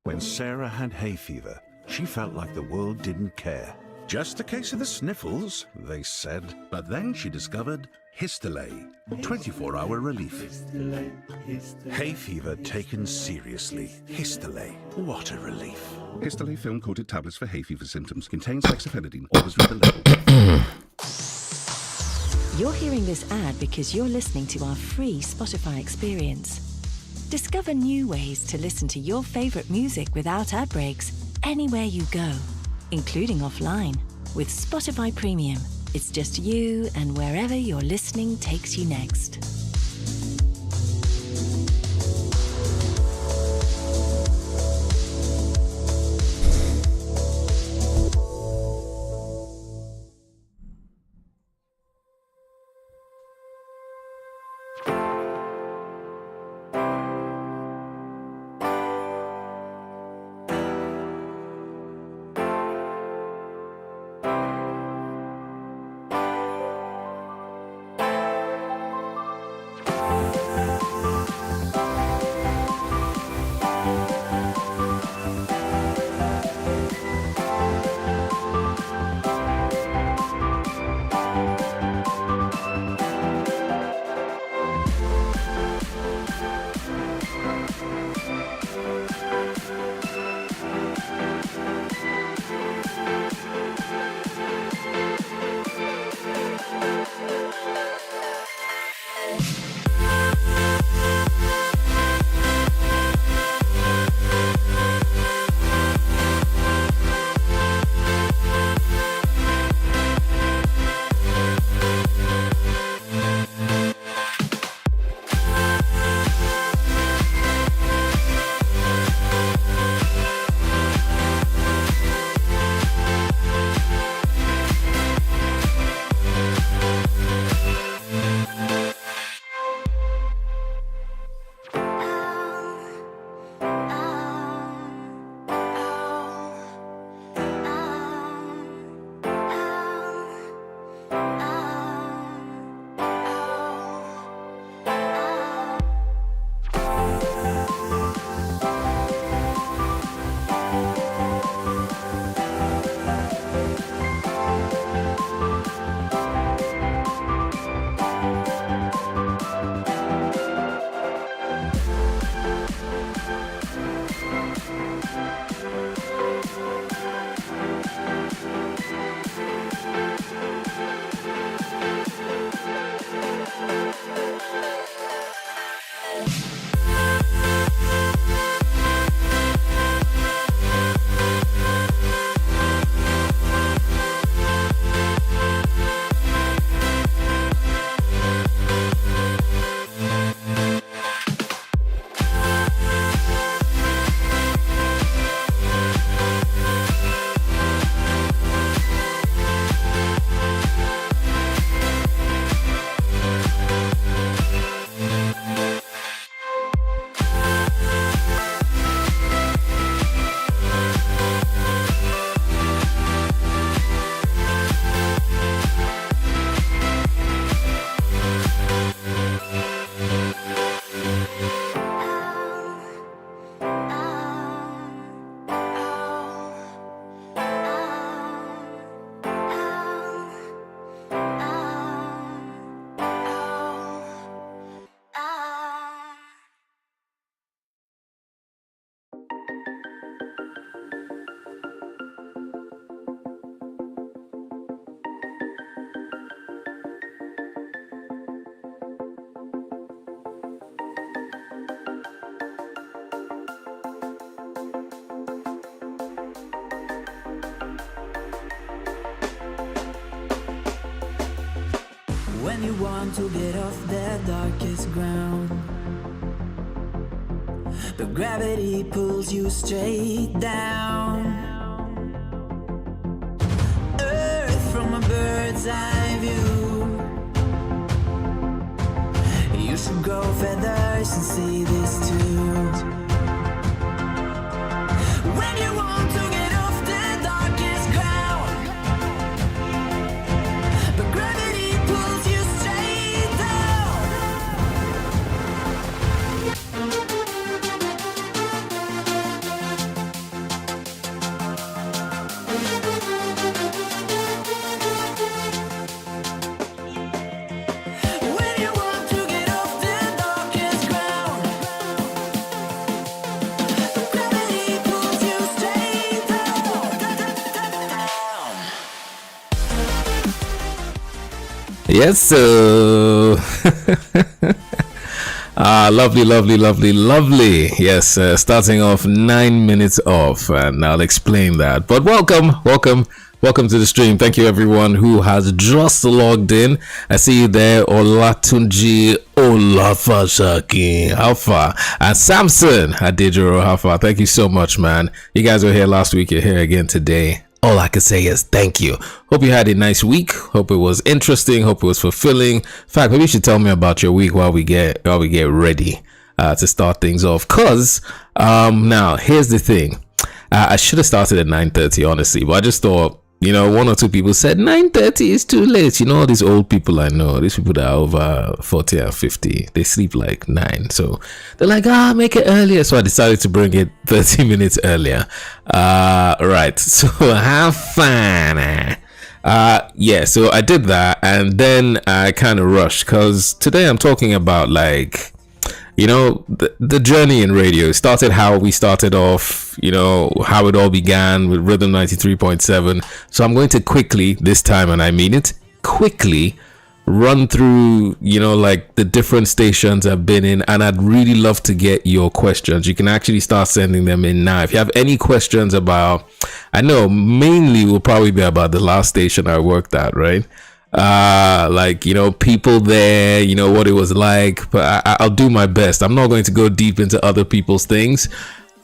When Sarah had hay fever, she felt like the world didn't care. Just a case of the sniffles, they said. But then she discovered Histolay, 24-hour relief. Hay fever taken seriously. Histolay, what a relief. Histolay film-coated tablets for hay fever symptoms. Contains hexafenadine. Always read the label. You're hearing this ad because you're listening to our free Spotify experience. Discover new ways to listen to your favorite music without ad breaks anywhere you go, including offline. With Spotify Premium, it's just you and wherever your listening takes you next. When you want to get off the darkest ground, but gravity pulls you straight down. Earth from a bird's eye view. You should grow feathers and see this too. When you want to get off the darkest ground, but gravity pulls you straight down. When you want to get off the darkest ground, but gravity pulls you straight down. Yes, so lovely, lovely, lovely, lovely. Yes, starting off 9 minutes off, and I'll explain that. But welcome to the stream. Thank you, everyone who has just logged in. I see you there, Olatunji Olafashaki, Alpha, and Samson Adejuro Alpha. Thank you so much, man. You guys were here last week. You're here again today. All I can say is thank you. Hope you had a nice week. Hope it was interesting. Hope it was fulfilling. In fact, maybe you should tell me about your week while we get ready to start things off. Cause now here's the thing. I should have started at 9:30, honestly, but I just thought, one or two people said 9:30 is too late. All these old people I know, these people that are over 40 and 50, they sleep like 9. So they're like, make it earlier. So I decided to bring it 30 minutes earlier. Right. So have fun. Yeah, so I did that, and then I kind of rushed because today I'm talking about the journey in radio. Started how we started off, how it all began with Rhythm 93.7. So I'm going to quickly this time, and I mean it, quickly run through, the different stations I've been in, and I'd really love to get your questions. You can actually start sending them in now. If you have any questions about, I know mainly will probably be about the last station I worked at, right? People there, what it was like, but I'll do my best. I'm not going to go deep into other people's things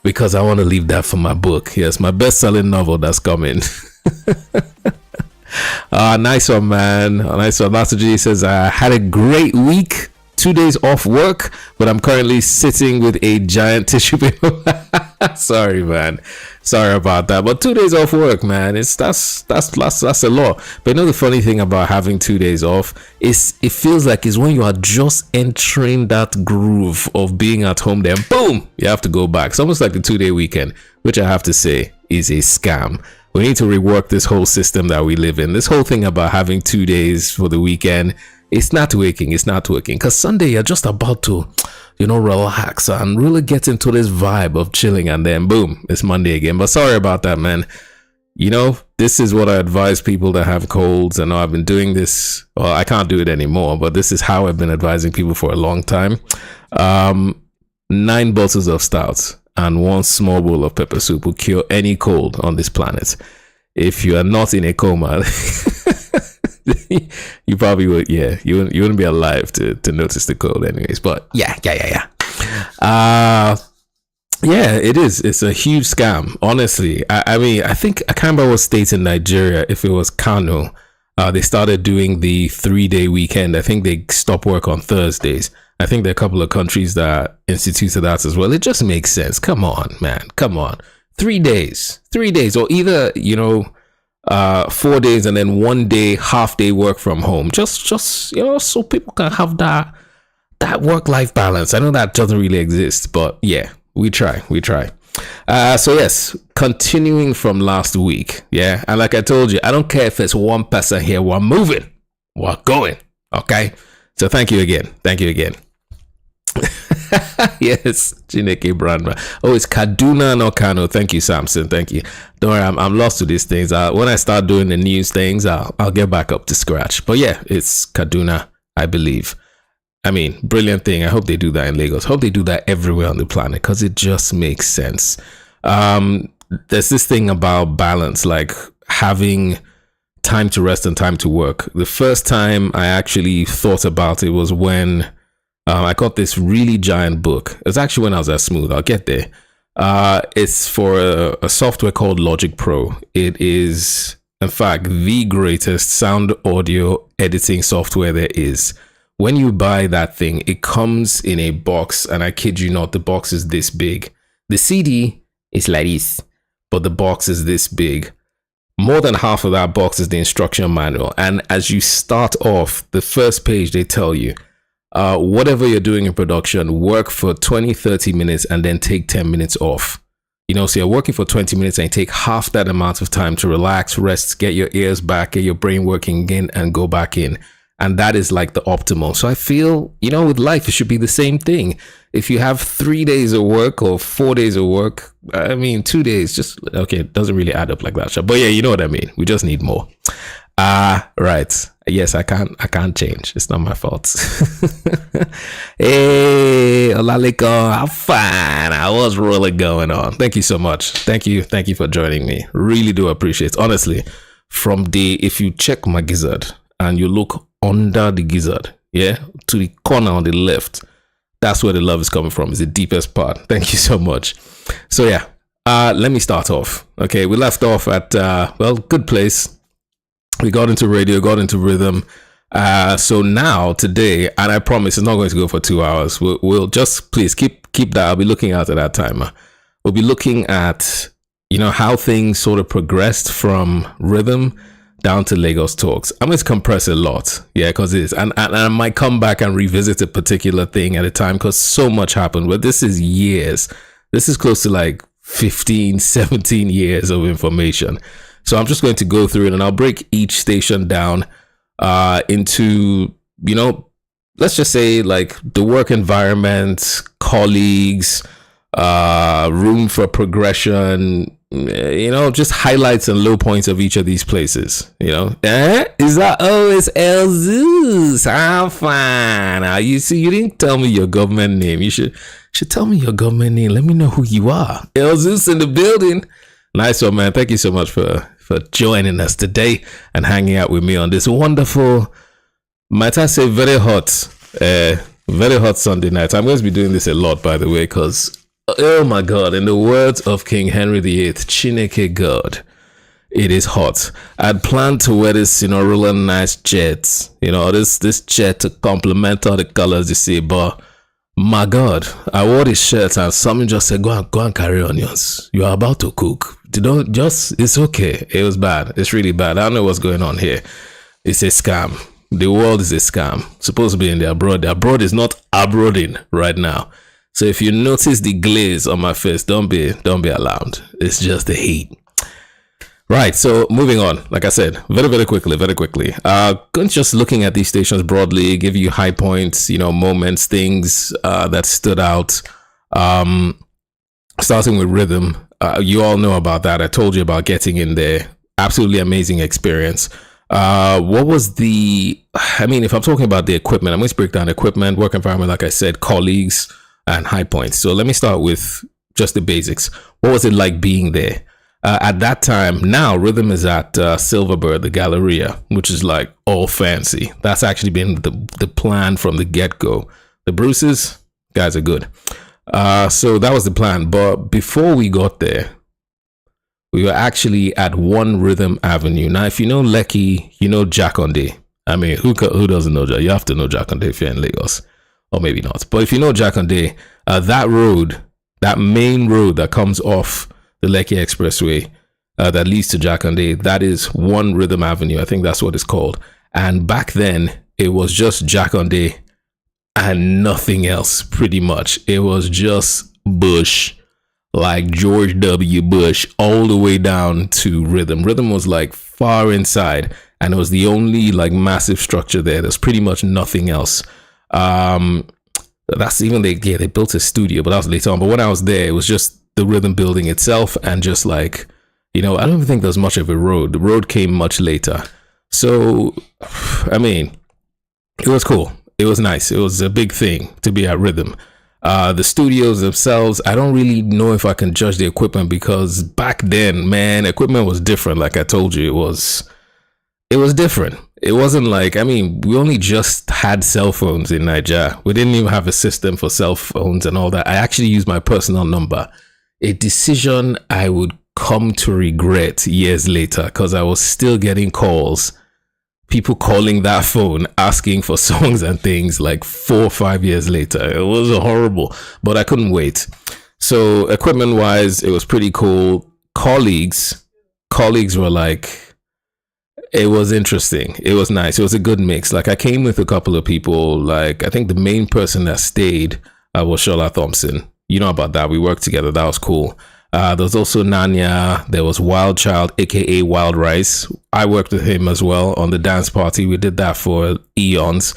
because I want to leave that for my book. Yes, my best-selling novel that's coming. Nice one, man. Nice one. Master G says, I had a great week. 2 days off work, but I'm currently sitting with a giant tissue paper. Sorry, man. Sorry about that. But 2 days off work, man, that's a lot. But the funny thing about having 2 days off is it feels like it's when you are just entering that groove of being at home, then boom, you have to go back. It's almost like the 2 day weekend, which I have to say is a scam. We need to rework this whole system that we live in. This whole thing about having 2 days for the weekend, it's not working. Because Sunday you're just about to, relax and really get into this vibe of chilling, and then boom, it's Monday again. But sorry about that, man. This is what I advise people that have colds. I know I've been doing this. Well, I can't do it anymore, but this is how I've been advising people for a long time. 9 bottles of stout and 1 small bowl of pepper soup will cure any cold on this planet. If you are not in a coma, you probably would, you wouldn't be alive to notice the cold anyways. But yeah. It is. It's a huge scam, honestly. I mean, I think, I can't remember what state in Nigeria, if it was Kano, they started doing the 3-day weekend. I think they stopped work on Thursdays. I think there are a couple of countries that instituted that as well. It just makes sense. Come on, man. Come on. 3 days, or either, 4 days and then 1 day, half day work from home. Just so people can have that work-life balance. I know that doesn't really exist, but yeah, we try. So yes, continuing from last week. Yeah. And like I told you, I don't care if it's one person here. We're moving. We're going. Okay. So thank you again. Yes, Chineke Brandman. Oh, it's Kaduna, not Kano. Thank you, Samson. Thank you. Don't worry, I'm lost to these things. When I start doing the news things, I'll get back up to scratch. But yeah, it's Kaduna, I believe. I mean, brilliant thing. I hope they do that in Lagos. Hope they do that everywhere on the planet because it just makes sense. There's this thing about balance, like having time to rest and time to work. The first time I actually thought about it was when I got this really giant book. It's actually when I was at Smooth. I'll get there. It's for a software called Logic Pro. It is, in fact, the greatest sound audio editing software there is. When you buy that thing, it comes in a box, and I kid you not, the box is this big. The CD is like this, but the box is this big. More than half of that box is the instruction manual. And as you start off, the first page, they tell you, whatever you're doing in production, work for 20, 30 minutes and then take 10 minutes off. So you're working for 20 minutes and you take half that amount of time to relax, rest, get your ears back, get your brain working again, and go back in. And that is like the optimal. So I feel, with life, it should be the same thing. If you have 3 days of work or 4 days of work, 2 days, it doesn't really add up like that. But yeah, you know what I mean? We just need more. Right. Yes, I can't change. It's not my fault. Hey, Olaliko, I'm fine. What's really going on? Thank you so much. Thank you for joining me. Really do appreciate it. Honestly, if you check my gizzard and you look under the gizzard, to the corner on the left, that's where the love is coming from. It's the deepest part. Thank you so much. So yeah, let me start off. Okay, we left off at good place. We got into radio, got into rhythm. So now today, and I promise it's not going to go for 2 hours. We'll just please keep that. I'll be looking out at that timer. We'll be looking at how things sort of progressed from rhythm down to Lagos Talks. I'm going to compress a lot, because it is, and I might come back and revisit a particular thing at a time because so much happened. But this is years. This is close to like 15, 17 years of information. So I'm just going to go through it, and I'll break each station down into, let's just say like the work environment, colleagues, room for progression, just highlights and low points of each of these places. Is that always El Zeus? I'm fine. You see, you didn't tell me your government name. You should tell me your government name. Let me know who you are. El Zeus in the building. Nice one, man. Thank you so much for joining us today and hanging out with me on this wonderful, might I say, very hot Sunday night. I'm going to be doing this a lot, by the way, because, oh my God, in the words of King Henry VIII, Chineke God, it is hot. I'd planned to wear this, really nice jet, this jet to complement all the colors you see, but my God, I wore this shirt and someone just said, go and carry onions. You are about to cook. It's okay. It was bad. It's really bad. I don't know what's going on here. It's a scam. The world is a scam. Supposed to be in the abroad. The abroad is not abroading right now. So if you notice the glaze on my face, don't be alarmed. It's just the heat. Right, so moving on, like I said, very quickly. Just looking at these stations broadly, give you high points, moments, things that stood out. Starting with rhythm, you all know about that. I told you about getting in there. Absolutely amazing experience. What was if I'm talking about the equipment, I'm going to break down equipment, work environment, like I said, colleagues, and high points. So let me start with just the basics. What was it like being there? At that time, now Rhythm is at Silverbird, the Galleria, which is like all fancy. That's actually been the plan from the get-go. The Bruces, guys are good. So that was the plan. But before we got there, we were actually at One Rhythm Avenue. Now, if you know Lekki, you know Jakande. I mean, who doesn't know Jakande? You have to know Jakande if you're in Lagos. Or maybe not. But if you know Jakande, that road, that main road that comes off the Lekki Expressway that leads to Jakande, that is One Rhythm Avenue. I think that's what it's called. And back then, it was just Jakande and nothing else, pretty much. It was just bush, like George W. Bush, all the way down to Rhythm. Rhythm was like far inside, and it was the only like massive structure there. There's pretty much nothing else. That's even they built a studio, but that was later on. But when I was there, it was just the Rhythm building itself, and just like, I don't even think there's much of a road. The road came much later. So, it was cool. It was nice. It was a big thing to be at Rhythm. The studios themselves, I don't really know if I can judge the equipment, because back then, man, equipment was different. Like I told you, it was it was different. It wasn't like, I mean, we only just had cell phones in Nigeria. We didn't even have a system for cell phones and all that. I actually used my personal number, a decision I would come to regret years later because I was still getting calls, people calling that phone asking for songs and things like 4 or 5 years later. It was horrible, but I couldn't wait. So equipment wise, it was pretty cool. Colleagues were like, it was interesting. It was nice. It was a good mix. Like I came with a couple of people. Like I think the main person that stayed was Shola Thompson. You know about that. We worked together. That was cool. There was also Nanya. There was Wild Child, aka Wild Rice. I worked with him as well on the dance party. We did that for eons.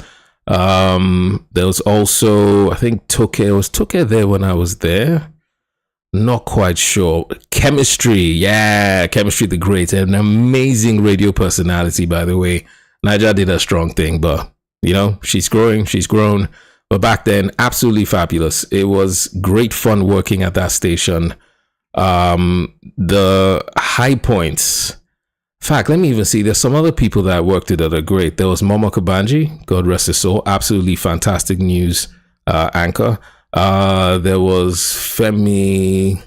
There was also, I think Toke. Was Toke there when I was there? Not quite sure. Chemistry. Yeah, Chemistry the Great. An amazing radio personality, by the way. Niger did a strong thing, but, you know, she's growing. She's grown. But back then, absolutely fabulous. It was great fun working at that station. The high points. In fact, let me even see. There's some other people that I worked with that are great. There was Momo Kabanji, God rest his soul. Absolutely fantastic news anchor. There was Femi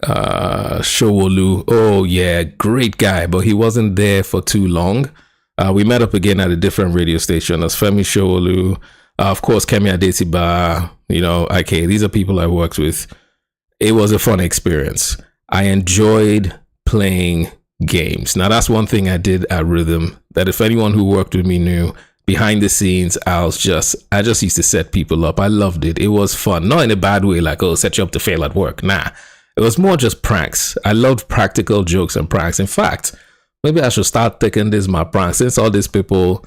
Showolu. Oh yeah, great guy, but he wasn't there for too long. We met up again at a different radio station as Femi Showolu. Of course, Kemi Adetiba, you know, IK. These are people I worked with. It was a fun experience. I enjoyed playing games. Now, that's one thing I did at Rhythm that if anyone who worked with me knew, behind the scenes, I just used to set people up. I loved it. It was fun. Not in a bad way, like, oh, set you up to fail at work. Nah, it was more just pranks. I loved practical jokes and pranks. In fact, maybe I should start taking this my prank since all these people.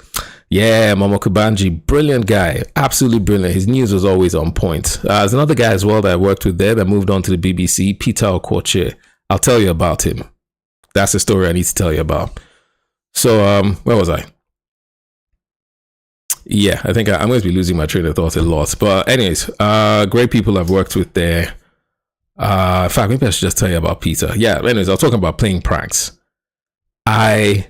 Yeah, Momo Kubanji, brilliant guy. Absolutely brilliant. His news was always on point. There's another guy as well that I worked with there that moved on to the BBC, Peter Okoche. I'll tell you about him. That's the story I need to tell you about. So, where was I? Yeah, I think I'm going to be losing my train of thought a lot. But anyways, great people I've worked with there. In fact, maybe I should just tell you about Peter. Yeah, anyways, I was talking about playing pranks. I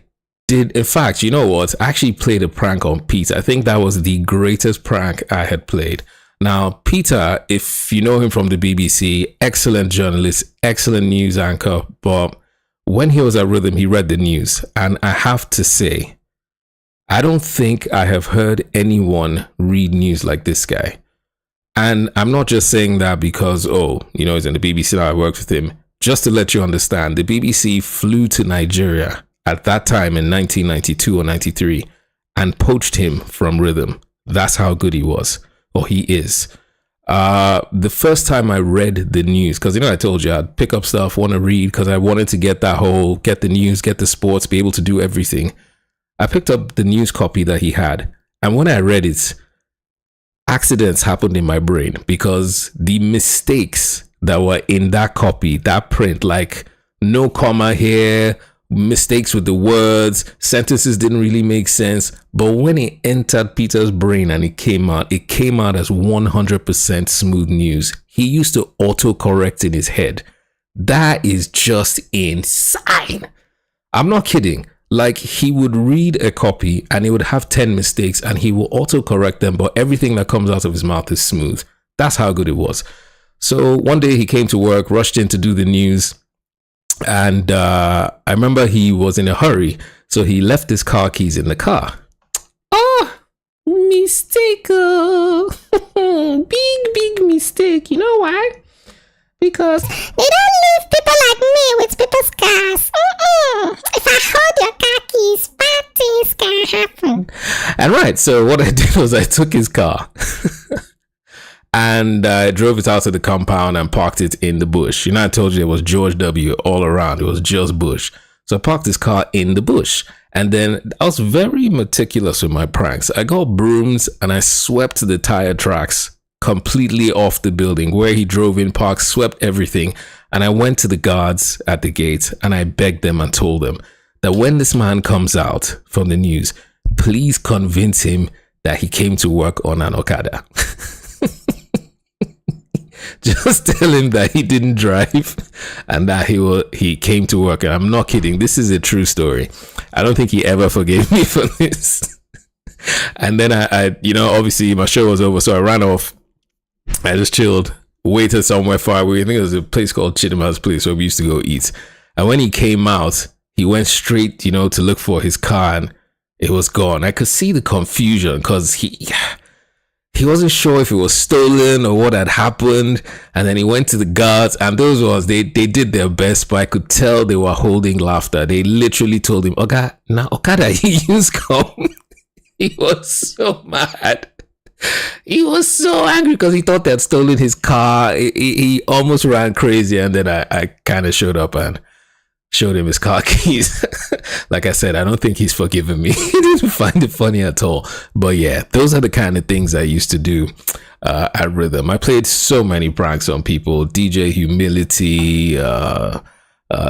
did, in fact, you know what? I actually played a prank on Peter. I think that was the greatest prank I had played. Now, Peter, if you know him from the BBC, excellent journalist, excellent news anchor. But when he was at Rhythm, he read the news. And I have to say, I don't think I have heard anyone read news like this guy. And I'm not just saying that because, oh, you know, he's in the BBC now, I worked with him. Just to let you understand, the BBC flew to Nigeria at that time in 1992 or 93 and poached him from Rhythm. That's how good he was, or he is. The first time I read the news, because, you know, I told you I'd pick up stuff, want to read, because I wanted to get that whole, get the news, get the sports, be able to do everything. I picked up the news copy that he had. And when I read it, accidents happened in my brain because the mistakes that were in that copy, that print, like no comma here, mistakes with the words, sentences didn't really make sense. But when it entered Peter's brain and it came out as 100% smooth news. He used to autocorrect in his head. That is just insane. I'm not kidding. Like, he would read a copy and he would have 10 mistakes and he will autocorrect them, but everything that comes out of his mouth is smooth. That's how good it was. So one day he came to work, rushed in to do the news. And I remember he was in a hurry. So he left his car keys in the car. Oh, mistake. Big mistake. You know why? Because they don't leave people like me with people's cars. If I hold your car keys, bad things can happen. And right, so what I did was I took his car and I drove it out to the compound and parked it in the bush. You know, I told you it was George W. all around. It was just bush. So I parked his car in the bush. And then I was very meticulous with my pranks. I got brooms and I swept the tire tracks completely off the building where he drove in, parked, swept everything. And I went to the guards at the gate and I begged them and told them that when this man comes out from the news, please convince him that he came to work on an Okada. Just tell him that he didn't drive and that he came to work. And I'm not kidding. This is a true story. I don't think he ever forgave me for this. And then I obviously my show was over, so I ran off. I just chilled, waited somewhere far away. I think it was a place called Chidima's Place where we used to go eat. And when he came out, he went straight, to look for his car, and it was gone. I could see the confusion because he wasn't sure if it was stolen or what had happened. And then he went to the guards, and those ones, they did their best, but I could tell they were holding laughter. They literally told him, "Oga, now Okada, he used come." He was so mad. He was so angry because he thought they had stolen his car. He almost ran crazy, and then I kind of showed up and showed him his car keys. Like I said, I don't think he's forgiven me. He didn't find it funny at all. But yeah, those are the kind of things I used to do at Rhythm. I played so many pranks on people. DJ Humility,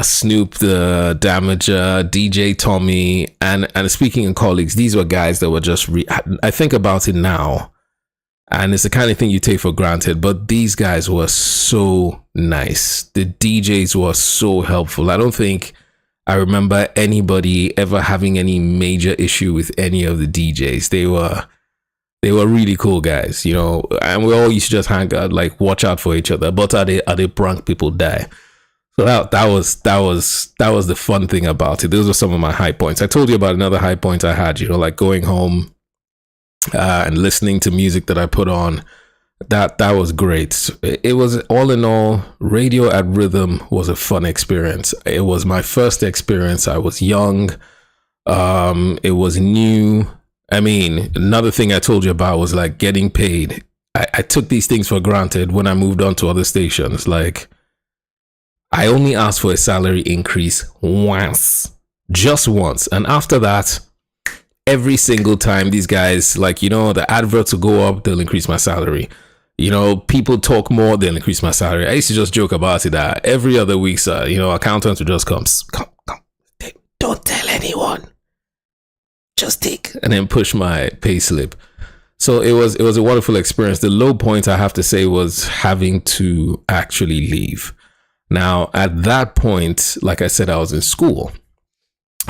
Snoop the Damager, DJ Tommy, and speaking of colleagues, these were guys that were just I think about it now, and it's the kind of thing you take for granted, but these guys were so nice. The DJs were so helpful. I don't think I remember anybody ever having any major issue with any of the DJs. They were really cool guys, and we all used to just hang out, like watch out for each other. But are they prank people die? So that was the fun thing about it. Those were some of my high points. I told you about another high point I had, like going home and listening to music that I put on. That was great. It was, all in all, radio at Rhythm was a fun experience. It was my first experience. I was young. It was new. I mean, another thing I told you about was like getting paid. I took these things for granted when I moved on to other stations. Like, I only asked for a salary increase once, just once. And after that, every single time these guys, like, the adverts will go up, they'll increase my salary. People talk more, they'll increase my salary. I used to just joke about it that every other week, accountants would just come, don't tell anyone. Just take, and then push my pay slip. So it was a wonderful experience. The low point, I have to say, was having to actually leave. Now, at that point, like I said, I was in school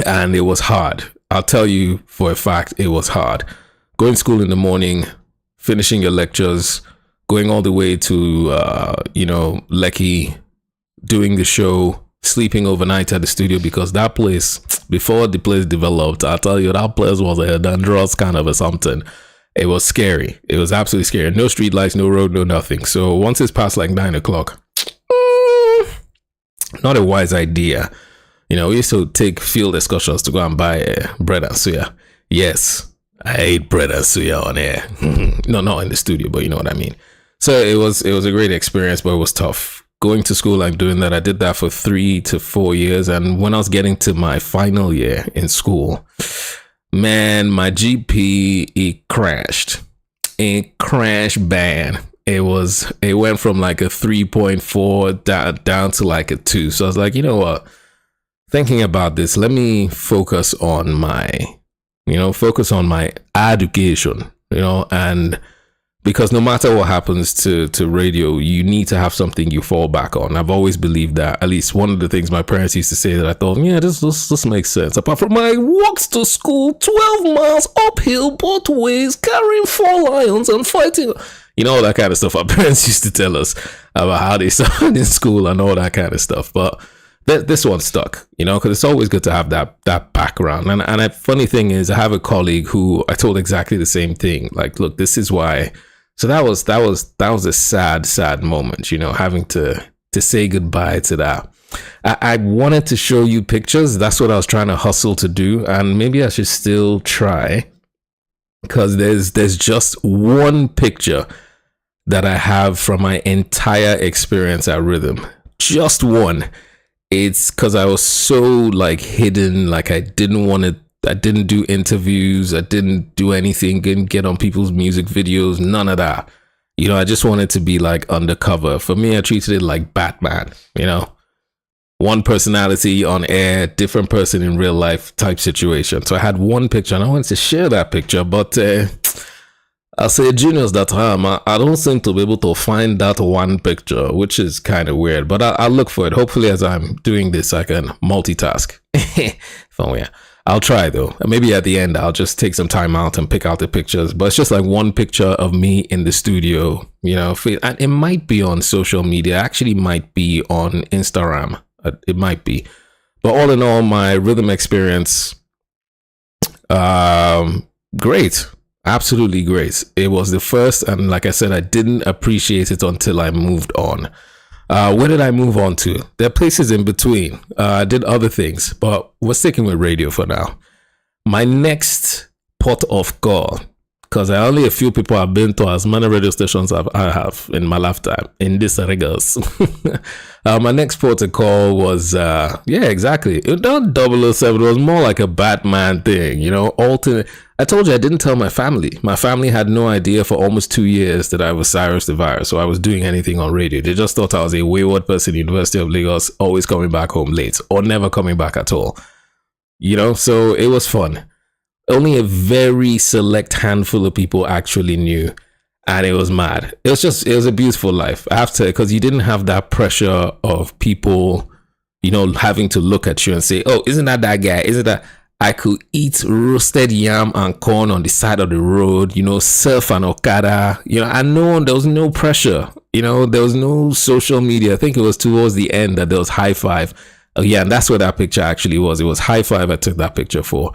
and it was hard. I'll tell you for a fact, it was hard. Going to school in the morning, finishing your lectures, going all the way to, Lekki, doing the show, sleeping overnight at the studio, because that place, before the place developed, I'll tell you, that place was a dangerous kind of a something. It was scary. It was absolutely scary. No street lights, no road, no nothing. So once it's past like 9 o'clock, not a wise idea. We used to take field excursions to go and buy bread and suya. Yes, I ate bread and suya on air. No, not in the studio, but you know what I mean. So it was a great experience, but it was tough. Going to school and doing that, I did that for 3 to 4 years. And when I was getting to my final year in school, man, my GP, it crashed. It crashed bad. It went from like a 3.4 down to like a 2. So I was like, you know what? Thinking about this, let me focus on my education, and because no matter what happens to radio, you need to have something you fall back on. I've always believed that. At least one of the things my parents used to say that I thought, yeah, this makes sense. Apart from my walks to school, 12 miles uphill both ways, carrying 4 lions and fighting. All that kind of stuff our parents used to tell us about how they started in school and all that kind of stuff. But this one stuck, because it's always good to have that background. And a funny thing is, I have a colleague who I told exactly the same thing. Like, look, this is why. So that was a sad moment, having to say goodbye to that. I wanted to show you pictures. That's what I was trying to hustle to do. And maybe I should still try, because there's just one picture that I have from my entire experience at Rhythm. Just one. It's because I was so like hidden, like I didn't do interviews, I didn't do anything, didn't get on people's music videos, none of that. I just wanted to be like undercover. For me, I treated it like Batman, one personality on air, different person in real life type situation. So I had one picture and I wanted to share that picture, but I'll say genius that I don't seem to be able to find that one picture, which is kind of weird, but I'll look for it. Hopefully, as I'm doing this, I can multitask. I'll try though. Maybe at the end I'll just take some time out and pick out the pictures. But it's just like one picture of me in the studio, and it might be on social media. Actually, might be on Instagram. It might be. But all in all, my rhythm experience, great. Absolutely great. It was the first, and like I said, I didn't appreciate it until I moved on. Where did I move on to? There are places in between. I did other things, but we're sticking with radio for now. My next port of call, because I only a few people have been to as many radio stations I have in my lifetime in this regards. My next port of call was, exactly. It was not 007. It was more like a Batman thing, alternate. I told you I didn't tell my family. My family had no idea for almost 2 years that I was Cyrus the Virus, so I was doing anything on radio. They just thought I was a wayward person, University of Lagos, always coming back home late or never coming back at all. So it was fun. Only a very select handful of people actually knew, and it was mad. It was a beautiful life. After, because you didn't have that pressure of people, having to look at you and say, oh, isn't that guy? Isn't that... I could eat roasted yam and corn on the side of the road, surf an Okada, there was no pressure, there was no social media. I think it was towards the end that there was high five. Oh, yeah, and that's what that picture actually was. It was high five I took that picture for.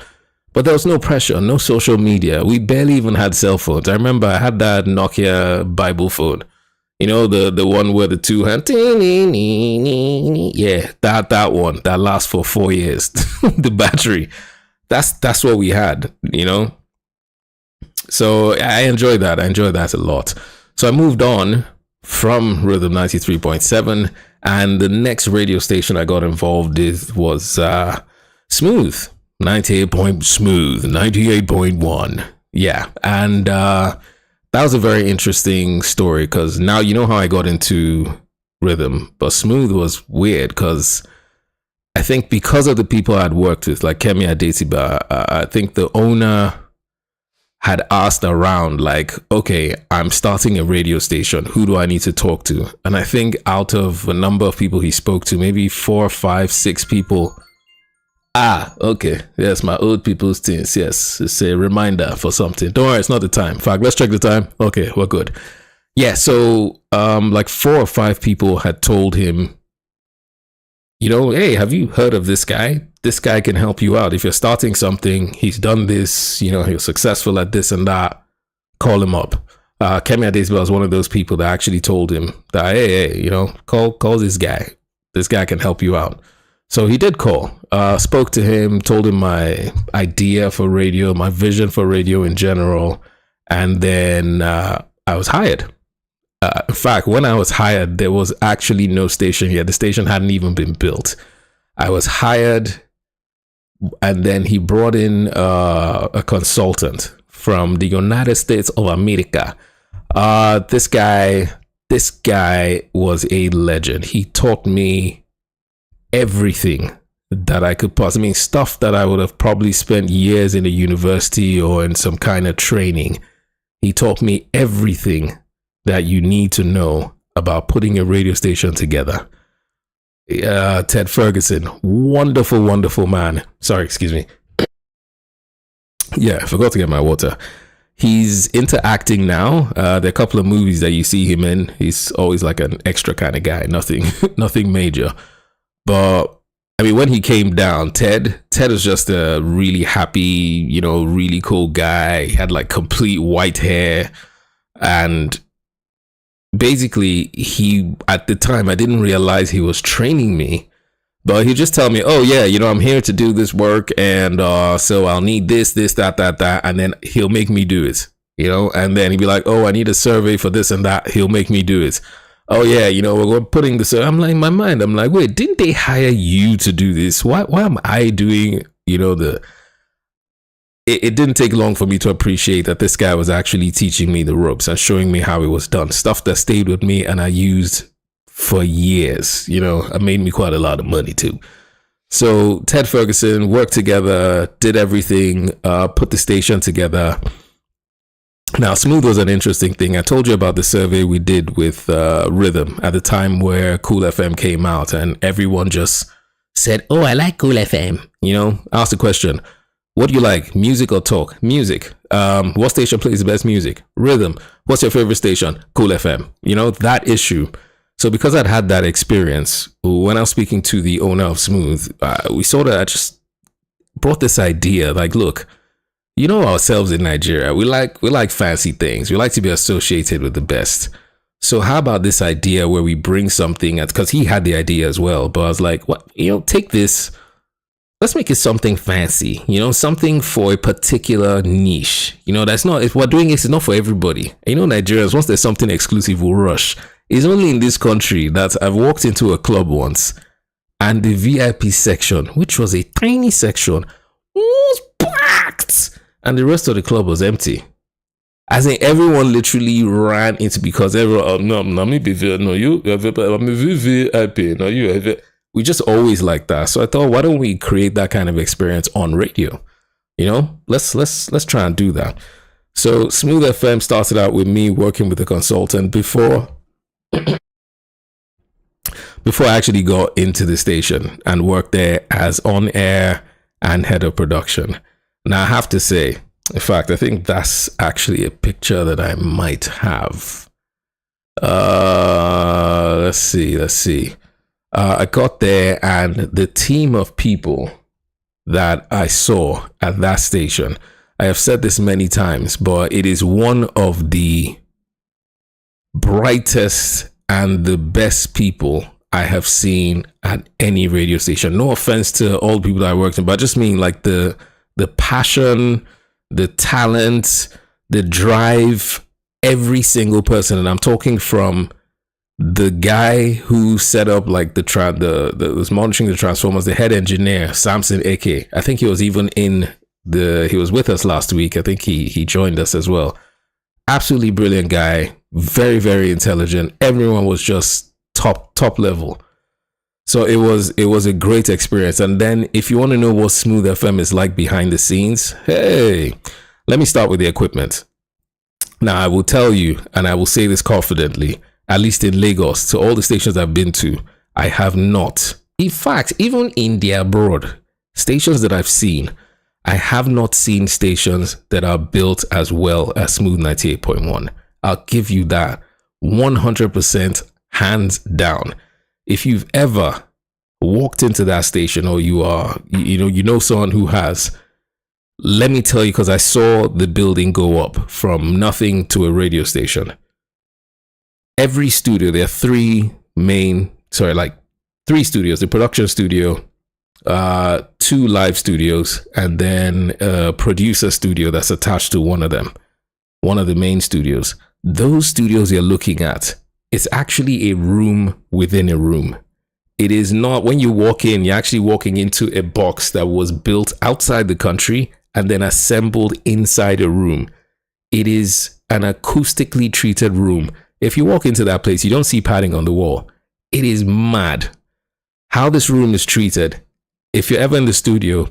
But there was no pressure, no social media. We barely even had cell phones. I remember I had that Nokia Bible phone, the one where the two hand, yeah, that one that lasts for 4 years. The battery. That's what we had, So I enjoyed that. I enjoyed that a lot. So I moved on from Rhythm 93.7, and the next radio station I got involved with was Smooth 98.1. Yeah, and that was a very interesting story because now you know how I got into rhythm, but Smooth was weird because I think because of the people I'd worked with, like Kemi Adetiba, I think the owner had asked around, like, okay, I'm starting a radio station. Who do I need to talk to? And I think out of a number of people he spoke to, maybe 4, 5, 6 people. Okay. Yes, my old people's things. Yes, it's a reminder for something. Don't worry, it's not the time. In fact, let's check the time. Okay, we're good. Yeah, so like 4 or 5 people had told him, hey, have you heard of this guy? This guy can help you out. If you're starting something, he's done this, he was successful at this and that. Call him up. Kemi Adesina was one of those people that actually told him that, hey, call this guy. This guy can help you out. So he did call, spoke to him, told him my idea for radio, my vision for radio in general. And then I was hired. In fact, when I was hired, there was actually no station yet. The station hadn't even been built. I was hired, and then he brought in a consultant from the United States of America. This guy was a legend. He taught me everything that I could possibly, stuff that I would have probably spent years in a university or in some kind of training. He taught me everything that you need to know about putting a radio station together. Ted Ferguson, wonderful, wonderful man. Sorry, excuse me. Yeah, I forgot to get my water. He's into acting now. There are a couple of movies that you see him in. He's always like an extra kind of guy, nothing major. But I mean, when he came down, Ted is just a really happy, really cool guy. He had like complete white hair, and basically at the time I didn't realize he was training me, but he just tell me, oh yeah, I'm here to do this work, and so I'll need this, that, and then he'll make me do it, and then he'd be like, oh, I need a survey for this and that. He'll make me do it. Oh yeah, we're putting this. I'm like, in my mind, I'm like, wait, didn't they hire you to do this? Why am I doing, It didn't take long for me to appreciate that this guy was actually teaching me the ropes and showing me how it was done. Stuff that stayed with me and I used for years. It made me quite a lot of money too. So Ted Ferguson worked together, did everything, put the station together. Now, Smooth was an interesting thing. I told you about the survey we did with Rhythm at the time where Cool FM came out, and everyone just said, oh, I like Cool FM. Asked the question, What do you like? Music or talk? Music. What station plays the best music? Rhythm. What's your favorite station? Cool FM. You know, that issue. So because I'd had that experience, when I was speaking to the owner of Smooth, we sort of just brought this idea like, look, you know ourselves in Nigeria, we like fancy things. We like to be associated with the best. So how about this idea where we bring something, because he had the idea as well, but I was like, what, take this, let's make it something fancy, something for a particular niche. That's not, if we're doing it, it's not for everybody. Nigerians, once there's something exclusive, will rush. It's only in this country that I've walked into a club once and the VIP section, which was a tiny section, was packed and the rest of the club was empty. As in, everyone literally ran into, because everyone, we just always like that. So I thought, why don't we create that kind of experience on radio? Let's try and do that. So Smooth FM started out with me working with a consultant before I actually got into the station and worked there as on air and head of production. Now I have to say, in fact, I think that's actually a picture that I might have. Let's see. I got there, and the team of people that I saw at that station, I have said this many times, but it is one of the brightest and the best people I have seen at any radio station. No offense to all the people that I worked in, but I just mean like the passion, the talent, the drive, every single person. And I'm talking from the guy who set up like the was monitoring the transformers, the head engineer, Samson Eke. I think he was even he was with us last week. I think he joined us as well. Absolutely brilliant guy, very, very intelligent. Everyone was just top level. So it was a great experience. And then if you want to know what Smooth FM is like behind the scenes, hey, let me start with the equipment. Now I will tell you, and I will say this confidently, at least in Lagos, to all the stations I've been to, I have not. In fact, even in the abroad, stations that I've seen, I have not seen stations that are built as well as Smooth 98.1. I'll give you that 100% hands down. If you've ever walked into that station, or you know someone who has, let me tell you, because I saw the building go up from nothing to a radio station. Every studio, there are three studios: the production studio, 2 live studios, and then a producer studio that's attached to one of them, one of the main studios. Those studios you're looking at, it's actually a room within a room. It is not, when you walk in, you're actually walking into a box that was built outside the country and then assembled inside a room. It is an acoustically treated room. If you walk into that place, you don't see padding on the wall. It is mad how this room is treated. If you're ever in the studio,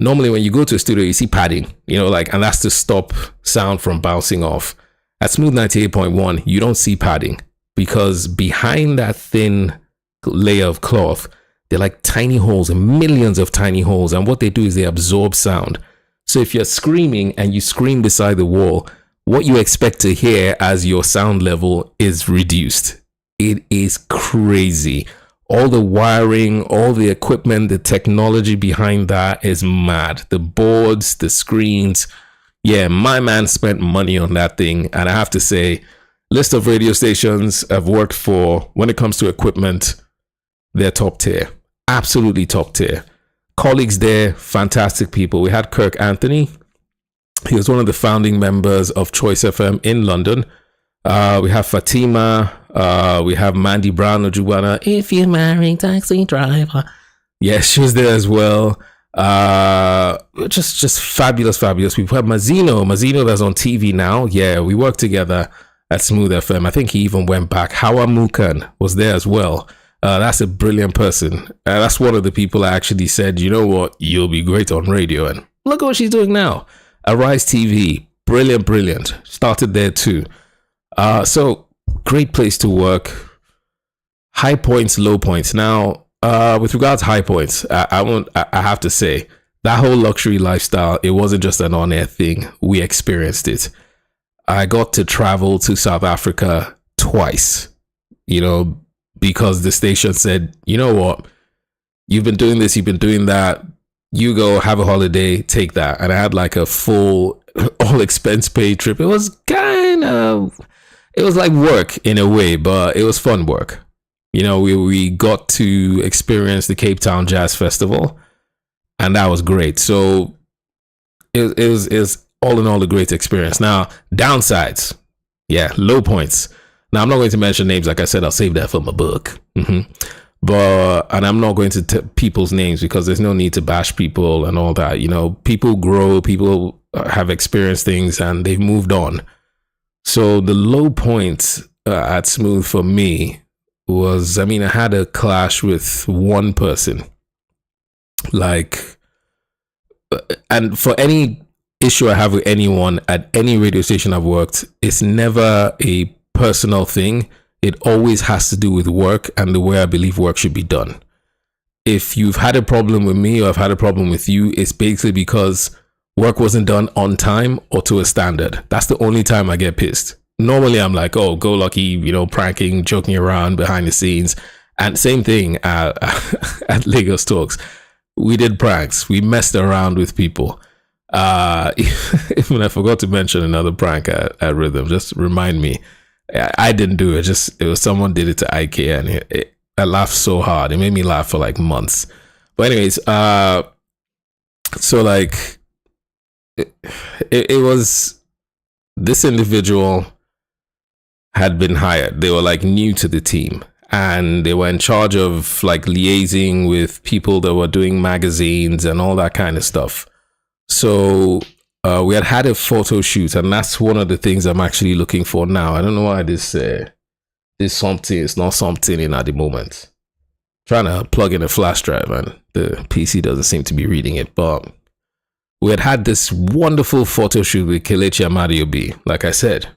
normally when you go to a studio, you see padding, and that's to stop sound from bouncing off. At Smooth 98.1, you don't see padding, because behind that thin layer of cloth, they're like tiny holes, millions of tiny holes. And what they do is they absorb sound. So if you're screaming and you scream beside the wall, what you expect to hear as your sound level is reduced. It is crazy. All the wiring, all the equipment, the technology behind that is mad. The boards, the screens. Yeah, my man spent money on that thing. And I have to say, list of radio stations I've worked for, when it comes to equipment, they're top tier. Absolutely top tier. Colleagues there, fantastic people. We had Kirk Anthony. He was one of the founding members of Choice FM in London. We have Fatima. We have Mandy Brown Ojubwana. If you're married, taxi driver. Yes, she was there as well. Just fabulous people. We have Mazino that's on TV now. Yeah, we work together at Smooth FM. I think he even went back. Hawa Mukan was there as well. That's a brilliant person. That's one of the people I actually said, you know what, you'll be great on radio. And look at what she's doing now. Arise TV, brilliant. Started there too. So great place to work. High points, low points. Now, with regards to high points, I have to say, that whole luxury lifestyle, it wasn't just an on-air thing. We experienced it. I got to travel to South Africa twice, because the station said, you know what, you've been doing this, you've been doing that, you go have a holiday, take that. And I had like a full all expense paid trip. It was like work in a way, but it was fun work. We got to experience the Cape Town Jazz Festival, and that was great. So it was all in all a great experience. Now, downsides, low points. Now, I'm not going to mention names. Like I said, I'll save that for my book. And I'm not going to people's names because there's no need to bash people and all that. People grow, people have experienced things, and they've moved on. So the low point at Smooth for me was, I had a clash with one person. And for any issue I have with anyone at any radio station I've worked, it's never a personal thing. It always has to do with work and the way I believe work should be done. If you've had a problem with me or I've had a problem with you, it's basically because work wasn't done on time or to a standard. That's the only time I get pissed. Normally I'm like, oh, go lucky, pranking, joking around behind the scenes. And same thing at Lagos Talks. We did pranks. We messed around with people. Even I forgot to mention another prank at Rhythm. Just remind me. I didn't do it. It was someone did it to IK, and I laughed so hard. It made me laugh for like months. But anyways, so like it was, this individual had been hired. They were like new to the team, and they were in charge of like liaising with people that were doing magazines and all that kind of stuff. So we had a photo shoot, and that's one of the things I'm actually looking for now. I don't know why this something is not something in at the moment. Trying to plug in a flash drive and the PC doesn't seem to be reading it. But we had this wonderful photo shoot with Kelechi Amadiobi. Like I said,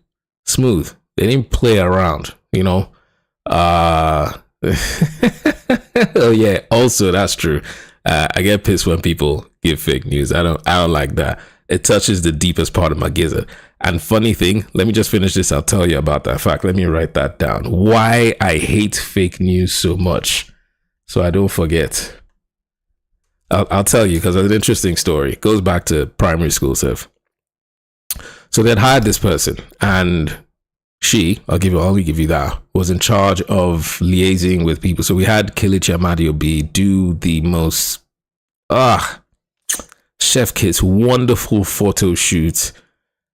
Smooth. They didn't play around, Oh yeah, also that's true. I get pissed when people give fake news. I don't like that. It touches the deepest part of my gizzard. And funny thing, let me just finish this. I'll tell you about that fact. Let me write that down. Why I hate fake news so much, so I don't forget. I'll tell you, because it's an interesting story. It goes back to primary school stuff. So they'd hired this person, and she, I'll only give you that, was in charge of liaising with people. So we had Kelechi Amadiobi do the most chef kiss wonderful photo shoot,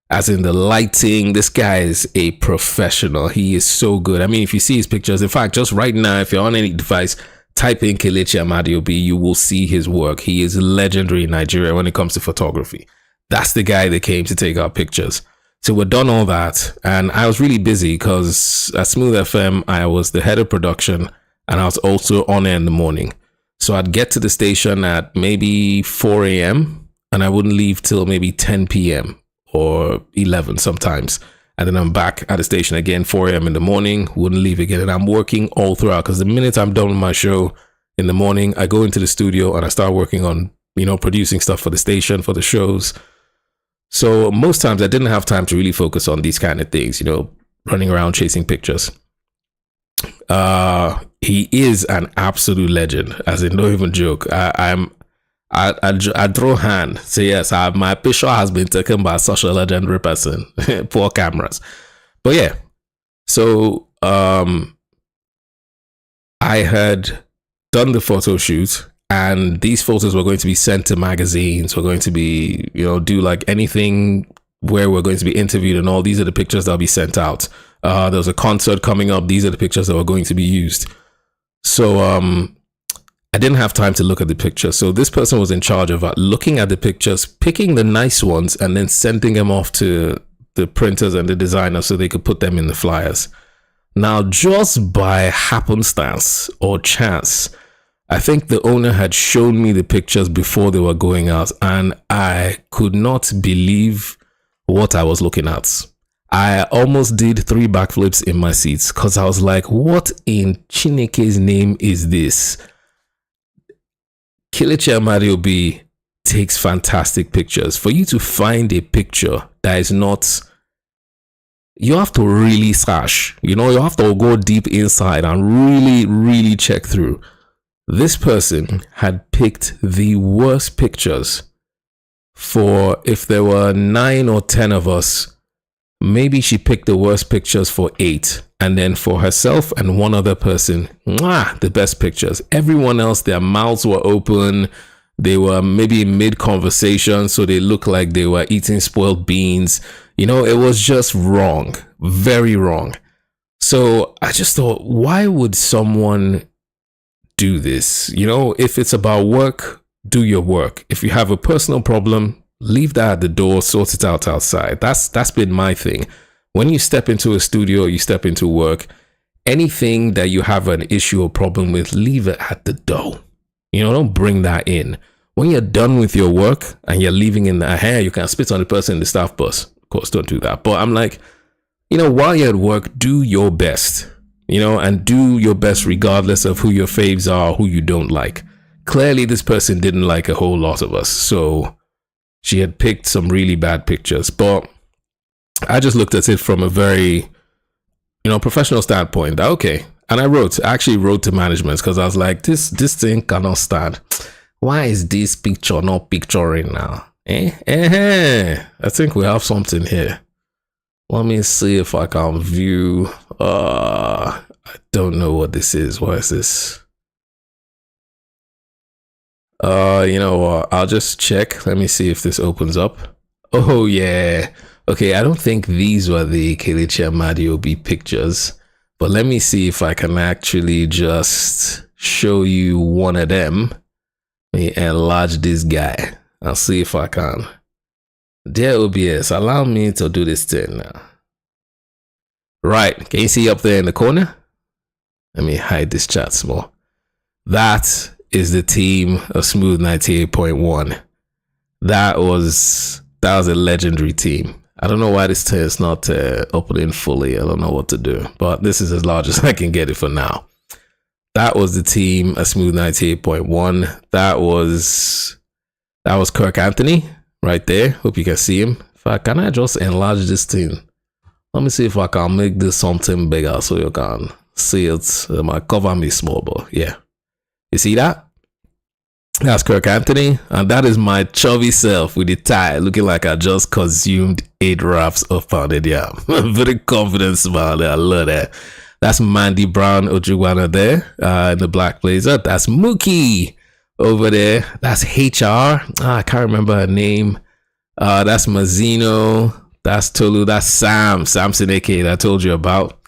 as in the lighting. This guy is a professional. He is so good. If you see his pictures, in fact, just right now, if you're on any device, type in Kelechi Amadiobi, you will see his work. He is legendary in Nigeria when it comes to photography. That's the guy that came to take our pictures. So we're done all that, and I was really busy because at Smooth FM, I was the head of production, and I was also on air in the morning. So I'd get to the station at maybe 4 a.m. and I wouldn't leave till maybe 10 p.m. or 11 sometimes. And then I'm back at the station again, 4 a.m. in the morning, wouldn't leave again. And I'm working all throughout, because the minute I'm done with my show in the morning, I go into the studio and I start working on, producing stuff for the station, for the shows. So most times I didn't have time to really focus on these kind of things, running around chasing pictures. He is an absolute legend, as in, don't even joke. I draw hand, say yes, my picture has been taken by such a legendary person. Poor cameras. But yeah, so I had done the photo shoot, and these photos were going to be sent to magazines. We're going to be, do like anything where we're going to be interviewed and all. These are the pictures that'll be sent out. There was a concert coming up. These are the pictures that were going to be used. So I didn't have time to look at the pictures. So this person was in charge of looking at the pictures, picking the nice ones, and then sending them off to the printers and the designers so they could put them in the flyers. Now, just by happenstance or chance, I think the owner had shown me the pictures before they were going out, and I could not believe what I was looking at. I almost did 3 backflips in my seats, because I was like, what in Chineke's name is this? Kelechi Amadiobi takes fantastic pictures. For you to find a picture that is not, you have to really search, you have to go deep inside and really, really check through. This person had picked the worst pictures. For if there were 9 or 10 of us, maybe she picked the worst pictures for 8. And then for herself and one other person, the best pictures. Everyone else, their mouths were open. They were maybe mid-conversation, so they looked like they were eating spoiled beans. It was just wrong. Very wrong. So I just thought, why would someone do this? If it's about work, do your work. If you have a personal problem, leave that at the door, sort it out outside. That's been my thing. When you step into a studio, you step into work, anything that you have an issue or problem with, leave it at the door. Don't bring that in. When you're done with your work and you're leaving in the hair, you can spit on the person in the staff bus. Of course, don't do that. But I'm like, while you're at work, do your best, and do your best regardless of who your faves are, who you don't like. Clearly, this person didn't like a whole lot of us. So she had picked some really bad pictures. But I just looked at it from a very, professional standpoint. Okay. And I actually wrote to management because I was like, this thing cannot stand. Why is this picture not picturing now? I think we have something here. Let me see if I can view. I don't know what this is. What is this? You know what? I'll just check. Let me see if this opens up. Oh yeah. Okay, I don't think these were the Kelechi Amadiobi pictures, but let me see if I can actually just show you one of them. Let me enlarge this guy. I'll see if I can. Dear OBS, allow me to do this thing now. Right, can you see up there in the corner? Let me hide this chat small. That is the team of Smooth 98.1. That was a legendary team. I don't know why this thing is not opening fully. I don't know what to do, but this is as large as I can get it for now. That was the team of Smooth 98.1. That was Kirk Anthony right there. Hope you can see him. Can I just enlarge this thing? Let me see if I can make this something bigger so you can see it. It might cover me small, but yeah. You see that? That's Kirk Anthony, and that is my chubby self with the tie, looking like I just consumed 8 wraps of pounded yam. Very confident smile there. I love that. That's Mandy Brown Ojugwana there in the black blazer. That's Mookie over there. That's HR. I can't remember her name. That's Mazzino. That's Tolu. That's Samson AK that I told you about.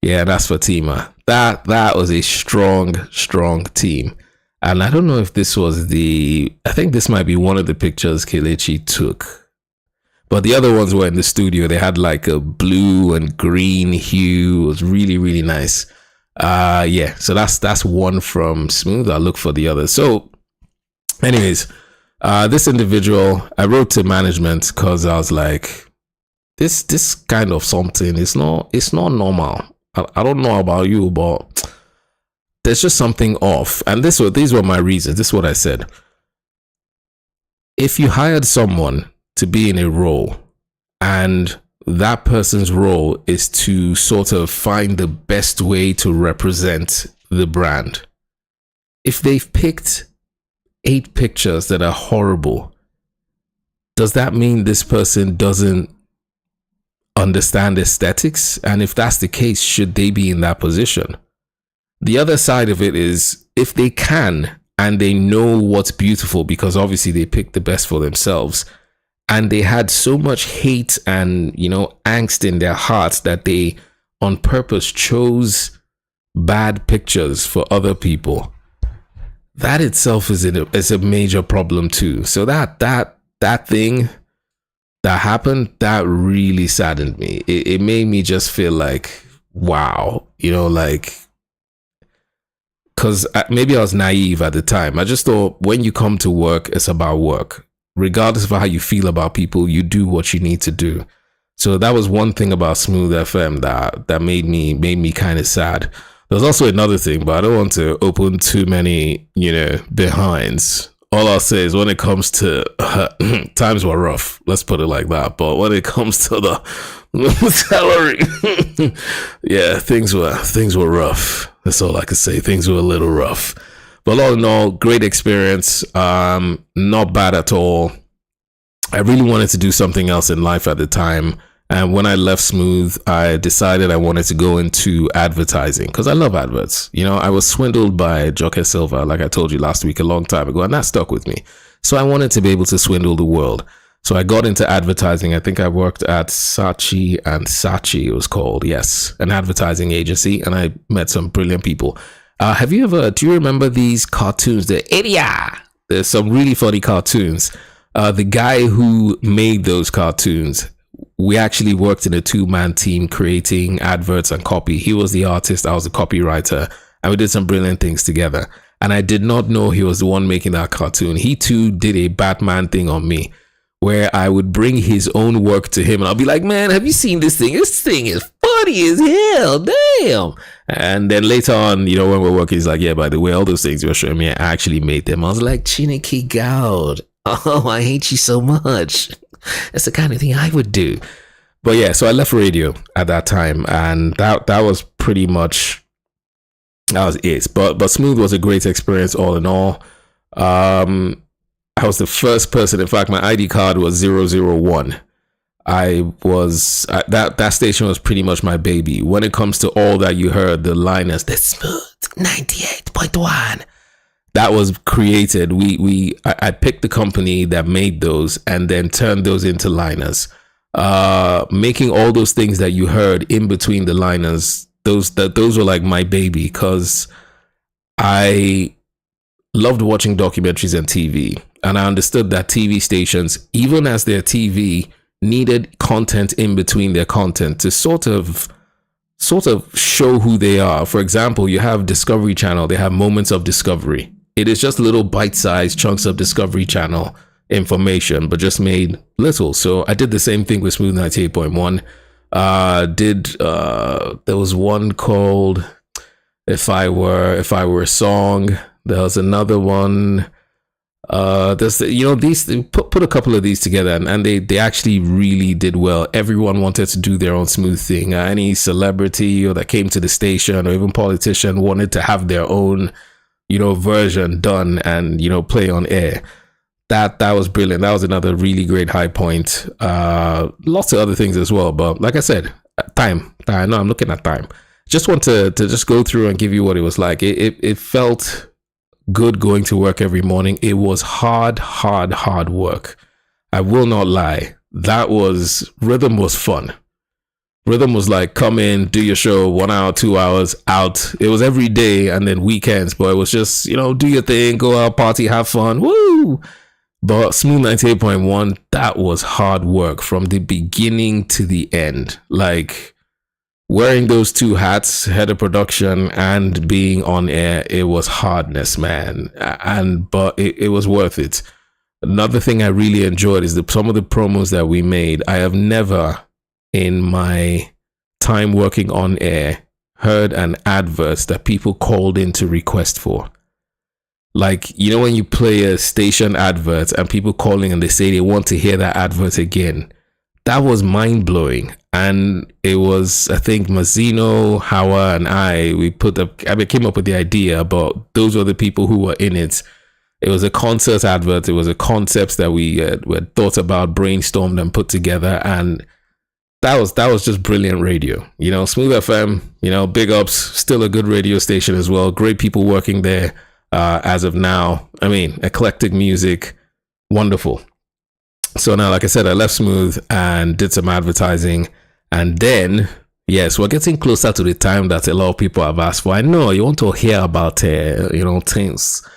Yeah, that's Fatima. That was a strong team. And I don't know if this was I think this might be one of the pictures Kelechi took. But the other ones were in the studio. They had like a blue and green hue. It was really, really nice. Yeah, so that's one from Smooth. I'll look for the others. So anyways, this individual, I wrote to management because I was like, this kind of something, it's not normal. I don't know about you, but there's just something off. And these were my reasons. This is what I said. If you hired someone to be in a role and that person's role is to sort of find the best way to represent the brand, if they've picked 8 pictures that are horrible, does that mean this person doesn't understand aesthetics? And if that's the case, should they be in that position? The other side of it is, if they can and they know what's beautiful, because obviously they picked the best for themselves, and they had so much hate and, angst in their hearts that they on purpose chose bad pictures for other people, that itself is a major problem too. So that thing that happened, that really saddened me. It made me just feel like, wow, because maybe I was naive at the time. I just thought when you come to work, it's about work. Regardless of how you feel about people, you do what you need to do. So that was one thing about Smooth FM that made me kind of sad. There's also another thing, but I don't want to open too many, behinds all I'll say is when it comes to times were rough. Let's put it like that. But when it comes to the salary, yeah, things were rough. That's all I can say. Things were a little rough. But all in all, great experience. Not bad at all. I really wanted to do something else in life at the time. And when I left Smooth, I decided I wanted to go into advertising because I love adverts. You know, I was swindled by Joke Silva, like I told you last week, a long time ago, and that stuck with me. So I wanted to be able to swindle the world. So I got into advertising. I think I worked at Saatchi & Saatchi, it was called. Yes, an advertising agency. And I met some brilliant people. Do you remember these cartoons? There's some really funny cartoons. The guy who made those cartoons, we actually worked in a 2-man team creating adverts and copy. He was the artist, I was the copywriter, and we did some brilliant things together. And I did not know he was the one making that cartoon. He too did a Batman thing on me, where I would bring his own work to him and I'll be like, man, have you seen this thing? This thing is funny as hell, damn. And then later on, you know, when we're working, he's like, yeah, by the way, all those things you were showing me, I actually made them. I was like, Chineke God, oh, I hate you so much. That's the kind of thing I would do. But yeah, so I left radio at that time, and that was pretty much, that was it. But Smooth was a great experience all in all. I was the first person, in fact, my ID card was 001. That station was pretty much my baby. When it comes to all that you heard, the liners, the Smooth 98.1. That was created. I picked the company that made those and then turned those into liners. Making all those things that you heard in between the liners, those were like my baby, because I loved watching documentaries and TV, and I understood that TV stations, even as their TV, needed content in between their content to sort of show who they are. For example, you have Discovery Channel, they have Moments of Discovery. It is just little bite-sized chunks of Discovery Channel information, but just made little. So I did the same thing with Smooth 98.1. There was one called If I Were a Song. There was another one. These put a couple of these together, and they actually really did well. Everyone wanted to do their own Smooth thing. Any celebrity or that came to the station, or even politician, wanted to have their own, version done and, play on air. That was brilliant. That was another really great high point. Lots of other things as well. But like I said, time. I know I'm looking at time. Just want to just go through and give you what it was like. It felt good going to work every morning. It was hard work. I will not lie. Rhythm was fun. Rhythm was like, come in, do your show, 1 hour, 2 hours, out. It was every day and then weekends, but it was just, do your thing, go out, party, have fun. Woo! But Smooth 98.1, that was hard work from the beginning to the end. Like, wearing those two hats, head of production and being on air, it was hardness, man. But it was worth it. Another thing I really enjoyed is some of the promos that we made. I have never in my time working on air heard an advert that people called in to request for. Like, when you play a station advert and people calling and they say they want to hear that advert again. That was mind-blowing. And it was, I think, Mazzino, Hawa, and I came up with the idea, but those were the people who were in it. It was a concert advert. It was a concept that we had thought about, brainstormed, and put together. And that was just brilliant radio. Smooth FM, big ups, still a good radio station as well. Great people working there as of now. I mean, eclectic music, wonderful. So now, like I said, I left Smooth and did some advertising. And then, yes, we're getting closer to the time that a lot of people have asked for. I know you want to hear about, things.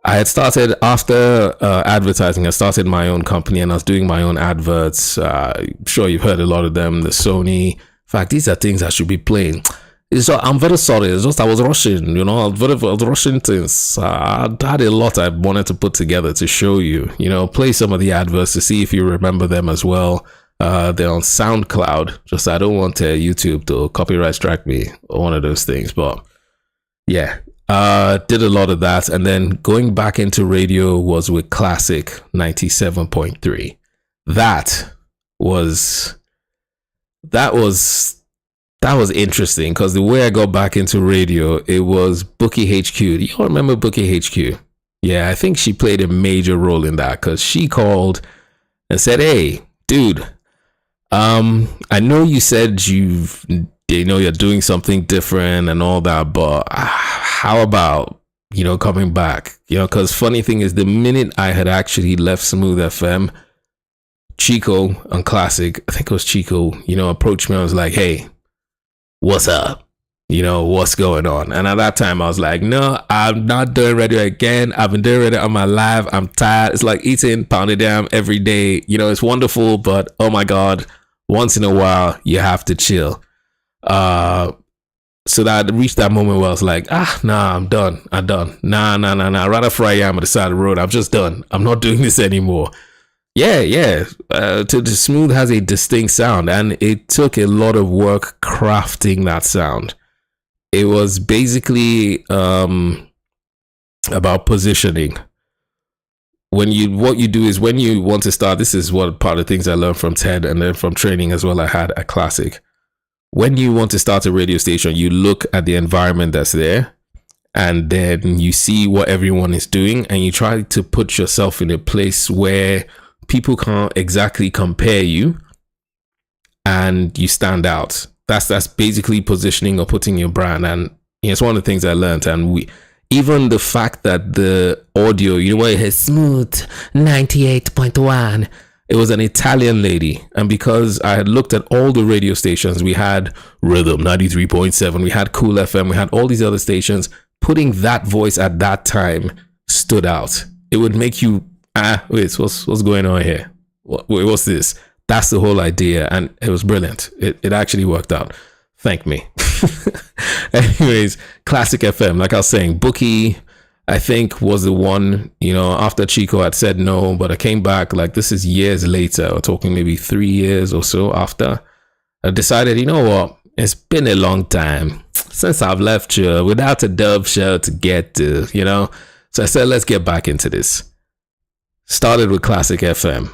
I had started after advertising. I started my own company and I was doing my own adverts. I'm sure you've heard a lot of them. The Sony. In fact, these are things I should be playing. I'm very sorry. It's just I was rushing. I was rushing things. I had a lot I wanted to put together to show you. Play some of the adverts to see if you remember them as well. They're on SoundCloud. Just I don't want YouTube to copyright strike me or one of those things. But yeah. Did a lot of that, and then going back into radio was with Classic 97.3. That was interesting because the way I got back into radio, it was Bookie HQ. Do you all remember Bookie HQ? Yeah, I think she played a major role in that because she called and said, "Hey, dude, I know you said you're doing something different and all that, but how about, coming back? Because funny thing is, the minute I had actually left Smooth FM, Chico on Classic, I think it was Chico, approached me. I was like, hey, what's up? What's going on? And at that time, I was like, no, I'm not doing radio again. I've been doing radio on my live. I'm tired. It's like eating pounded yam every day. It's wonderful, but oh my God, once in a while, you have to chill. So that I reached that moment where I was like, nah, I'm done. Nah. I'd rather fry yam at the side of the road. I'm just done. I'm not doing this anymore. Yeah. To the Smooth has a distinct sound, and it took a lot of work crafting that sound. It was basically about positioning. What you do is when you want to start, this is what part of the things I learned from TED and then from training as well I had at Classic. When you want to start a radio station, you look at the environment that's there, and then you see what everyone is doing, and you try to put yourself in a place where people can't exactly compare you, and you stand out. That's basically positioning or putting your brand. And it's one of the things I learned. And even the fact that the audio, what it has, Smooth 98.1. It was an Italian lady, and because I had looked at all the radio stations, we had Rhythm 93.7, we had Cool FM, we had all these other stations. Putting that voice at that time stood out. It would make you, wait, what's going on here? What's this? That's the whole idea, and it was brilliant. It actually worked out. Thank me. Anyways, Classic FM, like I was saying, Bookie, I think, was the one, after Chico had said no, but I came back, like, this is years later. We're talking maybe 3 years or so after. I decided, what? It's been a long time since I've left you without a dub show to get to, So I said, let's get back into this. Started with Classic FM.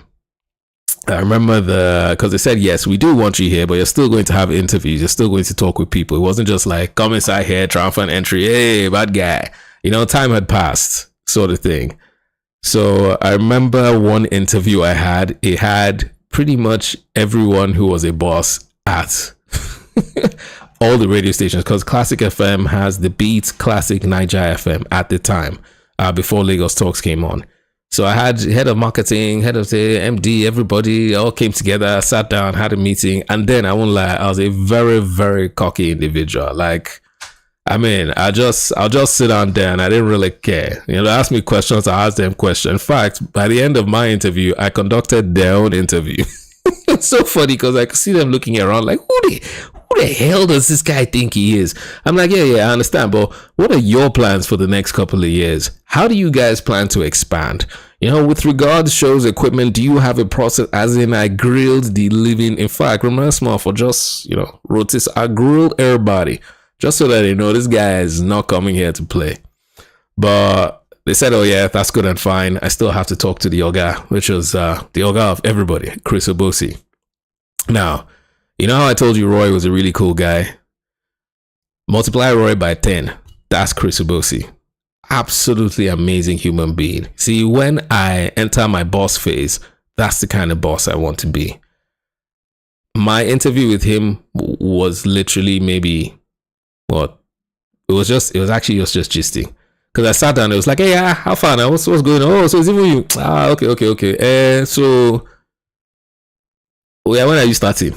I remember because they said, yes, we do want you here, but you're still going to have interviews. You're still going to talk with people. It wasn't just like, come inside here, triumphant entry. Hey, bad guy. Time had passed, sort of thing. So I remember one interview I had, it had pretty much everyone who was a boss at all the radio stations, because Classic FM has the Beat, Classic, Niger FM at the time, before Lagos Talks came on. So I had head of marketing, head of the MD, everybody all came together, sat down, had a meeting. And then I won't lie, I was a very, very cocky individual. Like, I'll just sit down there and I didn't really care. They ask me questions, I asked them questions. In fact, by the end of my interview, I conducted their own interview. It's so funny because I could see them looking around like, who the hell does this guy think he is? I'm like, yeah, I understand, but what are your plans for the next couple of years? How do you guys plan to expand? With regards shows, equipment, do you have a process? As in, I grilled the living. In fact, remember small for just, wrote this, I grilled everybody just so that they know this guy is not coming here to play. But they said, oh yeah, that's good and fine. I still have to talk to the Oga, which was the Oga of everybody, Chris Obosi. Now, how I told you Roy was a really cool guy? Multiply Roy by 10. That's Chris Obosi. Absolutely amazing human being. See, when I enter my boss phase, that's the kind of boss I want to be. My interview with him was literally maybe, it was actually just gisting. Because I sat down, it was like, hey, how far now? What's going on? Oh, so it's even you. Okay. So, yeah, when are you starting?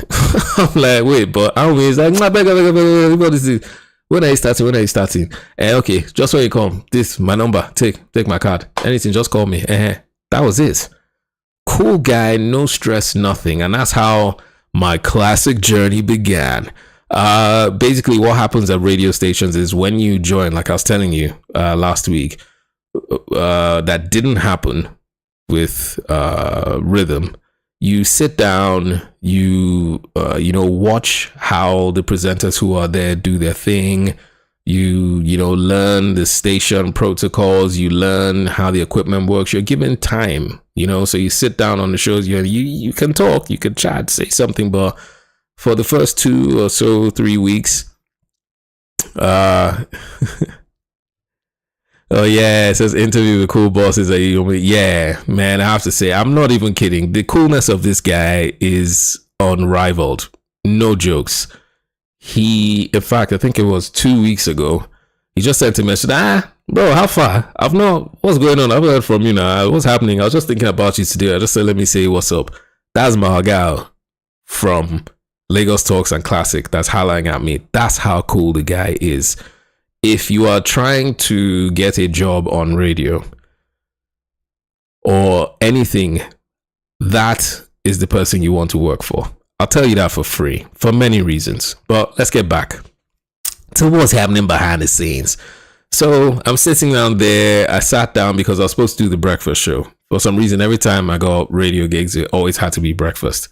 I'm like, wait, but he's like, what is it? When are you starting? Okay, just when you come, this, my number, take my card. Anything, just call me. That was it. Cool guy, no stress, nothing. And that's how my classic journey began. Basically what happens at radio stations is when you join, like I was telling you last week, that didn't happen with Rhythm. You sit down, you watch how the presenters who are there do their thing. You know, learn the station protocols, you learn how the equipment works. You're given time, you know, so you sit down on the shows, you can talk, you can chat, say something, but for the first 2 or so 3 weeks, oh yeah, it says interview with cool bosses. Yeah, man, I have to say, I'm not even kidding. The coolness of this guy is unrivaled. No jokes. In fact, I think it was 2 weeks ago, he just sent a message. Bro, how far? What's going on? I've heard from you now. What's happening? I was just thinking about you today. I just said, let me say what's up. That's my guy from Lagos Talks and Classic. That's hollering at me. That's how cool the guy is. If you are trying to get a job on radio or anything, that is the person you want to work for. I'll tell you that for free, for many reasons. But let's get back to what's happening behind the scenes. So I'm sitting down there. I sat down because I was supposed to do the breakfast show. For some reason, every time I got radio gigs, it always had to be breakfast.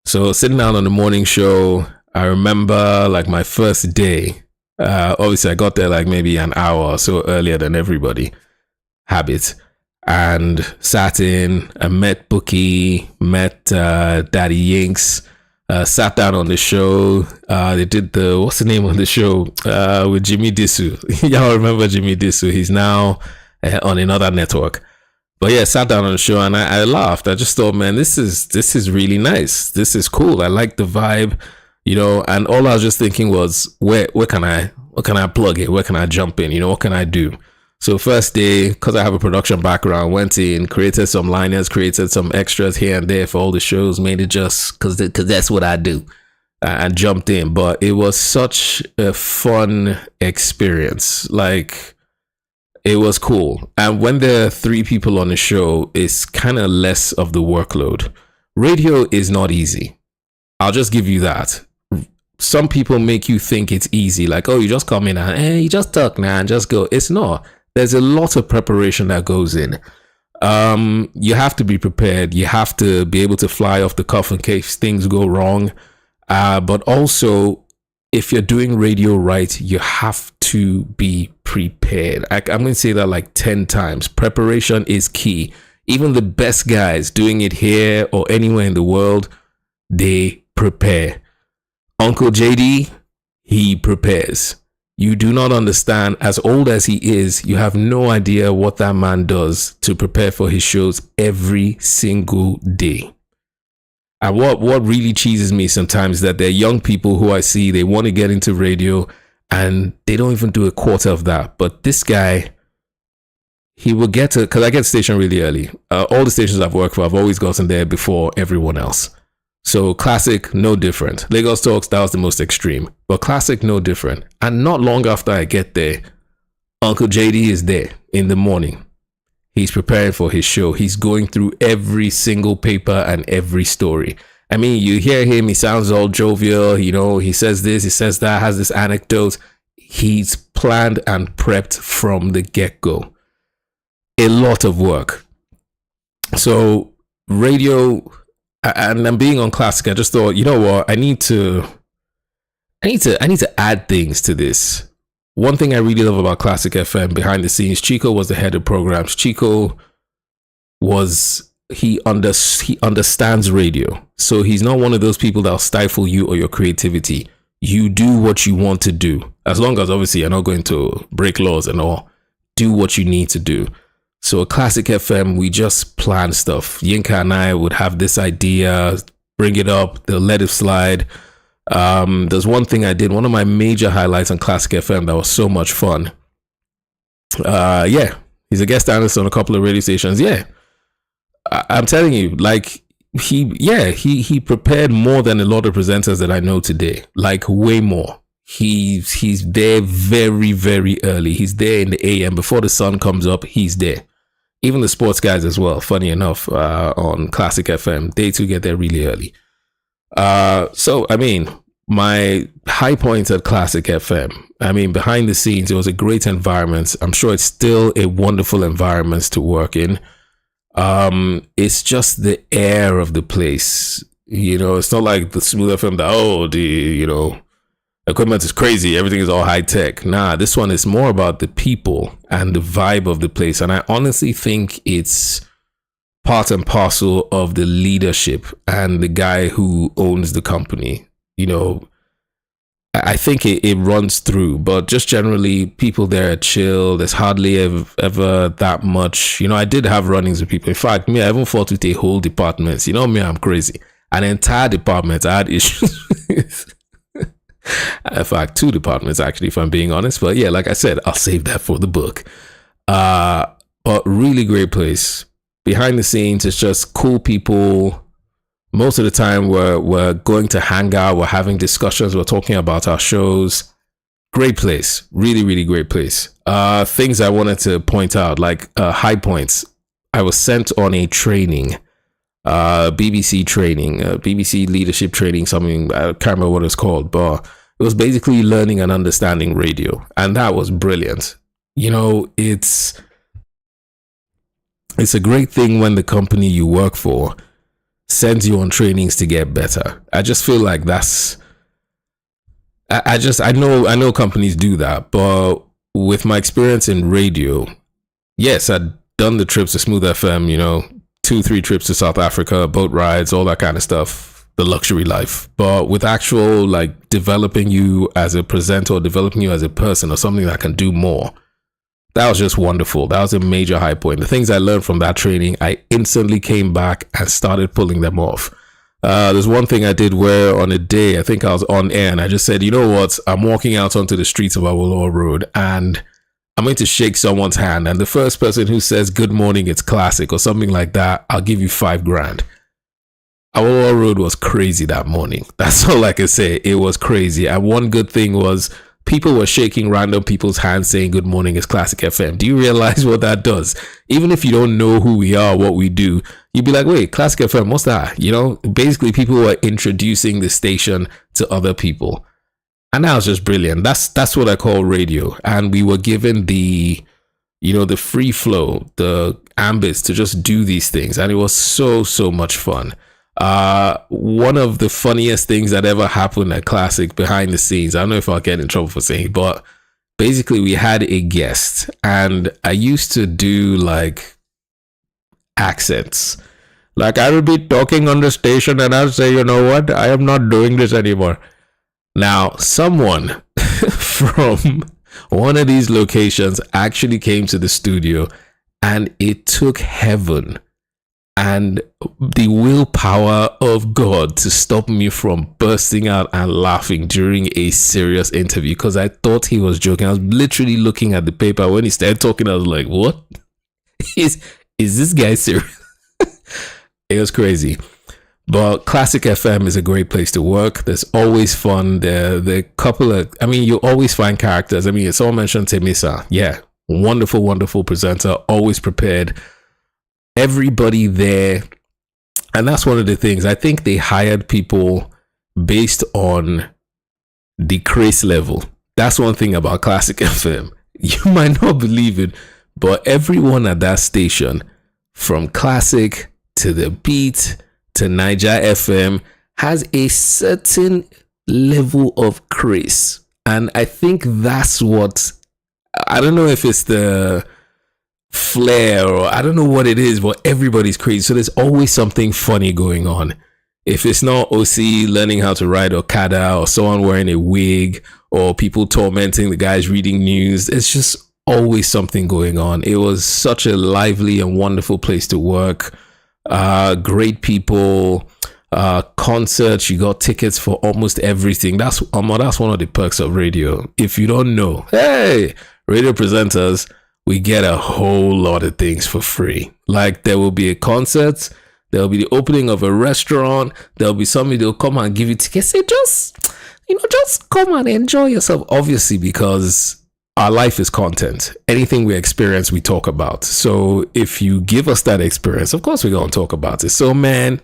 So sitting down on the morning show, I remember like my first day. Obviously, I got there like maybe an hour or so earlier than everybody. Habit. And sat in, I met Bookie, met Daddy Yinks, sat down on the show. They did what's the name of the show with Jimmy Disu. Y'all remember Jimmy Disu? He's now on another network. But yeah, sat down on the show and I laughed. I just thought, man, this is really nice. This is cool. I like the vibe, you know. And all I was just thinking was, where can I plug it? Where can I jump in? You know, what can I do? So first day, because I have a production background, went in, created some liners, created some extras here and there for all the shows, made it just because that's what I do, and jumped in. But it was such a fun experience. Like, it was cool. And when there are 3 people on the show, it's kind of less of the workload. Radio is not easy. I'll just give you that. Some people make you think it's easy. Like, oh, you just come in and you just talk now and just go. It's not. There's a lot of preparation that goes in. You have to be prepared. You have to be able to fly off the cuff in case things go wrong. But also, if you're doing radio right, you have to be prepared. I'm going to say that like 10 times. Preparation is key. Even the best guys doing it here or anywhere in the world, they prepare. Uncle JD, he prepares. You do not understand. As old as he is, you have no idea what that man does to prepare for his shows every single day. And what really cheeses me sometimes is that there are young people who I see, they want to get into radio and they don't even do a quarter of that. But this guy, he will get to, because I get station really early. All the stations I've worked for, I've always gotten there before everyone else. So Classic, no different. Lagos Talks, that was the most extreme. But Classic, no different. And not long after I get there, Uncle JD is there in the morning. He's preparing for his show. He's going through every single paper and every story. I mean, you hear him, he sounds all jovial, you know, he says this, he says that, has this anecdote. He's planned and prepped from the get-go. A lot of work. So radio... And I'm being on Classic. I just thought, you know what? I need to add things to this. One thing I really love about Classic FM behind the scenes, Chico was the head of programs. Chico he understands radio. So he's not one of those people that'll stifle you or your creativity. You do what you want to do. As long as obviously you're not going to break laws and all. Do what you need to do. So at Classic FM, we just plan stuff. Yinka and I would have this idea, bring it up, they'll let it slide. There's one thing I did, one of my major highlights on Classic FM that was so much fun. He's a guest analyst on a couple of radio stations. Yeah, I'm telling you, like he prepared more than a lot of presenters that I know today, like way more. He's there very, very early. He's there in the AM before the sun comes up. He's there. Even the sports guys as well. Funny enough, on Classic FM, they too get there really early. So I mean, my high points at Classic FM. I mean, behind the scenes, it was a great environment. I'm sure it's still a wonderful environment to work in. It's just the air of the place. You know, it's not like the Smooth FM that equipment is crazy. Everything is all high tech. Nah, this one is more about the people and the vibe of the place. And I honestly think it's part and parcel of the leadership and the guy who owns the company. You know, I think it runs through, but just generally people there are chill. There's hardly ever that much. You know, I did have run-ins with people. In fact, me, I even fought with a whole department. You know me, I'm crazy. An entire department I had issues with. In fact, 2 departments actually, if I'm being honest. But yeah, like I said, I'll save that for the book. But really great place. Behind the scenes, it's just cool people. Most of the time we're going to hang out, we're having discussions, we're talking about our shows. Great place. Really, really great place. Things I wanted to point out, like high points. I was sent on a training, BBC training, BBC leadership training, something, I can't remember what it's called, but it was basically learning and understanding radio. And that was brilliant. You know, it's a great thing when the company you work for sends you on trainings to get better. I just feel like I know companies do that, but with my experience in radio, yes, I'd done the trips to Smooth FM, you know, 2-3 trips to South Africa, boat rides, all that kind of stuff, the luxury life. But with actual like developing you as a presenter or developing you as a person or something that can do more, that was just wonderful. That was a major high point. The things I learned from that training, I instantly came back and started pulling them off. There's one thing I did where on a day, I think I was on air, and I just said, you know what? I'm walking out onto the streets of Awolowo Road and I'm going to shake someone's hand. And the first person who says, good morning, it's classic or something like that, I'll give you $5,000. Awolowo Road was crazy that morning. That's all I can say. It was crazy. And one good thing was, people were shaking random people's hands saying good morning, it's Classic FM. Do you realize what that does? Even if you don't know who we are, what we do, you'd be like, wait, Classic FM, what's that? You know, basically people were introducing the station to other people. And that was just brilliant. That's what I call radio. And we were given the, you know, the free flow, the ambits to just do these things. And it was so much fun. One of the funniest things that ever happened at Classic behind the scenes, I don't know if I'll get in trouble for saying, but basically we had a guest and I used to do like accents. Like I would be talking on the station and I'll say, you know what, I am not doing this anymore. Now, someone from one of these locations actually came to the studio and it took heaven and the willpower of God to stop me from bursting out and laughing during a serious interview because I thought he was joking. I was literally looking at the paper. When he started talking, I was like, what? Is this guy serious? It was crazy. But Classic FM is a great place to work. There's always fun. The couple of, I mean, you always find characters. I mean, someone mentioned Temisa. Yeah, wonderful presenter, always prepared. Everybody there, and that's one of the things. I think they hired people based on the craze level. That's one thing about Classic FM. You might not believe it, but everyone at that station, from Classic to The Beat to Niger FM, has a certain level of craze. And I think that's what, I don't know if it's the flair or I don't know what it is, but everybody's crazy. So there's always something funny going on. If it's not OC learning how to ride Okada or someone wearing a wig or people tormenting the guys reading news, it's just always something going on. It was such a lively and wonderful place to work. Great people, concerts, you got tickets for almost everything. That's one of the perks of radio. If you don't know, hey, radio presenters, we get a whole lot of things for free. Like there will be a concert, there will be the opening of a restaurant, there'll be somebody that'll come and give you tickets. Say just come and enjoy yourself. Obviously, because our life is content. Anything we experience, we talk about. So if you give us that experience, of course we're going to talk about it. So man,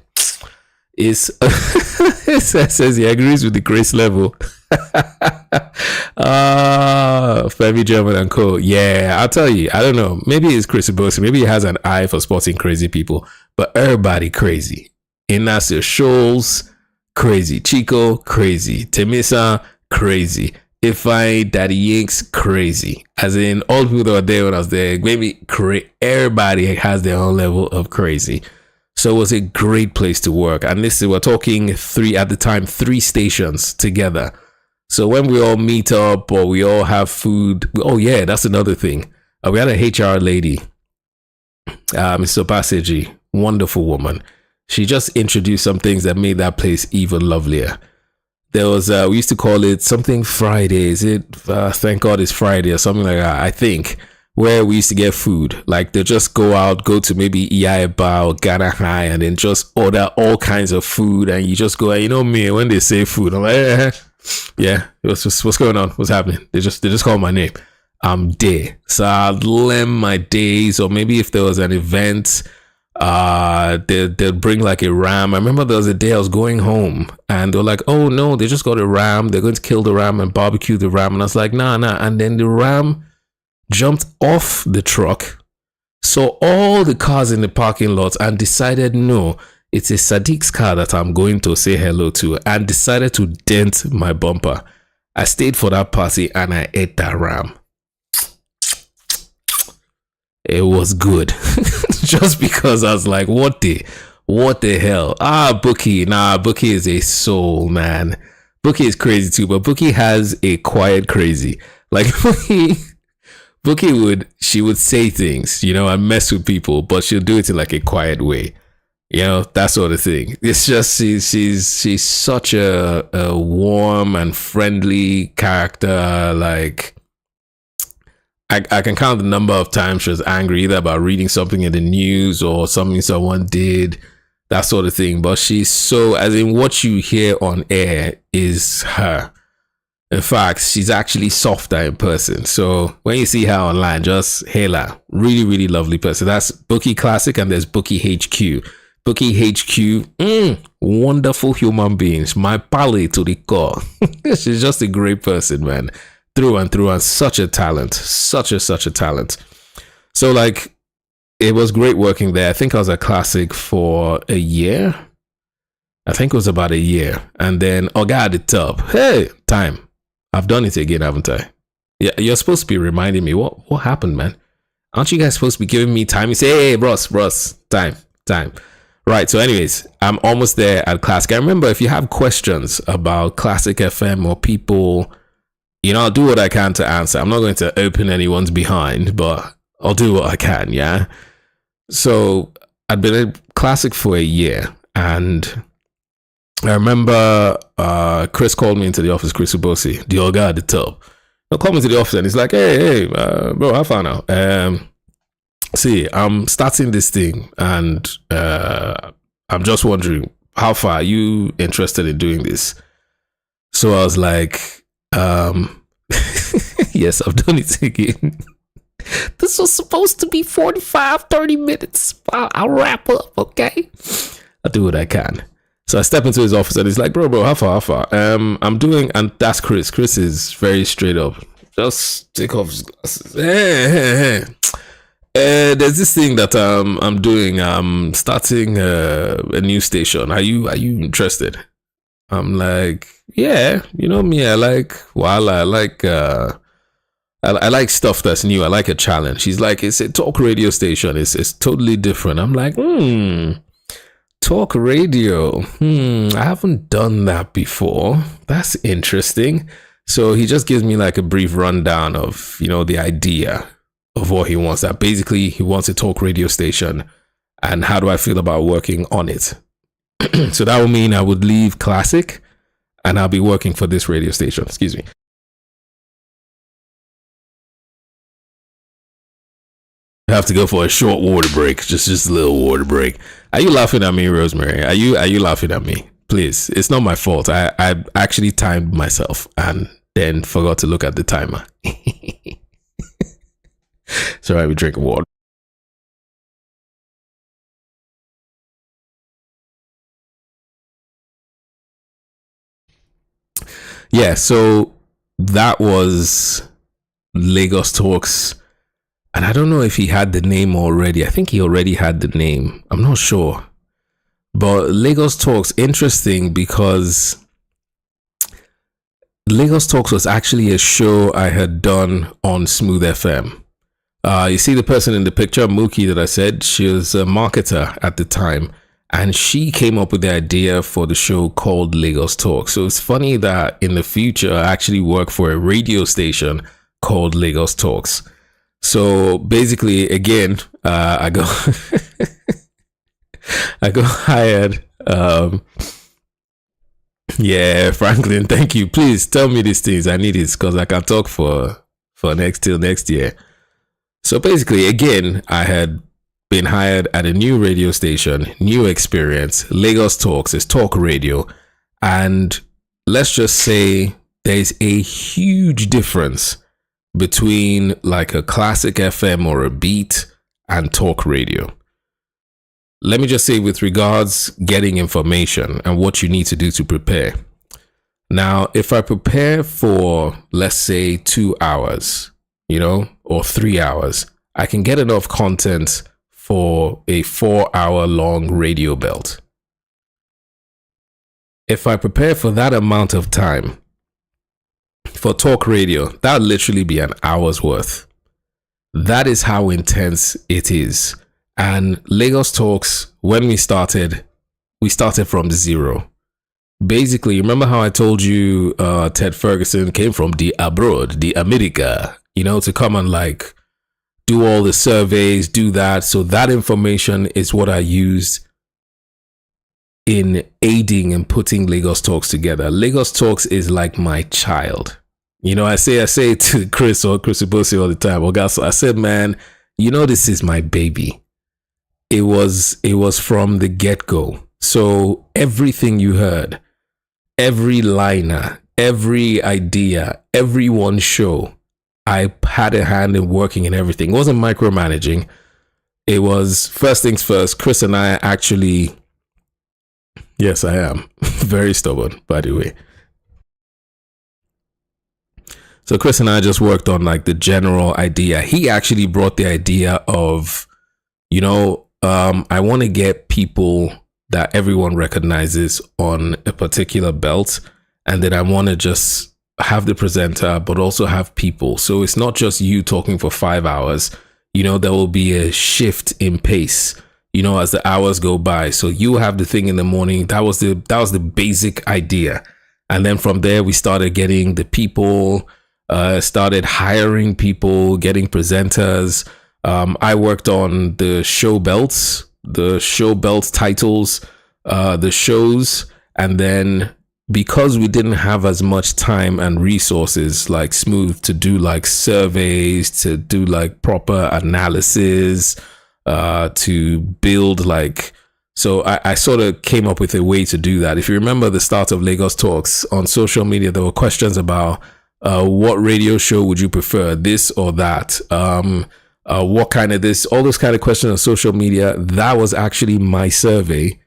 it says he agrees with the grace level. Femi German and Co. Yeah, I'll tell you, I don't know. Maybe it's Chris Bosi. Maybe he has an eye for spotting crazy people. But everybody crazy. Inacio Shoals, crazy. Chico, crazy. Temisa, crazy. Ifeanyi, Daddy Yanks, crazy. As in, all the people that were there when I was there, maybe everybody has their own level of crazy. So it was a great place to work. And listen, we're talking three stations together. So when we all meet up or we all have food, oh yeah, that's another thing. We had a HR lady, Mr. Paseji, wonderful woman. She just introduced some things that made that place even lovelier. There was, we used to call it something Fridays. Thank God it's Friday or something like that, I think, where we used to get food. Like they just go to maybe Iyaiba or Ghana High and then just order all kinds of food. And you just go, you know me, when they say food, I'm like, yeah, what's going on? What's happening? They just call my name. I'm there. So I'd learn my days, or maybe if there was an event, they'd bring like a ram. I remember there was a day I was going home and they're like, oh no, they just got a ram. They're going to kill the ram and barbecue the ram. And I was like, nah. And then the ram jumped off the truck, saw all the cars in the parking lot and decided, no, it's a Sadiq's car that I'm going to say hello to, and decided to dent my bumper. I stayed for that party and I ate that ram. It was good. Just because I was like, what the hell? Bookie is a soul, man. Bookie is crazy too, but Bookie has a quiet crazy. Like she would say things, and mess with people, but she'll do it in like a quiet way. That sort of thing. It's just she's such a warm and friendly character. Like I can count the number of times she was angry either about reading something in the news or something someone did, that sort of thing. But she's so, as in what you hear on air is her. In fact, she's actually softer in person. So when you see her online, just hail her. Really, really lovely person. That's Bookie Classic, and there's Bookie HQ. Bookie HQ, wonderful human beings. My pally to the core. She's just a great person, man. Through and through, and such a talent. Such a talent. So like, it was great working there. I think I was at Classic for a year. I think it was about a year. And then Oga at the top. Hey, time. I've done it again, haven't I? Yeah, you're supposed to be reminding me. What happened, man? Aren't you guys supposed to be giving me time? You say, hey, bros, time. Right, so anyways, I'm almost there at Classic. I remember, if you have questions about Classic FM or people, I'll do what I can to answer. I'm not going to open anyone's behind, but I'll do what I can, yeah? So I'd been at Classic for a year, and I remember Chris called me into the office, Chris Ubosi, the old guy at the top. He'll call me to the office and he's like, hey, bro, how far now? See, I'm starting this thing, and I'm just wondering, how far are you interested in doing this? So I was like, yes, I've done it again. This was supposed to be 30 minutes. I'll wrap up, okay? I'll do what I can. So I step into his office and he's like, bro, how far? I'm doing, and that's Chris. Chris is very straight up. Just take off his glasses. Hey. There's this thing that I'm doing. I'm starting a new station. Are you interested? I'm like, yeah, you know me. I like I like stuff that's new. I like a challenge. She's like, it's a talk radio station. It's totally different. I'm like, talk radio. I haven't done that before. That's interesting. So he just gives me like a brief rundown of, the idea of what he wants. That basically he wants a talk radio station, and how do I feel about working on it? So that would mean I would leave Classic and I'll be working for this radio station. Excuse me. I have to go for a short water break. Just a little water break. Are you laughing at me, Rosemary? Are you laughing at me? Please. It's not my fault. I actually timed myself and then forgot to look at the timer. So I will drink water. Yeah, so that was Lagos Talks. And I don't know if he had the name already. I think he already had the name. I'm not sure. But Lagos Talks, interesting because Lagos Talks was actually a show I had done on Smooth FM. You see the person in the picture, Mookie, that I said, she was a marketer at the time, and she came up with the idea for the show called Lagos Talks. So it's funny that in the future, I actually work for a radio station called Lagos Talks. So basically, again, I go I got hired. Yeah, Franklin, thank you. Please tell me these things. I need it because I can talk for next year. So basically, again, I had been hired at a new radio station, new experience. Lagos Talks is talk radio. And let's just say there's a huge difference between like a classic FM or a beat and talk radio. Let me just say with regards getting information and what you need to do to prepare. Now, if I prepare for, let's say, 2 hours, or 3 hours, I can get enough content for a 4-hour long radio belt. If I prepare for that amount of time for talk radio, that'll literally be an hour's worth. That is how intense it is. And Lagos Talks, when we started from zero. Basically, remember how I told you Ted Ferguson came from the abroad, the America, to come and like do all the surveys, do that. So that information is what I used in aiding and putting Lagos Talks together. Lagos Talks is like my child. I say to Chris Ubosi all the time. I said, man, this is my baby. It was from the get-go. So everything you heard, every liner, every idea, every one show, I had a hand in working in everything. It wasn't micromanaging. It was first things first. Chris and I actually, yes, I am very stubborn, by the way. So Chris and I just worked on like the general idea. He actually brought the idea of, I want to get people that everyone recognizes on a particular belt. And then I want to just have the presenter, but also have people. So it's not just you talking for 5 hours. There will be a shift in pace, as the hours go by. So you have the thing in the morning. That was the basic idea. And then from there, we started getting the people, started hiring people, getting presenters. I worked on the show belts titles, the shows. And then because we didn't have as much time and resources like Smooth to do like surveys, to do like proper analysis, to build like, so I sort of came up with a way to do that. If you remember the start of Lagos Talks on social media, there were questions about what radio show would you prefer, this or that? What kind of this, all those kind of questions on social media. That was actually my survey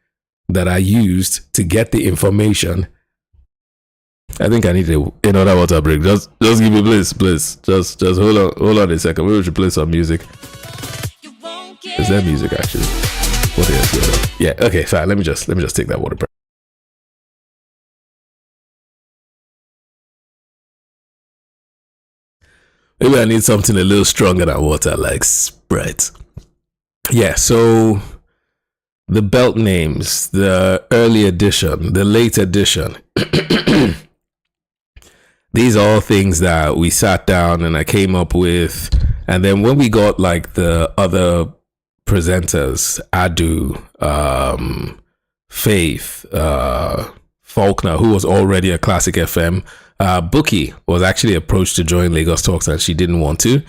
that I used to get the information. I think I need another water break. Just give me bliss. Just hold on a second. Maybe we should play some music. Is there music actually? What is? Yeah. Okay. Fine. Let me just take that water break. Maybe I need something a little stronger than water, like Sprite. Yeah, so the belt names, the early edition, the late edition. These are all things that we sat down and I came up with. And then when we got like the other presenters, Adu, Faith, Faulkner, who was already a Classic FM, Bookie was actually approached to join Lagos Talks and she didn't want to.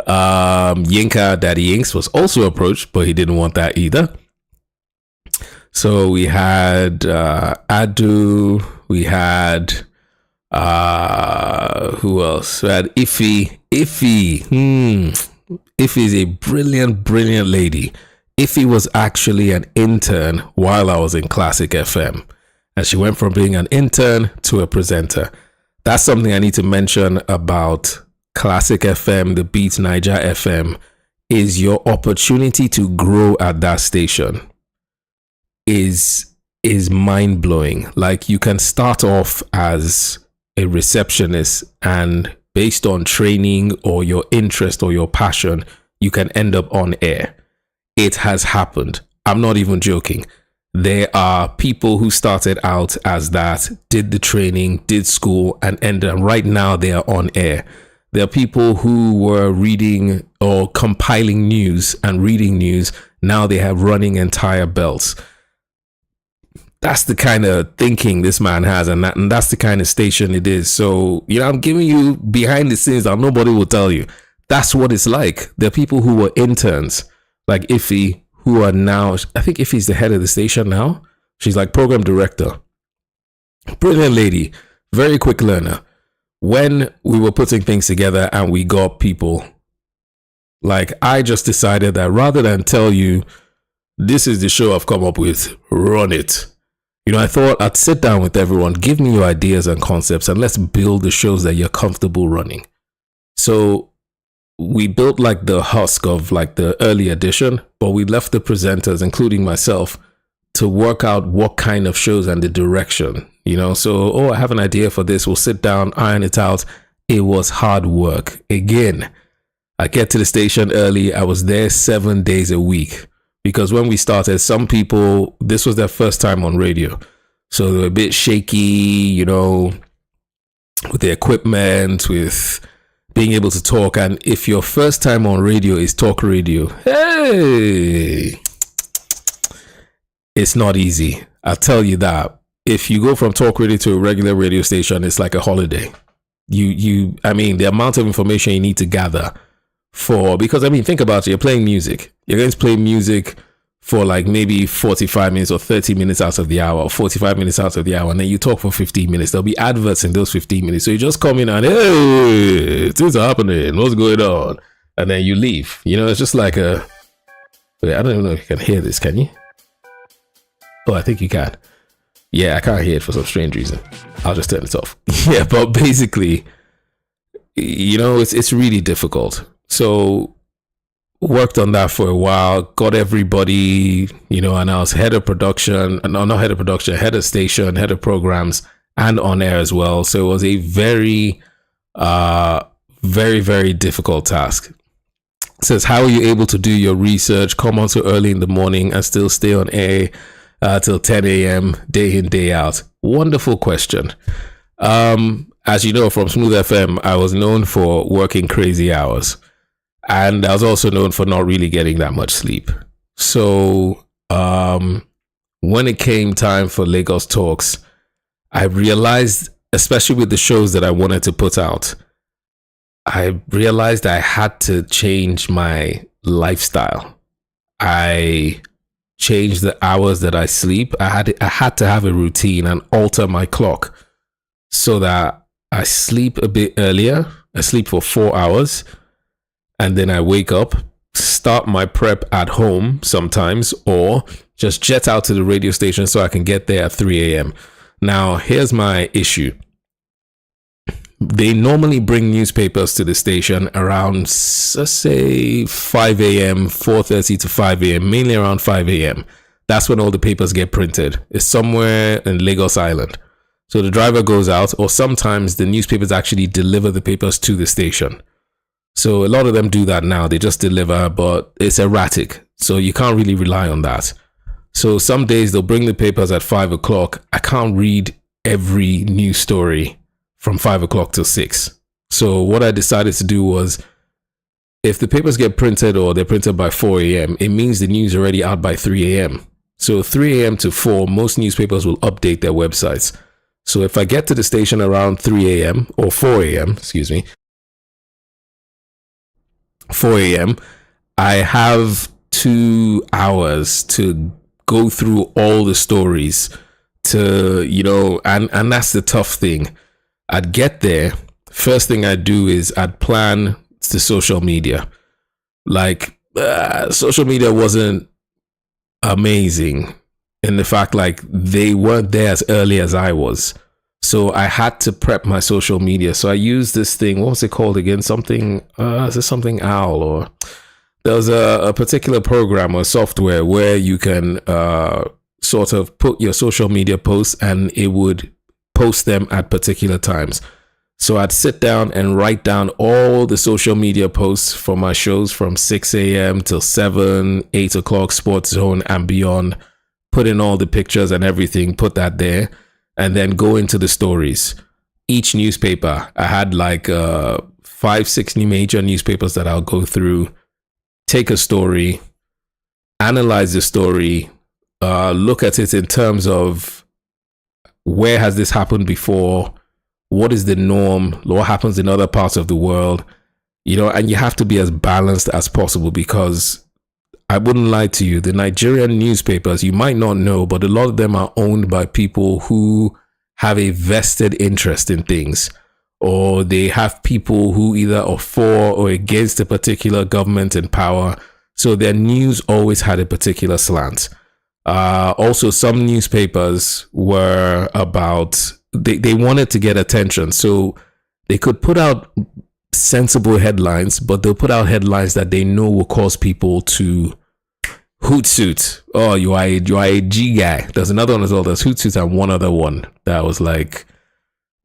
Yinka Daddy Inks was also approached, but he didn't want that either. So we had Adu, we had who else? We had Iffy. Iffy is a brilliant lady. Iffy was actually an intern while I was in Classic FM. And she went from being an intern to a presenter. That's something I need to mention about Classic FM, the Beats Niger FM, is your opportunity to grow at that station is mind-blowing. Like you can start off as a receptionist, and based on training or your interest or your passion, you can end up on air. It has happened. I'm not even joking. There are people who started out as that, did the training, did school, and right now they are on air. There are people who were reading or compiling news and reading news. Now they have running entire belts. That's the kind of thinking this man has, and that's the kind of station it is. So, I'm giving you behind the scenes that nobody will tell you. That's what it's like. There are people who were interns, like Iffy, who are now, I think Iffy's the head of the station now. She's like program director. Brilliant lady, very quick learner. When we were putting things together and we got people, like, I just decided that rather than tell you, this is the show I've come up with, run it. I thought I'd sit down with everyone, give me your ideas and concepts, and let's build the shows that you're comfortable running. So we built like the husk of like the early edition, but we left the presenters, including myself, to work out what kind of shows and the direction. So, I have an idea for this. We'll sit down, iron it out. It was hard work. Again, I get to the station early. I was there 7 days a week because when we started, some people, this was their first time on radio. So they were a bit shaky, with the equipment, with being able to talk. And if your first time on radio is talk radio, hey, it's not easy. I'll tell you that. If you go from talk radio to a regular radio station, it's like a holiday. The amount of information you need to gather because think about it, you're playing music. You're going to play music for like maybe 45 minutes or 30 minutes out of the hour, or 45 minutes out of the hour, and then you talk for 15 minutes. There'll be adverts in those 15 minutes. So you just come in and, hey, things are happening. What's going on? And then you leave. It's just like wait, I don't even know if you can hear this, can you? Oh, I think you can. Yeah, I can't hear it for some strange reason. I'll just turn it off. Yeah, but basically, it's really difficult. So worked on that for a while, got everybody, and I was head of production, no, not head of production, head of station, head of programs, and on air as well. So it was a very, very, very difficult task. It says, how are you able to do your research, come on so early in the morning and still stay on air till 10 a.m. day in, day out? Wonderful question. As you know, from Smooth FM, I was known for working crazy hours. And I was also known for not really getting that much sleep. So when it came time for Lagos Talks, I realized, especially with the shows that I wanted to put out, I realized I had to change my lifestyle. I changed the hours that I sleep. I had to have a routine and alter my clock so that I sleep a bit earlier. I sleep for 4 hours. And then I wake up, start my prep at home sometimes, or just jet out to the radio station so I can get there at 3 a.m. Now, here's my issue. They normally bring newspapers to the station around, let's say, 5 a.m., 4:30 to 5 a.m., mainly around 5 a.m. That's when all the papers get printed. It's somewhere in Lagos Island. So the driver goes out, or sometimes the newspapers actually deliver the papers to the station. So a lot of them do that now. They just deliver, but it's erratic. So you can't really rely on that. So some days they'll bring the papers at 5 o'clock. I can't read every news story from 5 o'clock till 6. So what I decided to do was, if the papers get printed or they're printed by 4 a.m., it means the news is already out by 3 a.m. So 3 a.m. to 4, most newspapers will update their websites. So if I get to the station around 3 a.m. or 4 a.m., 4 a.m., I have 2 hours to go through all the stories and that's the tough thing. I'd get there. First thing I'd do is I'd plan the social media. Like, social media wasn't amazing in the fact, like, they weren't there as early as I was. So I had to prep my social media. So I used this thing. What was it called again? Something, is it something OWL? Or there was a particular program or software where you can sort of put your social media posts and it would post them at particular times. So I'd sit down and write down all the social media posts for my shows from 6 a.m. till 7, 8 o'clock, Sports Zone and beyond. Put in all the pictures and everything, put that there, and then go into the stories. Each newspaper, I had like 5-6 major newspapers that I'll go through, take a story, analyze the story, look at it in terms of where has this happened before, what is the norm, what happens in other parts of the world, and you have to be as balanced as possible, because I wouldn't lie to you, the Nigerian newspapers, you might not know, but a lot of them are owned by people who have a vested interest in things, or they have people who either are for or against a particular government in power. So their news always had a particular slant. Also, some newspapers were about, they wanted to get attention. So they could put out sensible headlines, but they'll put out headlines that they know will cause people to hootsuit. Oh, you are a G guy. There's another one as well. There's hootsuit and one other one that was like,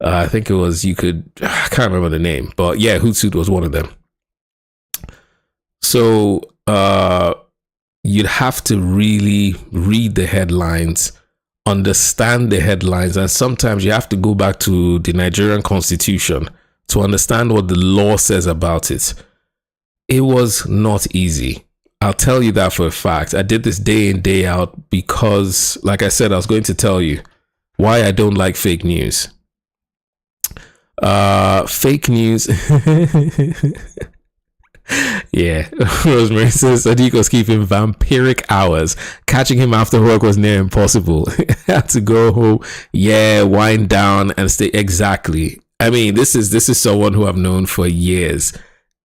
I think it was, I can't remember the name, but yeah, hootsuit was one of them. So you'd have to really read the headlines, understand the headlines, and sometimes you have to go back to the Nigerian Constitution to understand what the law says about it. It was not easy. I'll tell you that for a fact. I did this day in, day out because, like I said, I was going to tell you why I don't like fake news. Fake news. Yeah, Rosemary says Sadiq was keeping vampiric hours. Catching him after work was near impossible. Had to go home, wind down and stay. Exactly. I mean, this is someone who I've known for years.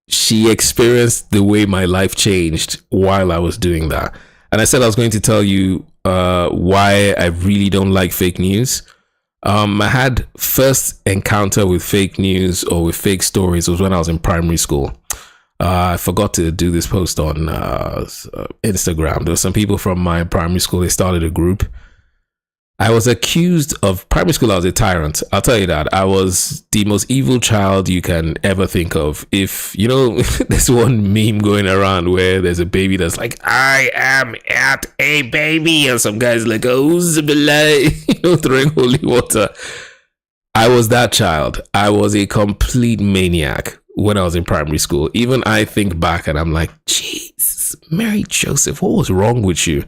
She experienced the way my life changed while I was doing that. And I said I was going to tell you why I really don't like fake news. I had first encounter with fake news or with fake stories was when I was in primary school. I forgot to do this post on Instagram. There were some people from my primary school. They started a group. I was accused of primary school. I was a tyrant. I'll tell you that. I was the most evil child you can ever think of. If there's one meme going around where there's a baby that's like, I am at a baby, and some guy's like, oh, throwing holy water. I was that child. I was a complete maniac when I was in primary school. Even I think back and I'm like, Jesus, Mary Joseph, what was wrong with you?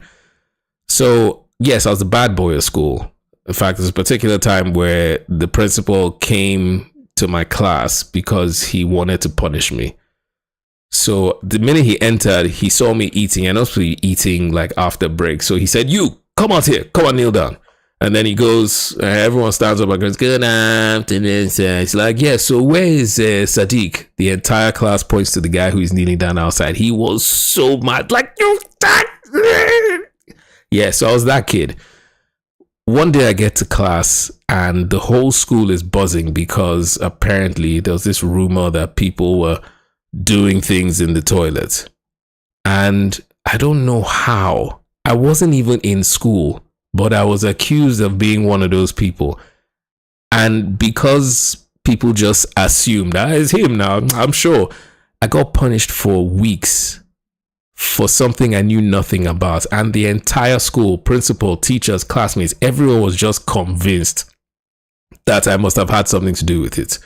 So yes, I was the bad boy at school. In fact, there's a particular time where the principal came to my class because he wanted to punish me. So the minute he entered, he saw me eating, and I was eating like after break. So he said, you come out here, come on, kneel down. And then he goes, everyone stands up and goes, good afternoon, sir. It's like, yeah, so where is Sadiq? The entire class points to the guy who is kneeling down outside. He was so mad, like, you yeah, so I was that kid. One day I get to class and the whole school is buzzing because apparently there was this rumor that people were doing things in the toilet. And I don't know how. I wasn't even in school, but I was accused of being one of those people. And because people just assumed that it's him now, I'm sure, I got punished for weeks for something I knew nothing about. And the entire school, principal, teachers, classmates, everyone was just convinced that I must have had something to do with it.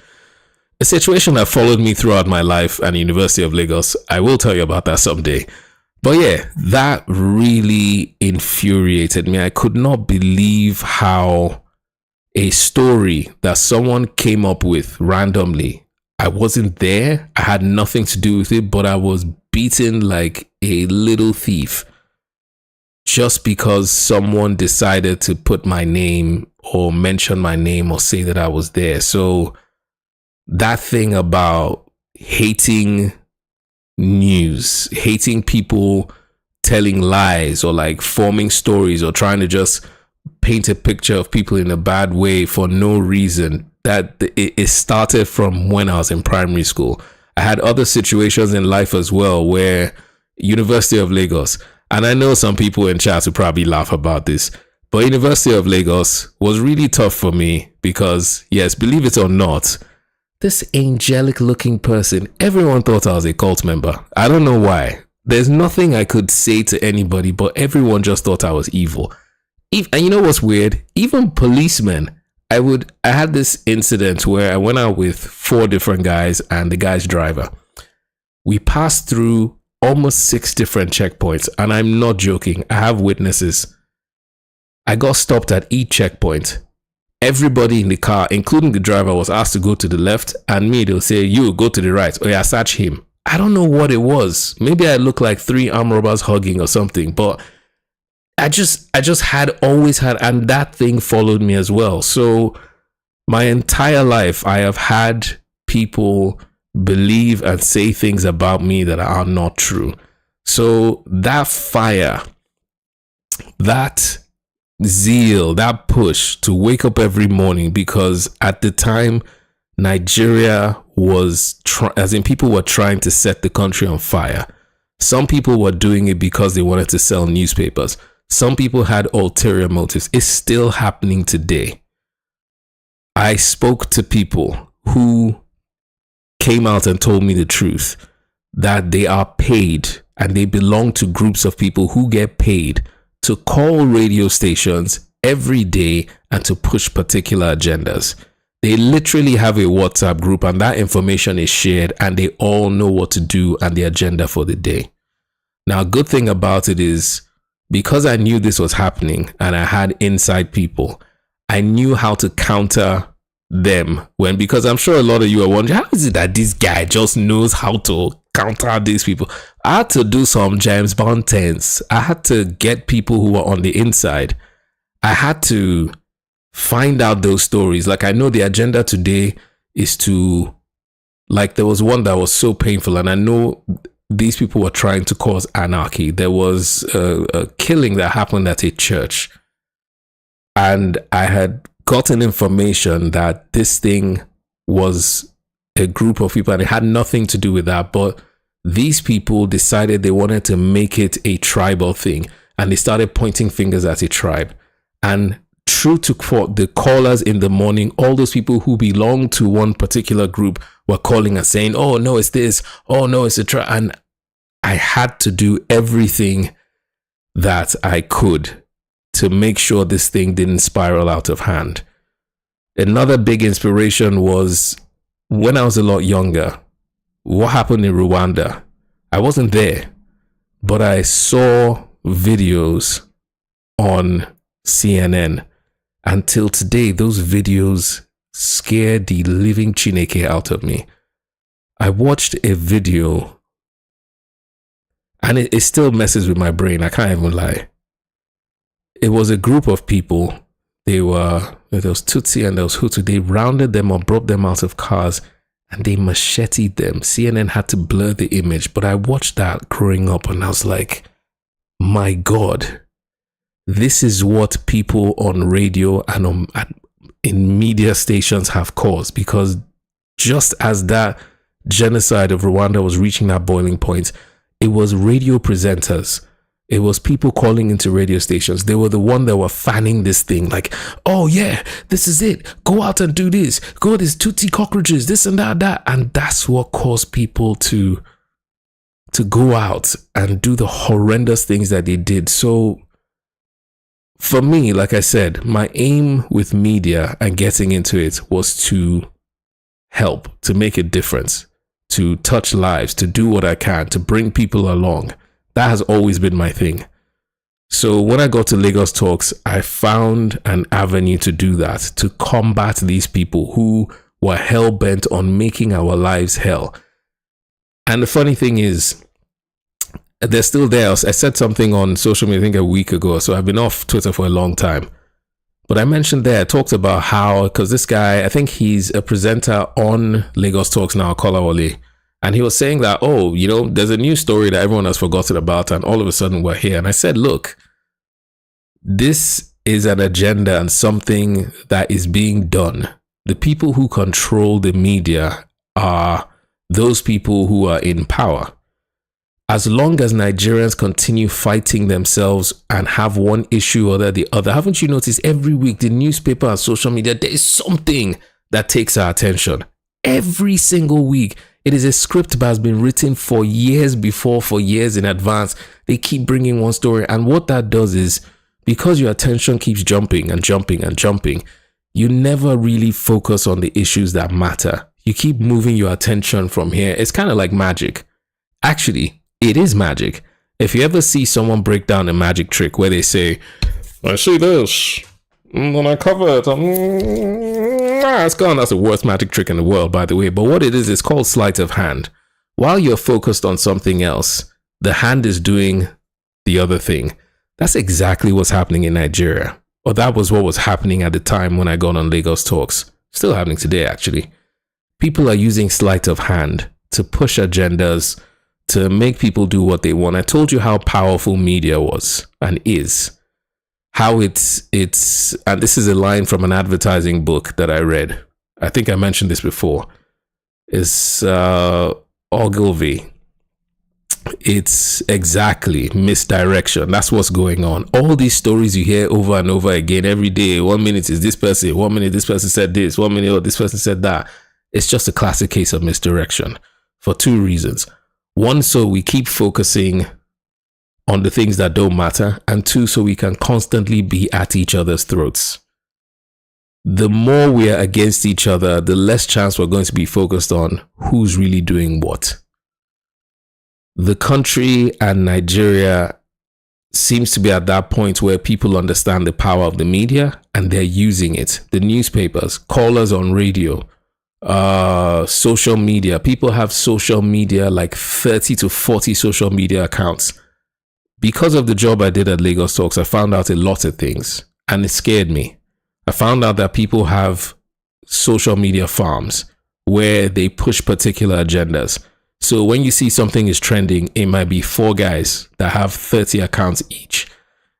A situation that followed me throughout my life at the University of Lagos. I will tell you about that someday. But yeah, that really infuriated me. I could not believe how a story that someone came up with randomly, I wasn't there, I had nothing to do with it, but I was beaten like a little thief just because someone decided to put my name or mention my name or say that I was there. So that thing about hating news, hating people telling lies or like forming stories or trying to just paint a picture of people in a bad way for no reason, that it started from when I was in primary school. I had other situations in life as well where University of Lagos, and I know some people in chat will probably laugh about this, But University of Lagos was really tough for me because, yes, believe it or not, this angelic looking person, everyone thought I was a cult member. I don't know why. There's nothing I could say to anybody, but everyone just thought I was evil. And you know what's weird? Even policemen, I had this incident where I went out with 4 different guys and the guy's driver. We passed through almost 6 different checkpoints, and I'm not joking. I have witnesses. I got stopped at each checkpoint. Everybody in the car, including the driver, was asked to go to the left, and me, they'll say, you go to the right. Oh yeah, search him. I don't know what it was. Maybe I look like 3 armed robbers hugging or something, but I just always had, and that thing followed me as well. So my entire life, I have had people believe and say things about me that are not true. So that fire, that zeal, that push to wake up every morning, because at the time Nigeria was people were trying to set the country on fire. Some people were doing it because they wanted to sell newspapers. Some people had ulterior motives. It's still happening today. I spoke to people who came out and told me the truth, that they are paid and they belong to groups of people who get paid to call radio stations every day and to push particular agendas. They literally have a WhatsApp group, and that information is shared and they all know what to do and the agenda for the day. Now, a good thing about it is, because I knew this was happening and I had inside people, I knew how to counter them because I'm sure a lot of you are wondering, how is it that this guy just knows how to counter these people? I had to do some James Bond tense. I had to get people who were on the inside. I had to find out those stories. Like, I know the agenda today is to, like, there was one that was so painful, and I know these people were trying to cause anarchy. There was a killing that happened at a church, and I had gotten information that this thing was a group of people and it had nothing to do with that, but these people decided they wanted to make it a tribal thing, and they started pointing fingers at a tribe. And true to the callers in the morning, all those people who belong to one particular group were calling and saying, oh no, it's this, oh no, it's a tribe. And I had to do everything that I could to make sure this thing didn't spiral out of hand. Another big inspiration was when I was a lot younger, what happened in Rwanda. I wasn't there, but I saw videos on CNN. Until today, those videos scared the living Chineke out of me. I watched a video and it still messes with my brain. I can't even lie. It was a group of people. There was Tutsi and there was Hutu. They rounded them up, brought them out of cars, and they macheted them. CNN had to blur the image, but I watched that growing up and I was like, my God, this is what people on radio and in media stations have caused. Because just as that genocide of Rwanda was reaching that boiling point, it was radio presenters. It was people calling into radio stations. They were the one that were fanning this thing like, oh yeah, this is it. Go out and do this. Go, there's Tutsi cockroaches, this and that. And that's what caused people to go out and do the horrendous things that they did. So for me, like I said, my aim with media and getting into it was to help, to make a difference, to touch lives, to do what I can, to bring people along. That has always been my thing. So when I got to Lagos Talks, I found an avenue to do that, to combat these people who were hell-bent on making our lives hell. And the funny thing is, they're still there. I said something on social media, I think a week ago. So I've been off Twitter for a long time. But I mentioned there, I talked about how, because this guy, I think he's a presenter on Lagos Talks now, Kolawole. And he was saying that, oh, you know, there's a new story that everyone has forgotten about. And all of a sudden we're here. And I said, look, this is an agenda and something that is being done. The people who control the media are those people who are in power. as long as Nigerians continue fighting themselves and have one issue or the other, haven't you noticed every week the newspaper and social media, there is something that takes our attention. Every single week, it is a script that has been written for years before, for years in advance. They keep bringing one story. And what that does is, because your attention keeps jumping and jumping and jumping, you never really focus on the issues that matter. You keep moving your attention from here. It's kind of like magic. Actually, it is magic. If you ever see someone break down a magic trick where they say, I see this, when I cover it, it's gone. That's the worst magic trick in the world, by the way. But what it is called sleight of hand. While you're focused on something else, the hand is doing the other thing. That's exactly what's happening in Nigeria. Or that was what was happening at the time when I got on Lagos Talks. Still happening today, actually. People are using sleight of hand to push agendas, to make people do what they want. I told you how powerful media was and is. How it's and this is a line from an advertising book that I read. I think I mentioned this before. It's Ogilvy. It's exactly misdirection. That's what's going on. All these stories you hear over and over again every day. 1 minute is this person. 1 minute this person said this. 1 minute this person said that. It's just a classic case of misdirection for two reasons. One, so we keep focusing on the things that don't matter. And two, so we can constantly be at each other's throats. The more we are against each other, the less chance we're going to be focused on who's really doing what. The country and Nigeria seems to be at that point where people understand the power of the media and they're using it. The newspapers, callers on radio, social media. People have social media, like 30 to 40 social media accounts. Because of the job I did at Lagos Talks, I found out a lot of things and it scared me. I found out that people have social media farms where they push particular agendas. So when you see something is trending, it might be 4 guys that have 30 accounts each.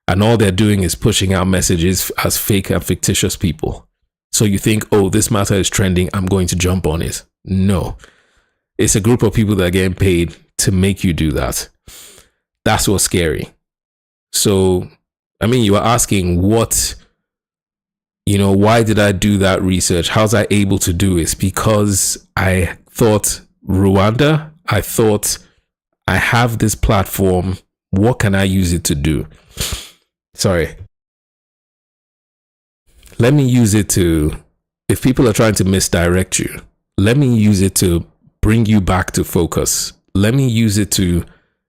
And all they're doing is pushing out messages as fake and fictitious people. So you think, oh, this matter is trending, I'm going to jump on it. No. It's a group of people that are getting paid to make you do that. That's what's scary. So, I mean, you were asking why did I do that research? How's I able to do it? Because I thought Rwanda, I thought I have this platform. What can I use it to do? Sorry. Let me use it to, if people are trying to misdirect you, let me use it to bring you back to focus. Let me use it to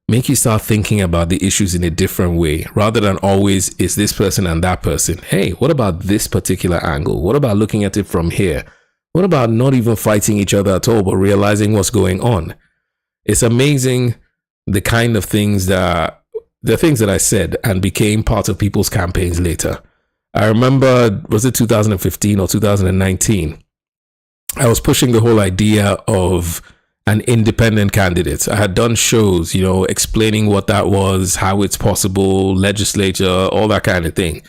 make you start thinking about the issues in a different way, rather than always, is this person and that person. Hey, what about this particular angle? What about looking at it from here? What about not even fighting each other at all, but realizing what's going on? It's amazing the kind of things that I said and became part of people's campaigns later. I remember, was it 2015 or 2019? I was pushing the whole idea of an independent candidate. I had done shows, explaining what that was, how it's possible, legislature, all that kind of thing.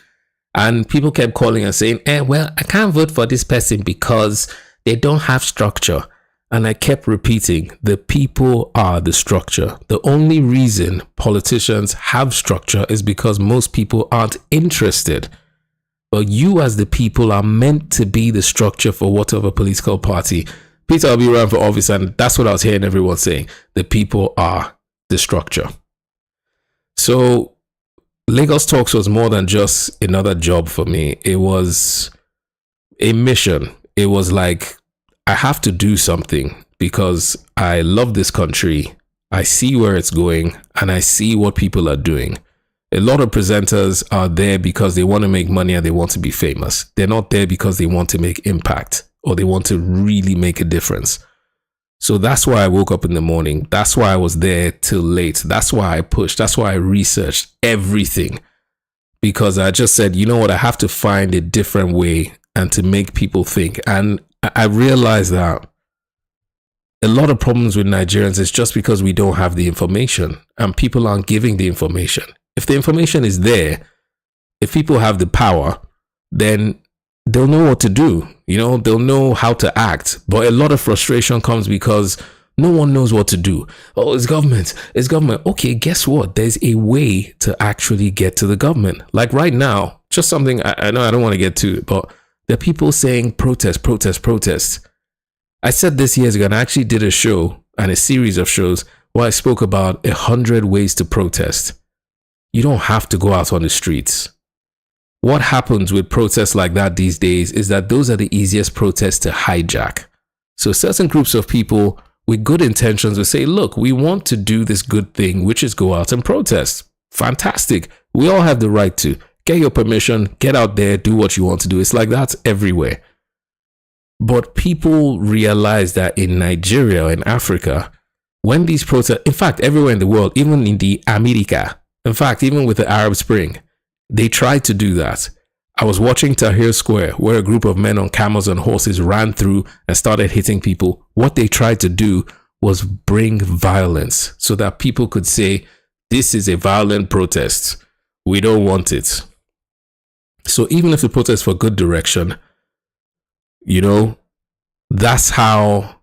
And people kept calling and saying, well, I can't vote for this person because they don't have structure. And I kept repeating, the people are the structure. The only reason politicians have structure is because most people aren't interested. But you as the people are meant to be the structure for whatever political party. Peter Obi ran for office, and that's what I was hearing everyone saying. The people are the structure. So Lagos Talks was more than just another job for me. It was a mission. It was like, I have to do something because I love this country. I see where it's going and I see what people are doing. A lot of presenters are there because they want to make money and they want to be famous. They're not there because they want to make impact or they want to really make a difference. So that's why I woke up in the morning. That's why I was there till late. That's why I pushed. That's why I researched everything. Because I just said, you know what, I have to find a different way and to make people think. And I realized that a lot of problems with Nigerians is just because we don't have the information and people aren't giving the information. If the information is there, if people have the power, then they'll know what to do. They'll know how to act. But a lot of frustration comes because No one knows what to do. Oh, it's government. It's government. Okay, guess what? There's a way to actually get to the government. Like right now, just something I know I don't want to get to it, but there are people saying protest, protest, protest. I said this years ago, and I actually did a show and a series of shows where I spoke about 100 ways to protest. You don't have to go out on the streets. What happens with protests like that these days is that those are the easiest protests to hijack. So certain groups of people with good intentions will say, look, we want to do this good thing, which is go out and protest. Fantastic. We all have the right to. Get your permission, get out there, do what you want to do. It's like that everywhere. But people realize that in Nigeria, in Africa, when these protests, in fact, everywhere in the world, even in the America, in fact, even with the Arab Spring, they tried to do that. I was watching Tahrir Square, where a group of men on camels and horses ran through and started hitting people. What they tried to do was bring violence so that people could say, this is a violent protest. We don't want it. So even if the protest for good direction, you know, that's how,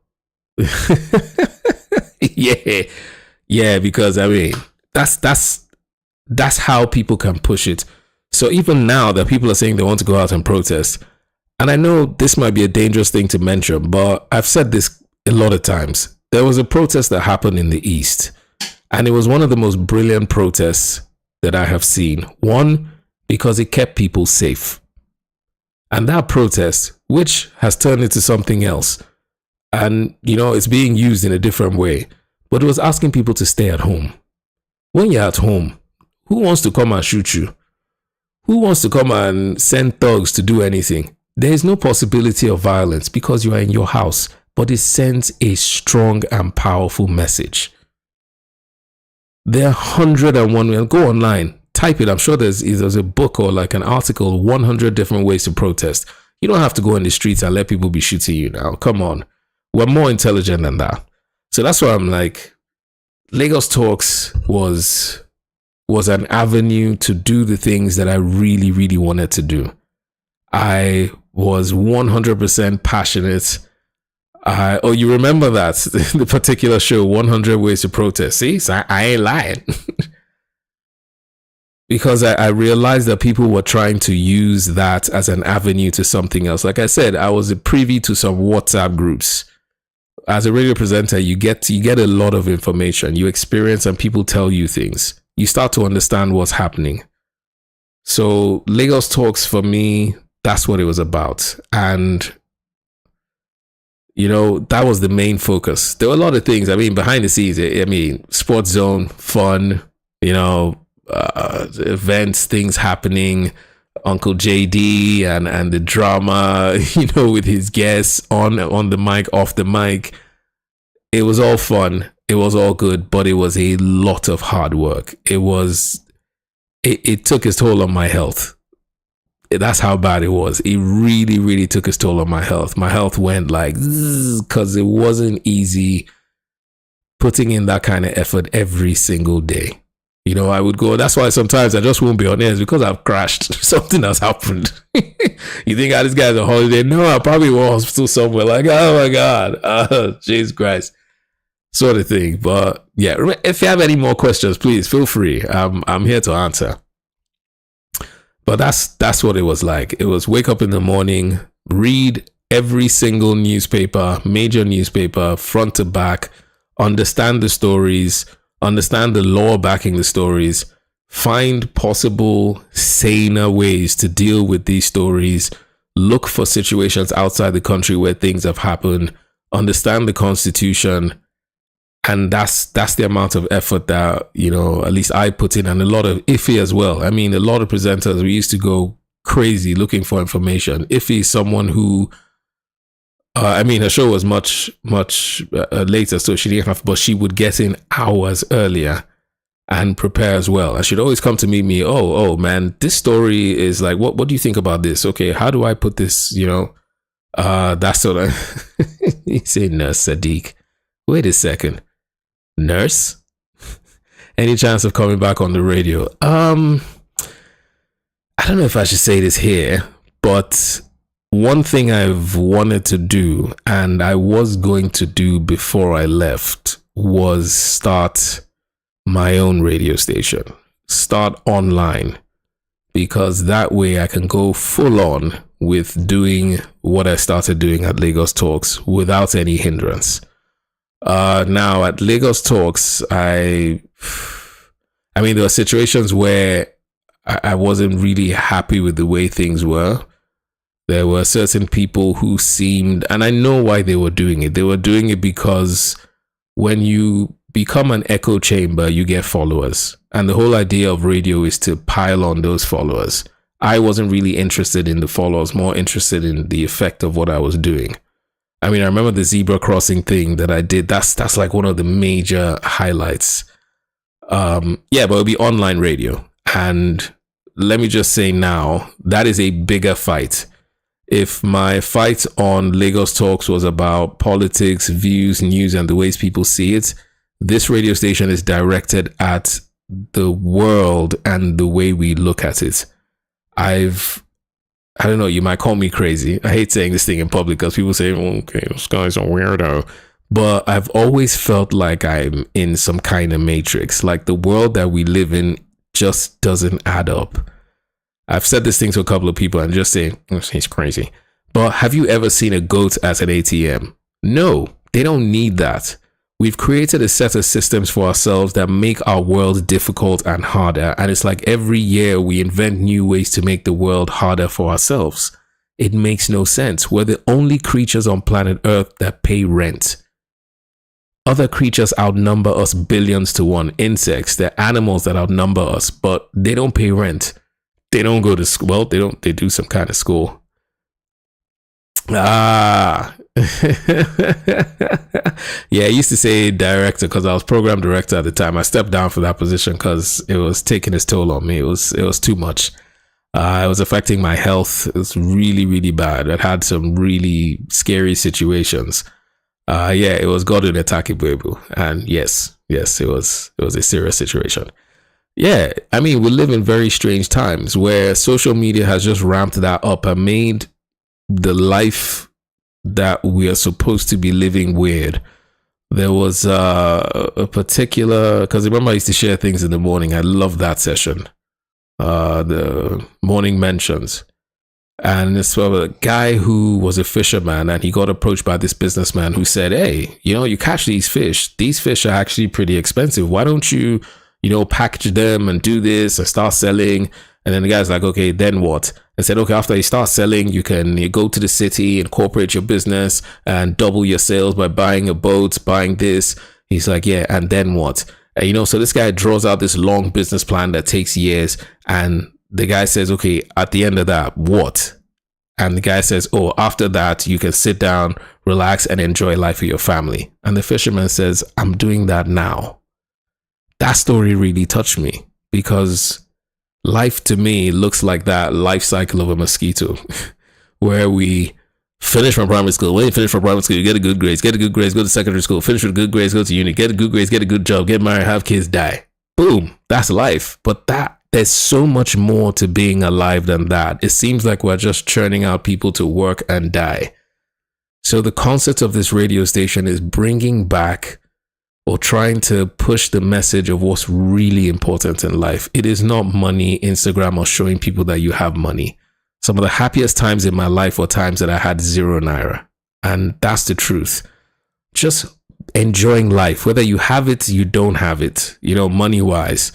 yeah, because I mean, that's how people can push it. So even now that people are saying they want to go out and protest, and I know this might be a dangerous thing to mention, but I've said this a lot of times. There was a protest that happened in the East, and it was one of the most brilliant protests that I have seen. One, because it kept people safe. And that protest, which has turned into something else, and, you know, it's being used in a different way, but it was asking people to stay at home. When you're at home, who wants to come and shoot you? Who wants to come and send thugs to do anything? There is no possibility of violence because you are in your house, but it sends a strong and powerful message. There are 101 ways. Go online, type it. I'm sure there's a book or like an article, 100 different ways to protest. You don't have to go in the streets and let people be shooting you now. Come on. We're more intelligent than that. So that's why I'm like, Lagos Talks was an avenue to do the things that I really, really wanted to do. I was 100% passionate. You remember that, the particular show, 100 Ways to Protest. See, so I ain't lying. Because I realized that people were trying to use that as an avenue to something else. Like I said, I was a privy to some WhatsApp groups. As a radio presenter, you get a lot of information. You experience and people tell you things. You start to understand what's happening. So Lagos Talks, for me, that's what it was about. And, you know, that was the main focus. There were a lot of things. I mean, behind the scenes, I mean, Sports Zone, fun, you know, events, things happening, Uncle JD and the drama, you know, with his guests on the mic, off the mic. It was all fun. It was all good, but it was a lot of hard work. It took its toll on my health. That's how bad it was. It really, really took its toll on my health. My health went like, because it wasn't easy putting in that kind of effort every single day. You know, I would go, that's why sometimes I just won't be on air, because I've crashed. Something has happened. You think, this guy's on holiday? No, I probably was still somewhere like, oh my God, Jesus Christ. Sort of thing. But yeah, if you have any more questions, please feel free. I'm here to answer. But that's what it was like. It was wake up in the morning, read every single newspaper, major newspaper, front to back, understand the stories, understand the law backing the stories, find possible saner ways to deal with these stories, look for situations outside the country where things have happened, understand the Constitution. And that's the amount of effort that, you know, at least I put in, and a lot of Ife as well. I mean, a lot of presenters, we used to go crazy looking for information. Ife is someone who, her show was much later, so she didn't have, but she would get in hours earlier and prepare as well. And she'd always come to meet me. Oh man, this story is like, what do you think about this? Okay, how do I put this? You know, that's sort of. You say Nurse Sadiq. Wait a second. Nurse? Any chance of coming back on the radio? I don't know if I should say this here, but one thing I've wanted to do, and I was going to do before I left, was start my own radio station, start online, because that way I can go full on with doing what I started doing at Lagos Talks without any hindrance. Now at Lagos Talks, I mean, there were situations where I wasn't really happy with the way things were. There were certain people who seemed, and I know why they were doing it. They were doing it because when you become an echo chamber, you get followers. And the whole idea of radio is to pile on those followers. I wasn't really interested in the followers, more interested in the effect of what I was doing. I mean, I remember the zebra crossing thing that I did. That's like one of the major highlights. But it'll be online radio. And let me just say now, that is a bigger fight. If my fight on Lagos Talks was about politics, views, news, and the ways people see it, this radio station is directed at the world and the way we look at it. I don't know, you might call me crazy. I hate saying this thing in public because people say, okay, this guy's a weirdo. But I've always felt like I'm in some kind of matrix. Like the world that we live in just doesn't add up. I've said this thing to a couple of people and just saying, he's crazy. But have you ever seen a goat at an ATM? No, they don't need that. We've created a set of systems for ourselves that make our world difficult and harder. And it's like every year we invent new ways to make the world harder for ourselves. It makes no sense. We're the only creatures on planet Earth that pay rent. Other creatures outnumber us billions to one. Insects, they're animals that outnumber us, but they don't pay rent. They don't go to school. Well, they do some kind of school. Yeah, I used to say director because I was program director at the time. I stepped down for that position because it was taking its toll on me. It was too much. It was affecting my health. It was really, really bad. I had some really scary situations. It was God in attack Ibuebu. And yes, it was a serious situation. Yeah, I mean, we live in very strange times where social media has just ramped that up and made the life that we are supposed to be living weird. There was a particular, because remember I used to share things in the morning. I love that session, the morning mentions. And it's a guy who was a fisherman and he got approached by this businessman who said, hey, you catch these fish. These fish are actually pretty expensive. Why don't you package them and do this and start selling? And then the guy's like, okay, then what? And said, okay, after you start selling, you go to the city, incorporate your business and double your sales by buying a boat, buying this. He's like, yeah, and then what? And, so this guy draws out this long business plan that takes years. And the guy says, okay, at the end of that, what? And the guy says, oh, after that, you can sit down, relax, and enjoy life with your family. And the fisherman says, I'm doing that now. That story really touched me because life to me looks like that life cycle of a mosquito where we finish from primary school. When you finish from primary school, you get a good grades, go to secondary school, finish with good grades, go to uni, get a good grades, get a good job, get married, have kids, die. Boom. That's life. But there's so much more to being alive than that. It seems like we're just churning out people to work and die. So the concept of this radio station is bringing back or trying to push the message of what's really important in life. It is not money, Instagram, or showing people that you have money. Some of the happiest times in my life were times that I had 0 naira. And that's the truth. Just enjoying life, whether you have it, you don't have it, money wise.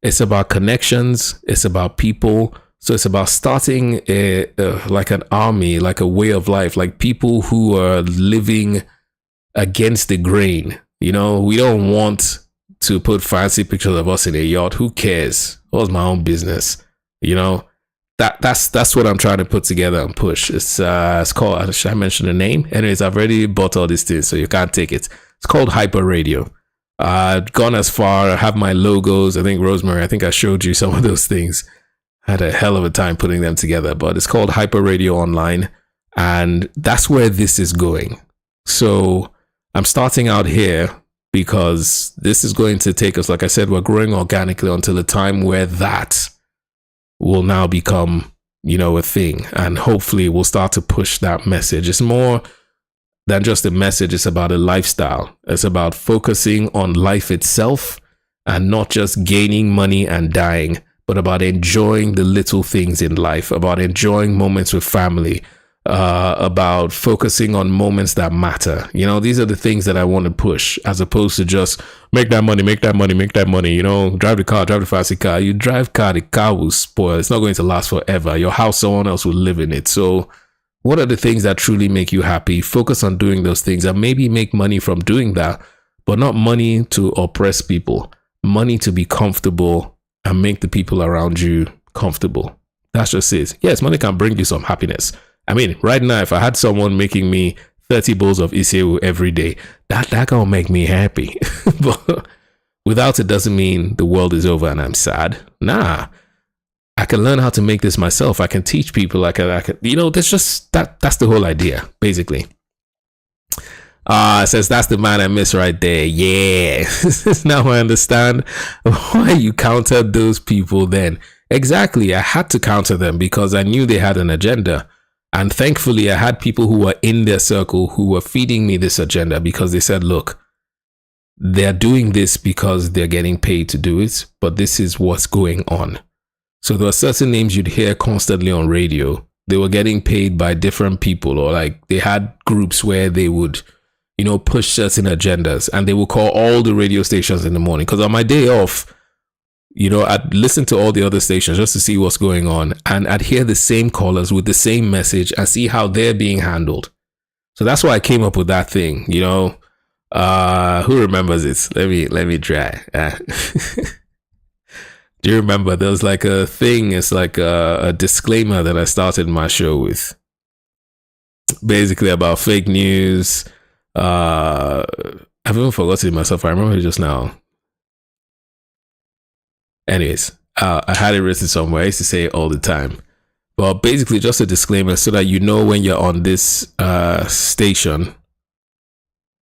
It's about connections. It's about people. So it's about starting like an army, like a way of life, like people who are living against the grain. We don't want to put fancy pictures of us in a yacht. Who cares? What's my own business? That's what I'm trying to put together and push. It's called, should I mention the name? Anyways, I've already bought all these things, so you can't take it. It's called Hyper Radio. I've gone as far. I have my logos. I think Rosemary, I showed you some of those things. I had a hell of a time putting them together, but it's called Hyper Radio Online. And that's where this is going. So I'm starting out here because this is going to take us, like I said, we're growing organically until a time where that will now become a thing. And hopefully we'll start to push that message. It's more than just a message. It's about a lifestyle. It's about focusing on life itself and not just gaining money and dying, but about enjoying the little things in life, about enjoying moments with family, about focusing on moments that matter. These are the things that I want to push, as opposed to just make that money, drive the car, drive the fancy car. You drive car, the car will spoil. It's not going to last forever. Your house, someone else will live in it. So what are the things that truly make you happy? Focus on doing those things and maybe make money from doing that, but not money to oppress people, money to be comfortable and make the people around you comfortable. That's just it. Yes, money can bring you some happiness. I mean, right now, if I had someone making me 30 bowls of Isewu every day, that gonna make me happy. But without it doesn't mean the world is over and I'm sad. Nah. I can learn how to make this myself. I can teach people. I can there's just that's the whole idea, basically. It says that's the man I miss right there. Yeah. Now I understand why you countered those people then. Exactly. I had to counter them because I knew they had an agenda. And thankfully, I had people who were in their circle who were feeding me this agenda because they said, look, they're doing this because they're getting paid to do it, but this is what's going on. So there are certain names you'd hear constantly on radio. They were getting paid by different people, or like they had groups where they would, push certain agendas, and they would call all the radio stations in the morning. Because on my day off, I'd listen to all the other stations just to see what's going on, and I'd hear the same callers with the same message and see how they're being handled. So that's why I came up with that thing. Who remembers it? Let me try. Do you remember there was like a thing? It's like a disclaimer that I started my show with, basically about fake news. I've even forgotten it myself. I remember it just now. Anyways, I had it written somewhere. I used to say it all the time. But basically just a disclaimer so that when you're on this station.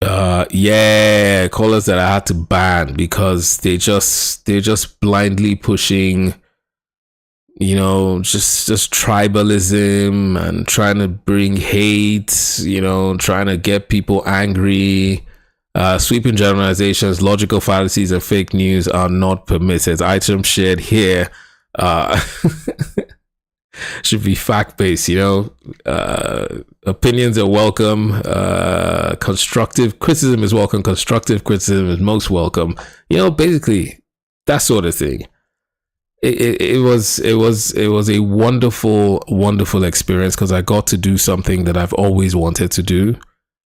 Callers that I had to ban because they're just blindly pushing, just tribalism and trying to bring hate, trying to get people angry. Sweeping generalizations, logical fallacies, and fake news are not permitted. Items shared here should be fact-based, opinions are welcome. Constructive criticism is welcome. Constructive criticism is most welcome. Basically that sort of thing. It was a wonderful experience because I got to do something that I've always wanted to do.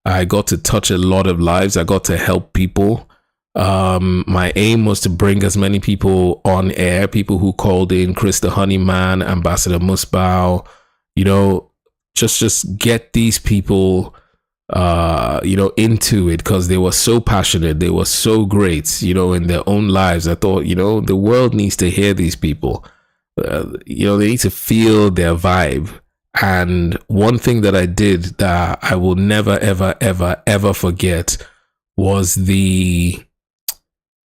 I got to touch a lot of lives. I got to help people. My aim was to bring as many people on air, people who called in, Chris the Honeyman, Ambassador Musbao, just get these people, into it because they were so passionate. They were so great, in their own lives. I thought, the world needs to hear these people. They need to feel their vibe. And one thing that I did that I will never, ever, ever, ever forget was the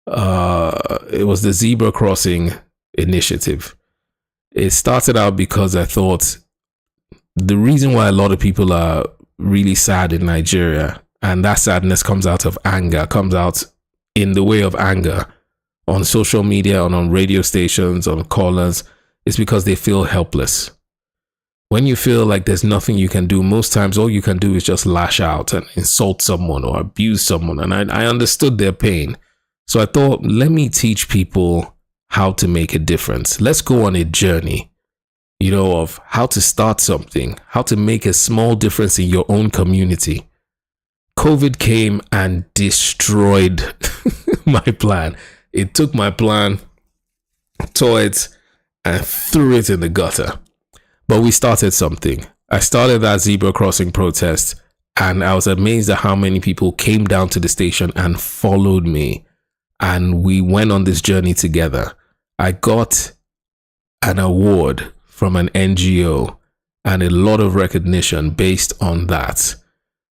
zebra crossing initiative. It started out because I thought the reason why a lot of people are really sad in Nigeria, and that sadness comes out of anger, comes out in the way of anger on social media and on radio stations, on callers, is because they feel helpless. When you feel like there's nothing you can do, most times all you can do is just lash out and insult someone or abuse someone. And I understood their pain. So I thought, let me teach people how to make a difference. Let's go on a journey, of how to start something, how to make a small difference in your own community. COVID came and destroyed my plan. It took my plan, tore it, and threw it in the gutter. But we started something. I started that zebra crossing protest, and I was amazed at how many people came down to the station and followed me. And we went on this journey together. I got an award from an NGO and a lot of recognition based on that.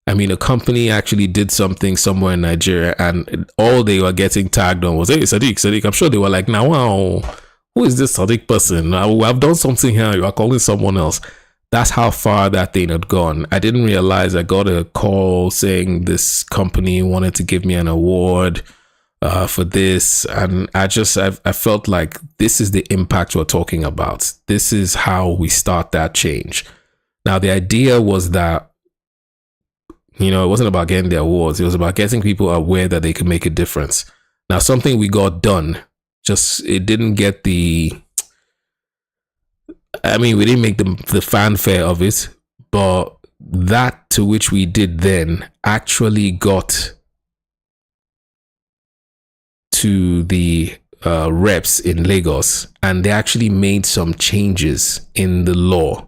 I mean, a company actually did something somewhere in Nigeria, and all they were getting tagged on was, hey, Sadiq. I'm sure they were like, now, wow, who is this Sadiq person? I've done something here. You are calling someone else. That's how far that thing had gone. I didn't realize I got a call saying this company wanted to give me an award for this. And I felt like this is the impact we're talking about. This is how we start that change. Now, the idea was that, it wasn't about getting the awards. It was about getting people aware that they could make a difference. Now, something we got done, it didn't get we didn't make the fanfare of it, but that to which we did then actually got to the reps in Lagos, and they actually made some changes in the law.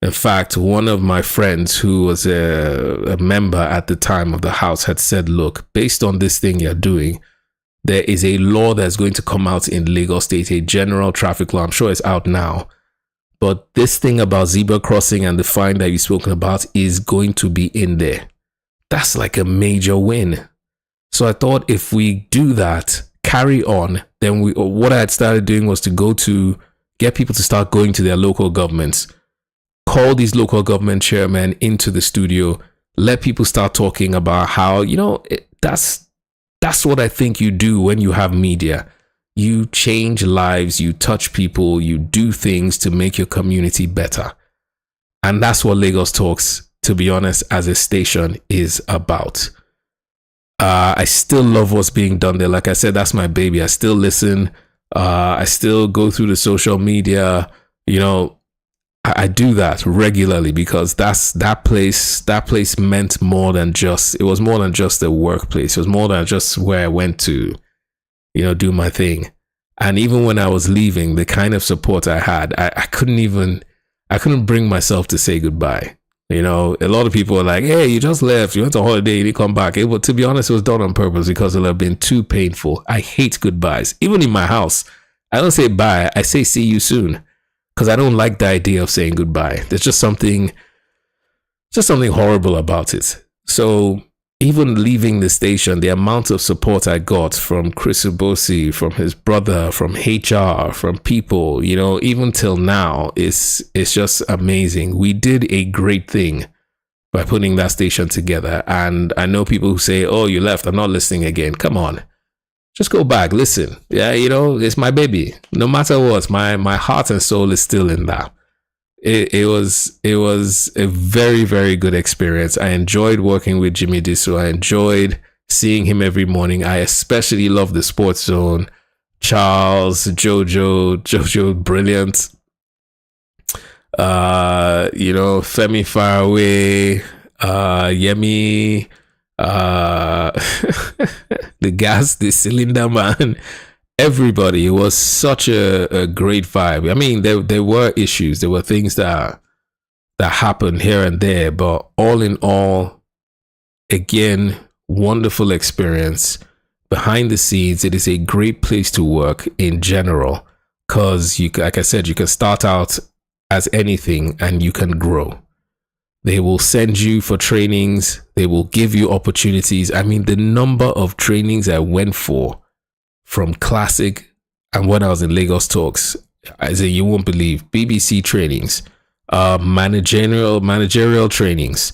In fact, one of my friends who was a member at the time of the house had said, look, based on this thing you're doing, there is a law that's going to come out in Lagos State, a general traffic law. I'm sure it's out now. But this thing about zebra crossing and the fine that you've spoken about is going to be in there. That's like a major win. So I thought if we do that, carry on, then what I had started doing was to get people to start going to their local governments, call these local government chairmen into the studio, let people start talking about how, that's what I think you do when you have media. You change lives, you touch people, you do things to make your community better. And that's what Lagos Talks, to be honest, as a station is about. I still love what's being done there. Like I said, that's my baby. I still listen. I still go through the social media. I do that regularly because that place meant more than just, it was more than just a workplace. It was more than just where I went to, do my thing. And even when I was leaving, the kind of support I had, I couldn't bring myself to say goodbye. A lot of people are like, hey, you just left, you went on holiday, you didn't come back. But to be honest, it was done on purpose because it would have been too painful. I hate goodbyes. Even in my house, I don't say bye, I say see you soon. Because I don't like the idea of saying goodbye. There's just something horrible about it. So even leaving the station, the amount of support I got from Chris Ubosi, from his brother, from HR, from people, even till now, it's just amazing. We did a great thing by putting that station together. And I know people who say, oh, you left, I'm not listening again. Come on. Just go back, listen. Yeah, it's my baby. No matter what, my heart and soul is still in that. It was a very, very good experience. I enjoyed working with Jimmy Disu. I enjoyed seeing him every morning. I especially love the Sports Zone. Charles, Jojo, brilliant. Femi Faraway, Yemi. The cylinder man, everybody. It was such a great vibe. There were issues, there were things that happened here and there, but all in all, again, wonderful experience. Behind the scenes, it is a great place to work in general because like I said, you can start out as anything and you can grow. They will send you for trainings. They will give you opportunities. The number of trainings I went for from Classic and when I was in Lagos Talks, you won't believe. BBC trainings, managerial trainings,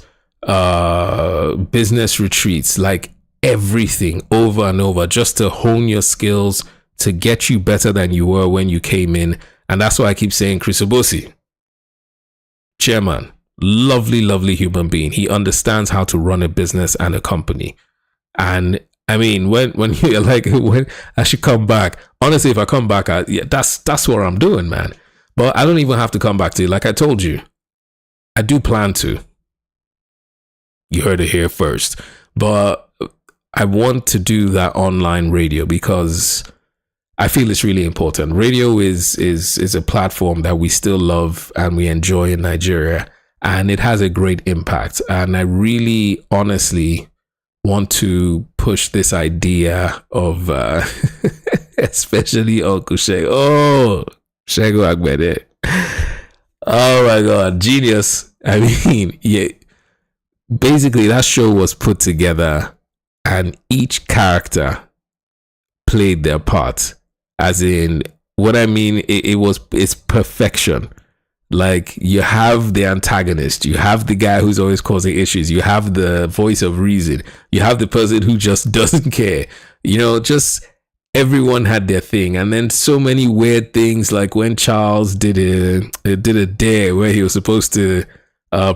business retreats, like everything over and over just to hone your skills, to get you better than you were when you came in. And that's why I keep saying Chris Obosi, chairman. Lovely human being. He understands how to run a business and a company. And when you're like, when I should come back, honestly, if I come back, that's what I'm doing, man. But I don't even have to come back to you. Like I told you, I do plan to. You heard it here first. But I want to do that online radio because I feel it's really important. Radio is a platform that we still love and we enjoy in Nigeria. And it has a great impact. And I really, honestly want to push this idea of, especially Uncle Shego. Oh, Shego Agbede. Oh my God, genius. Yeah. Basically, that show was put together and each character played their part. As in, what I mean, it's perfection. Like, you have the antagonist, you have the guy who's always causing issues, you have the voice of reason, you have the person who just doesn't care. Just everyone had their thing. And then so many weird things, like when Charles did a dare where he was supposed to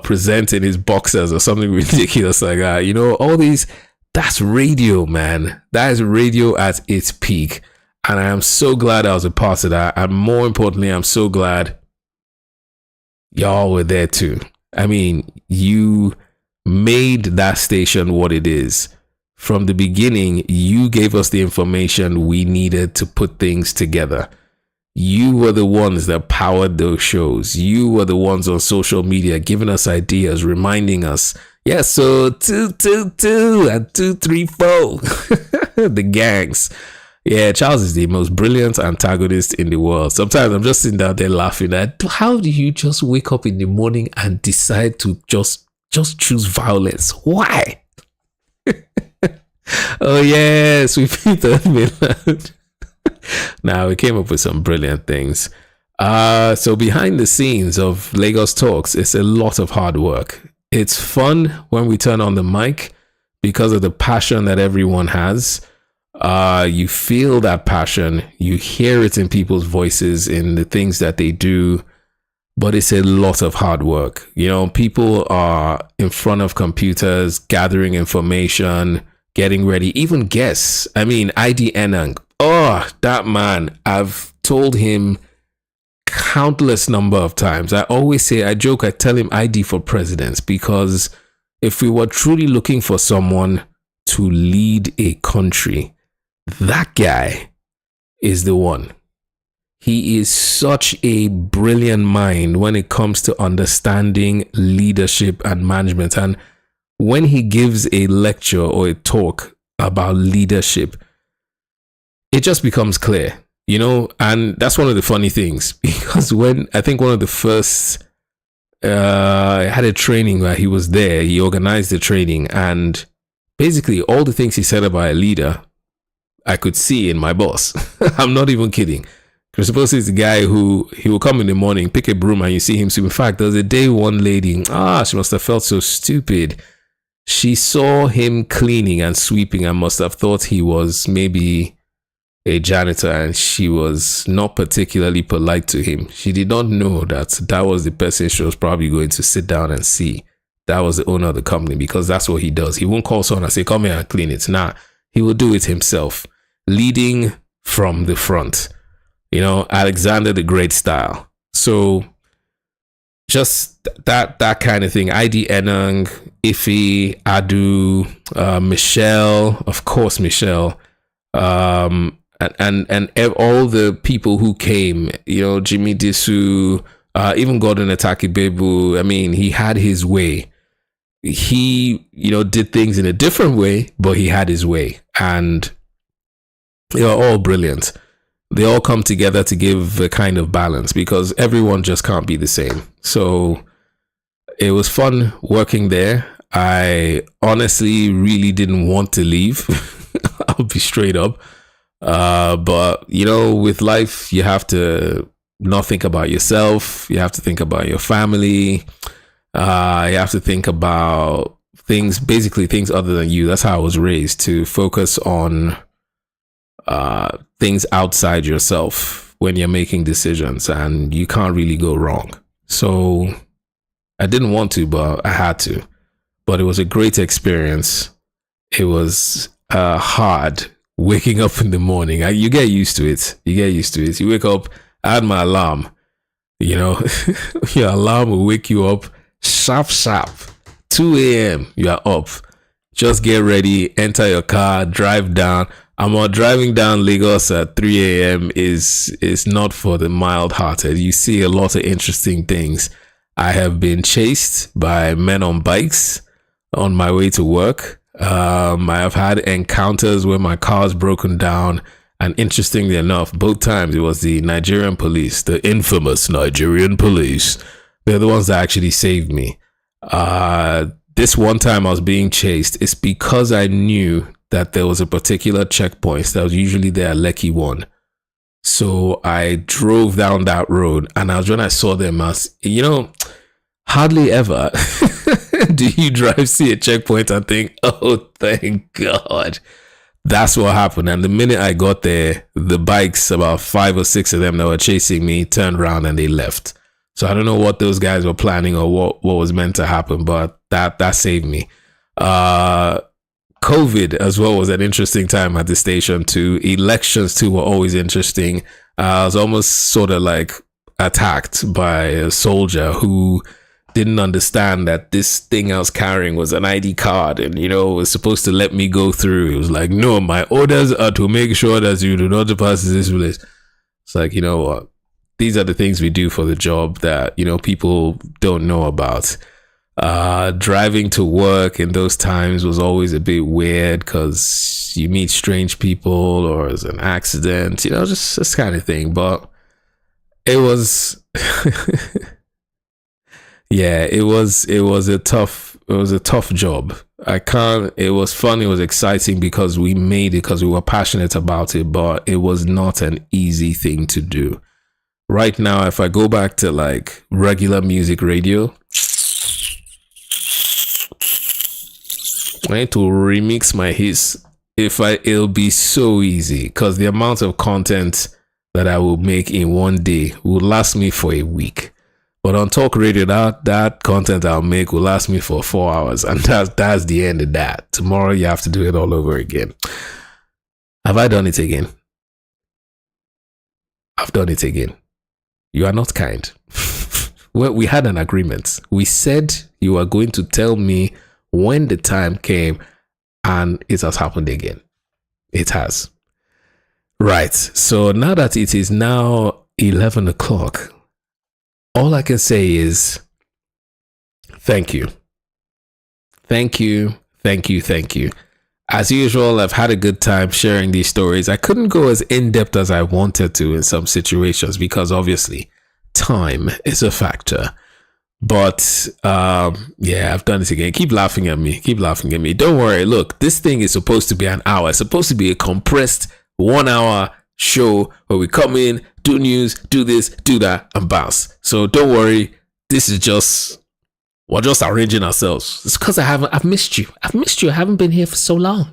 present in his boxers or something ridiculous like that. All these, that's radio, man. That is radio at its peak. And I am so glad I was a part of that. And more importantly, I'm so glad y'all were there too. I mean, you made that station what it is. From the beginning, you gave us the information we needed to put things together. You were the ones that powered those shows. You were the ones on social media giving us ideas, reminding us, yeah, so 222 and 234. The gangs. Yeah, Charles is the most brilliant antagonist in the world. Sometimes I'm just sitting down there laughing at, how do you just wake up in the morning and decide to just choose violence? Why? Oh yes, we beat the Milan. Now we came up with some brilliant things. So behind the scenes of Lagos Talks, it's a lot of hard work. It's fun when we turn on the mic because of the passion that everyone has. You feel that passion, you hear it in people's voices, in the things that they do, but it's a lot of hard work. People are in front of computers, gathering information, getting ready, even guests. I mean, ID Enang. Oh, that man, I've told him countless number of times. I always say, I joke, I tell him ID for presidents, because if we were truly looking for someone to lead a country, that guy is the one. He is such a brilliant mind when it comes to understanding leadership and management. And when he gives a lecture or a talk about leadership, it just becomes clear, and that's one of the funny things, because when I think one of the first, I had a training where he was there, he organized the training, and basically all the things he said about a leader, I could see in my boss. I'm not even kidding. Because suppose he's the guy who, he will come in the morning, pick a broom, and you see him sweep. In fact, there was a day one lady, she must have felt so stupid. She saw him cleaning and sweeping and must have thought he was maybe a janitor, and she was not particularly polite to him. She did not know that was the person she was probably going to sit down and see. That was the owner of the company, because that's what he does. He won't call someone and say, come here and clean it. Nah, he will do it himself, leading from the front. Alexander the Great style. So just that kind of thing. ID Enang, Ife, Adu, Michelle, of course, Michelle, and all the people who came, Jimmy Disu, even Gordon Ataki Bebu. I mean, he had his way. He, did things in a different way, but he had his way, and they are all brilliant. They all come together to give a kind of balance, because everyone just can't be the same. So it was fun working there. I honestly really didn't want to leave. I'll be straight up. But, with life, you have to not think about yourself. You have to think about your family. You have to think about things other than you. That's how I was raised, to focus on things outside yourself when you're making decisions, and you can't really go wrong. So I didn't want to, but I had to. But it was a great experience. It was hard waking up in the morning. You get used to it. You wake up. I had my alarm. Your alarm will wake you up sharp. 2 a.m. You are up. Just get ready, enter your car, drive down. Driving down Lagos at 3 a.m. is not for the mild-hearted. You see a lot of interesting things. I have been chased by men on bikes on my way to work. I have had encounters where my car's broken down, and interestingly enough, both times it was the Nigerian police, the infamous Nigerian police. They're the ones that actually saved me. This one time I was being chased, it's because I knew that there was a particular checkpoint that was usually there at Lekki 1. So I drove down that road, and when I saw them, hardly ever do you drive, see a checkpoint, and think, oh, thank God. That's what happened. And the minute I got there, the bikes, about 5 or 6 of them that were chasing me, turned around and they left. So I don't know what those guys were planning or what was meant to happen, but that saved me. COVID as well was an interesting time at the station too. Elections too were always interesting. I was almost sort of like attacked by a soldier who didn't understand that this thing I was carrying was an ID card, and was supposed to let me go through. It was like, no, my orders are to make sure that you do not pass this place. It's like, you know what? These are the things we do for the job that people don't know about. Driving to work in those times was always a bit weird because you meet strange people or it's an accident, just this kind of thing. But it was yeah, it was a tough job. It was fun, it was exciting because we made it, because we were passionate about it, but it was not an easy thing to do. Right now, if I go back to like regular music radio, I need to remix my hits. It'll be so easy, because the amount of content that I will make in one day will last me for a week. But on talk radio, that content I'll make will last me for 4 hours, and that's the end of that. Tomorrow you have to do it all over again. Have I done it again? I've done it again. You are not kind. Well, we had an agreement. We said you are going to tell me when the time came, and it has happened again. It has. Right. So now that it is now 11 o'clock, all I can say is thank you. Thank you. Thank you. Thank you. As usual, I've had a good time sharing these stories. I couldn't go as in-depth as I wanted to in some situations because obviously time is a factor. But yeah, I've done it again. Keep laughing at me. Keep laughing at me. Don't worry. Look, this thing is supposed to be an hour. It's supposed to be a compressed 1 hour show where we come in, do news, do this, do that, and bounce. So don't worry. This is we're just arranging ourselves. It's because I've missed you. I've missed you. I haven't been here for so long.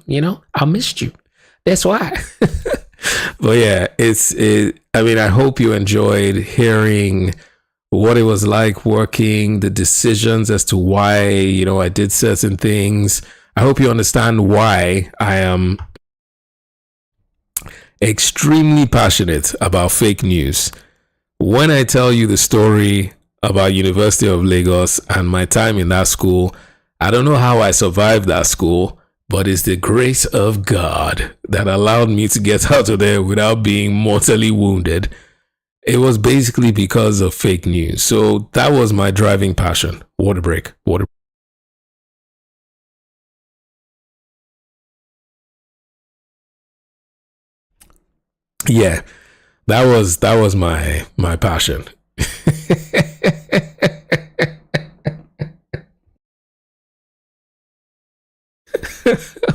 I missed you. That's why. But yeah, I hope you enjoyed hearing what it was like working, the decisions as to why, I did certain things. I hope you understand why I am extremely passionate about fake news. When I tell you the story about University of Lagos and my time in that school, I don't know how I survived that school, but it's the grace of God that allowed me to get out of there without being mortally wounded. It was basically because of fake news. So that was my driving passion. Water break. Yeah, that was my passion.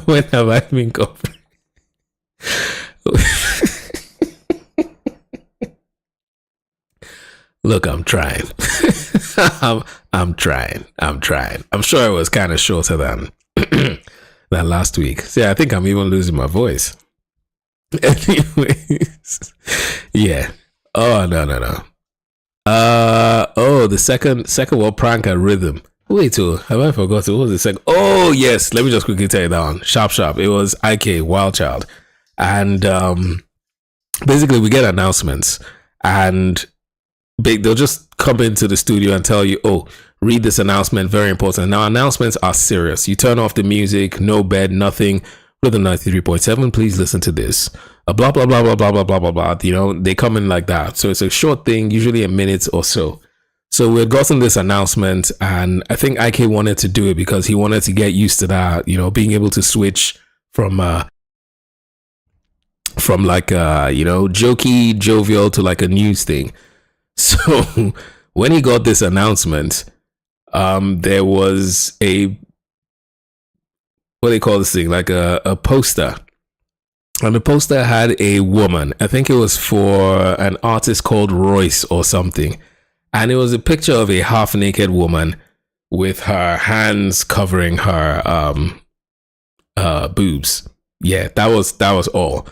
When have I been covered? Look, I'm trying. I'm trying. I'm sure it was kind of shorter than than last week. See, I think I'm even losing my voice. Anyways, yeah. Oh no. The second one, prank and rhythm. Wait, have I forgotten? What was the second? Oh yes, let me just quickly tell you that one. Sharp. It was IK Wild Child, and basically we get announcements, and they'll just come into the studio and tell you, oh, read this announcement, very important. Now announcements are serious. You turn off the music, no bed, nothing. Rhythm 93.7, please listen to this. Blah blah blah blah blah blah blah blah blah. They come in like that. So it's a short thing, usually a minute or so. So we had gotten this announcement, and I think IK wanted to do it because he wanted to get used to that, being able to switch from like jokey, jovial to like a news thing. So when he got this announcement, there was what do they call this thing? Like a poster And the poster had a woman. I think it was for an artist called Royce or something. And it was a picture of a half naked woman with her hands covering her boobs. Yeah, that was all.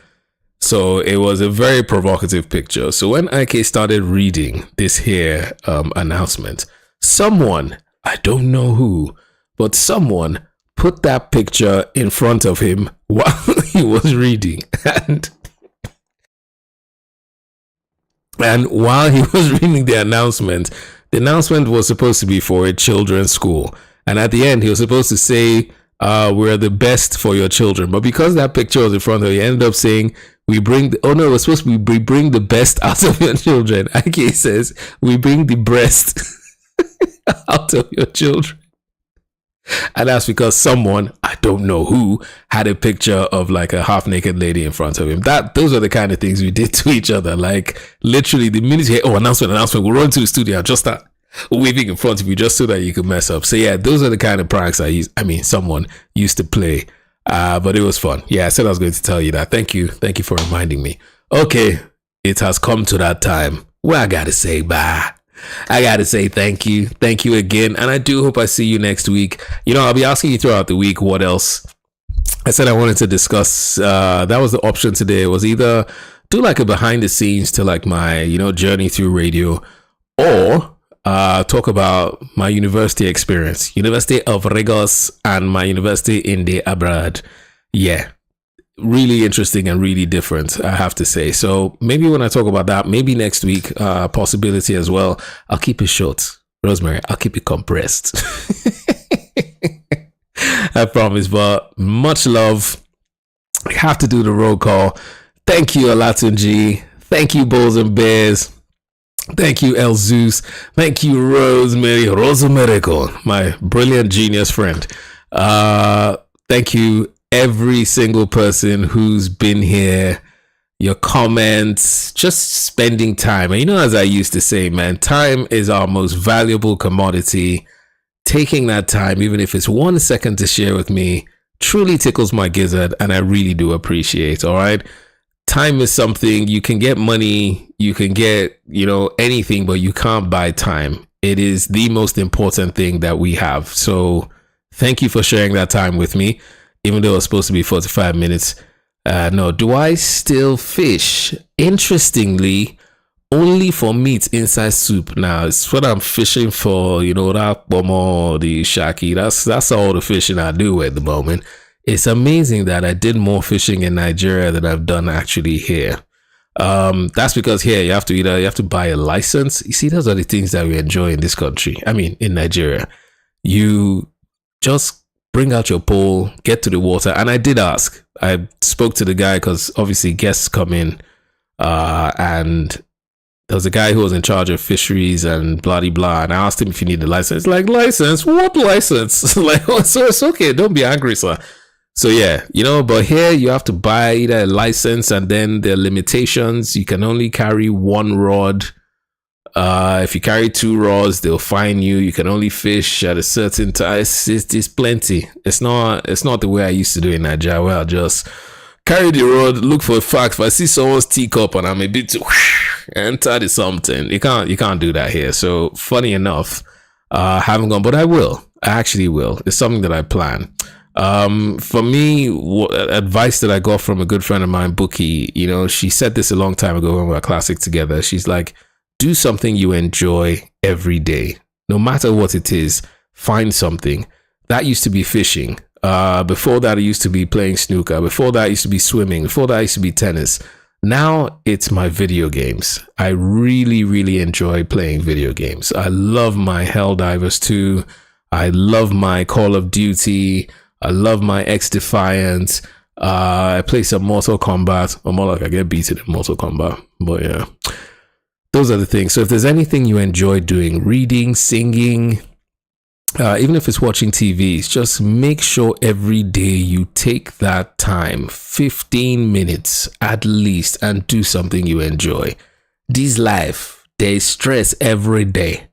So it was a very provocative picture. So when IK started reading this here announcement, someone, I don't know who, but someone put that picture in front of him while he was reading. And while he was reading the announcement was supposed to be for a children's school. And at the end, he was supposed to say, we're the best for your children. But because that picture was in front of him, he ended up saying, it was supposed to be we bring the best out of your children. IK says, we bring the breast out of your children. And that's because someone, I don't know who, had a picture of like a half naked lady in front of him. Those are the kind of things we did to each other. Like literally the minute you hear, announcement, we'll run to the studio and just start waving in front of you just so that you could mess up. So yeah, those are the kind of pranks someone used to play. But it was fun. Yeah, I said I was going to tell you that. Thank you for reminding me. Okay, it has come to that time where I gotta say bye. I gotta say thank you again, and I do hope I see you next week. I'll be asking you throughout the week what else I said I wanted to discuss. That was the option today. It was either do like a behind the scenes to like my journey through radio, or talk about my university experience, University of Lagos, and my university in the abroad. Yeah, really interesting and really different, I have to say. So maybe when I talk about that, maybe next week, possibility as well. I'll keep it short, Rosemary. I'll keep it compressed. I promise. But much love. I have to do the roll call. Thank you, Olatunji. Thank you, Bulls and Bears. Thank you, El Zeus. Thank you, Rosemary, my brilliant genius friend. Thank you, every single person who's been here, your comments, just spending time. And as I used to say, man, time is our most valuable commodity. Taking that time, even if it's 1 second to share with me, truly tickles my gizzard, and I really do appreciate. All right. Time is something you can get money, you can get, anything, but you can't buy time. It is the most important thing that we have. So thank you for sharing that time with me. Even though it's supposed to be 45 minutes. No, do I still fish? Interestingly, only for meat inside soup. Now, it's what I'm fishing for, that bomo, the shaki. That's all the fishing I do at the moment. It's amazing that I did more fishing in Nigeria than I've done actually here. That's because here you have to buy a license. You see, those are the things that we enjoy in this country. In Nigeria. You just bring out your pole, get to the water. And I did ask. I spoke to the guy because obviously guests come in. And there was a guy who was in charge of fisheries and blah, blah, blah. And I asked him if he needed a license. Like, license? What license? Like, oh, so it's okay. Don't be angry, sir. So yeah, but here you have to buy either a license, and then there are limitations. You can only carry one rod. If you carry 2 rods, they'll fine you. You can only fish at a certain time. It's plenty. It's not the way I used to do in Nigeria, where I just carry the rod, look for a fact. If I see someone's teacup and I'm a bit too enter the something, you can't do that here. So funny enough, I haven't gone, but I will. I actually will. It's something that I plan. For me, advice that I got from a good friend of mine, Bookie, she said this a long time ago when we were classic together. She's like, do something you enjoy every day, no matter what it is. Find something. That used to be fishing. Before that, it used to be playing snooker. Before that, it used to be swimming. Before that, it used to be tennis. Now it's my video games. I really, really enjoy playing video games. I love my Helldivers 2. I love my Call of Duty. I love my X Defiant. I play some Mortal Kombat. Or more like I get beaten in Mortal Kombat. But yeah, those are the things. So if there's anything you enjoy doing, reading, singing, even if it's watching TV, just make sure every day you take that time, 15 minutes at least, and do something you enjoy. This life, there is stress every day.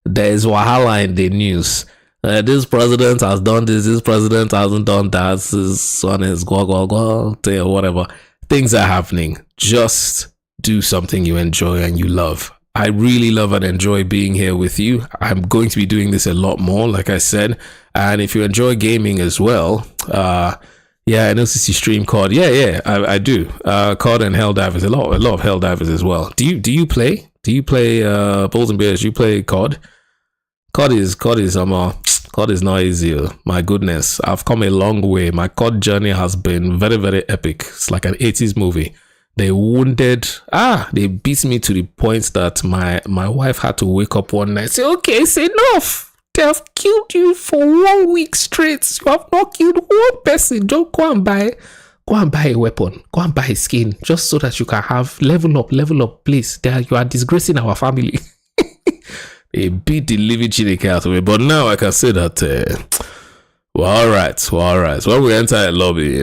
There is wahala in the news. This president has done this president hasn't done that, this one is go, or whatever. things are happening. Just do something you enjoy and you love. I really love and enjoy being here with you. I'm going to be doing this a lot more, like I said. And if you enjoy gaming as well, yeah, I noticed you stream COD. Yeah, I do. COD and Helldivers, a lot of Helldivers as well. Do you play? Do you play Bulls and Bears? Do you play COD? COD is not easy. My goodness, I've come a long way. My COD journey has been very, very epic. It's like an 80s movie. They beat me to the point that my wife had to wake up one night and say, okay, it's enough. They have killed you for 1 week straight. You have not killed one person. Just go and buy a weapon. Go and buy a skin just so that you can have level up, please. You are disgracing our family. They beat the living chineke out of me. But now I can say that we're all right. When we enter a lobby,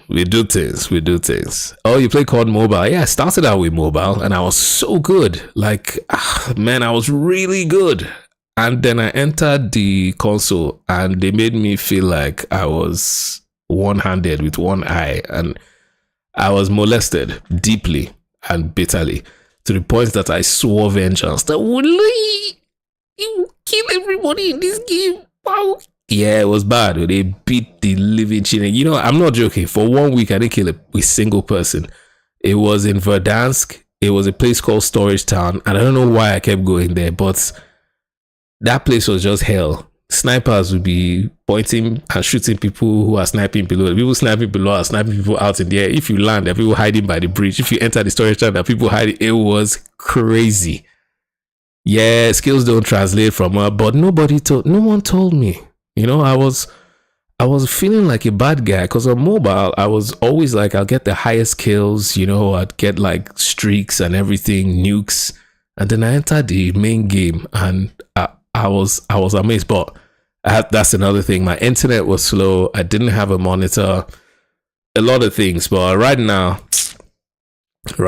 we do things. Oh, you play COD mobile? Yeah, I started out with mobile and I was so good. Like, man, I was really good. And then I entered the console and they made me feel like I was one-handed with one eye, and I was molested deeply and bitterly to the point that I swore vengeance. That you kill everybody in this game. Wow. Yeah, it was bad. They beat the living shit. I'm not joking. For 1 week, I didn't kill a single person. It was in Verdansk. It was a place called Storage Town. And I don't know why I kept going there, but that place was just hell. Snipers would be pointing and shooting people who are sniping below. The people sniping below are sniping people out in the air. If you land, there are people hiding by the bridge. If you enter the storage town, there are people hiding. It was crazy. Yeah, skills don't translate from her, but no one told me. I was feeling like a bad guy because on mobile, I was always like, I'll get the highest kills, I'd get like streaks and everything, nukes. And then I entered the main game and I was amazed. But that's another thing. My internet was slow. I didn't have a monitor, a lot of things. But right now, we're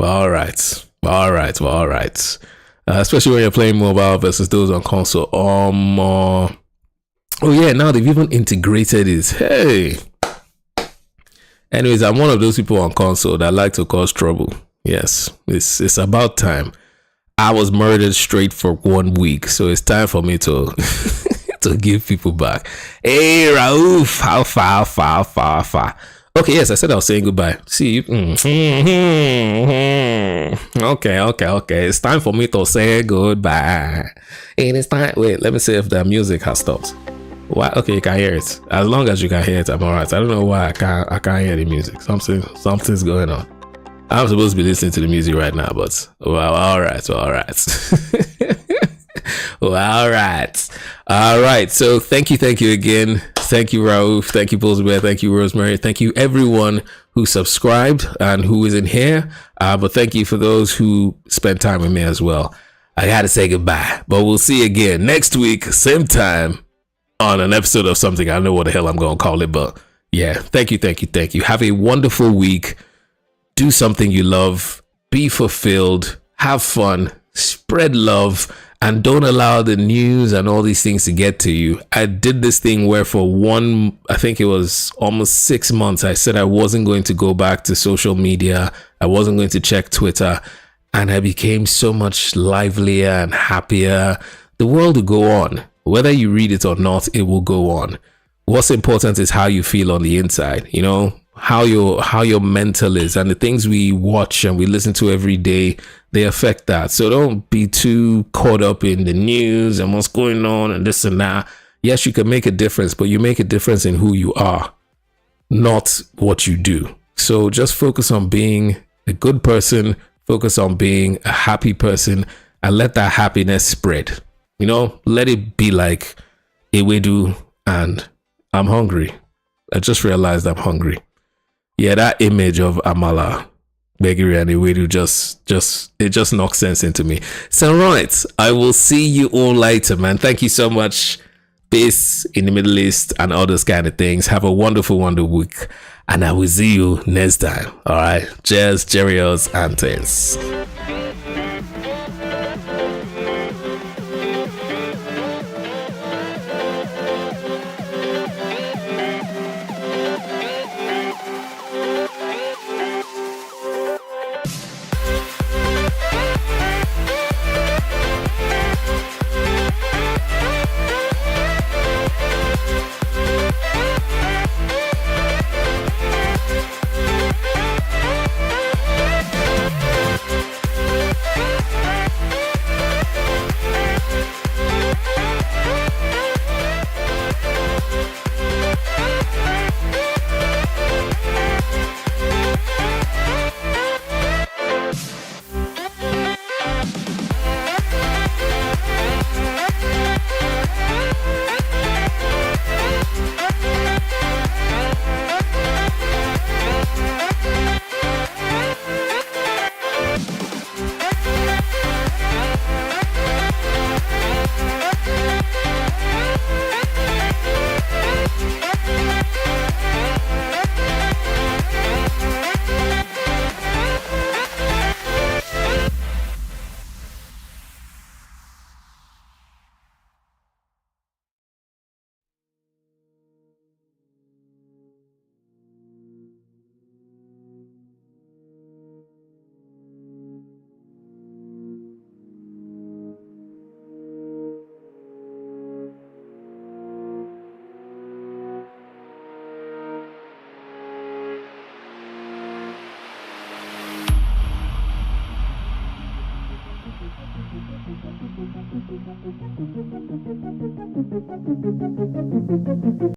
all right. Especially when you're playing mobile versus those on console. Oh yeah, now they've even integrated it. Hey. Anyways, I'm one of those people on console that like to cause trouble. Yes, it's about time. I was murdered straight for 1 week, so it's time for me to to give people back. Hey, Raouf, how far? Okay, yes, I said I was saying goodbye. See you. Okay. It's time for me to say goodbye. It is time. Wait, let me see if the music has stopped. Why? Okay, you can hear it. As long as you can hear it, I'm alright. I don't know why I can't hear the music. Something's going on. I'm supposed to be listening to the music right now, but well, all right. All right. So thank you again. Thank you, Raouf. Thank you, Pulsbear. Thank you, Rosemary. Thank you, everyone who subscribed and who is in here. But thank you for those who spent time with me as well. I got to say goodbye, but we'll see you again next week, same time on an episode of something. I don't know what the hell I'm going to call it, but yeah, thank you. Have a wonderful week. Do something you love, be fulfilled, have fun, spread love, and don't allow the news and all these things to get to you. I did this thing where for I think it was almost 6 months, I said I wasn't going to go back to social media. I wasn't going to check Twitter. And I became so much livelier and happier. The world will go on. Whether you read it or not, it will go on. What's important is how you feel on the inside, how your mental is, and the things we watch and we listen to every day, they affect that. So don't be too caught up in the news and what's going on and this and that. Yes, you can make a difference, but you make a difference in who you are, not what you do. So just focus on being a good person, focus on being a happy person, and let that happiness spread. Let it be like Ewedu and I'm hungry. I just realized I'm hungry. Yeah, that image of Amala, Begiri and Ewedu just knocks sense into me. So right, I will see you all later, man. Thank you so much. Peace in the Middle East and all those kind of things. Have a wonderful week. And I will see you next time. All right. Cheers, cheerios, and thanks.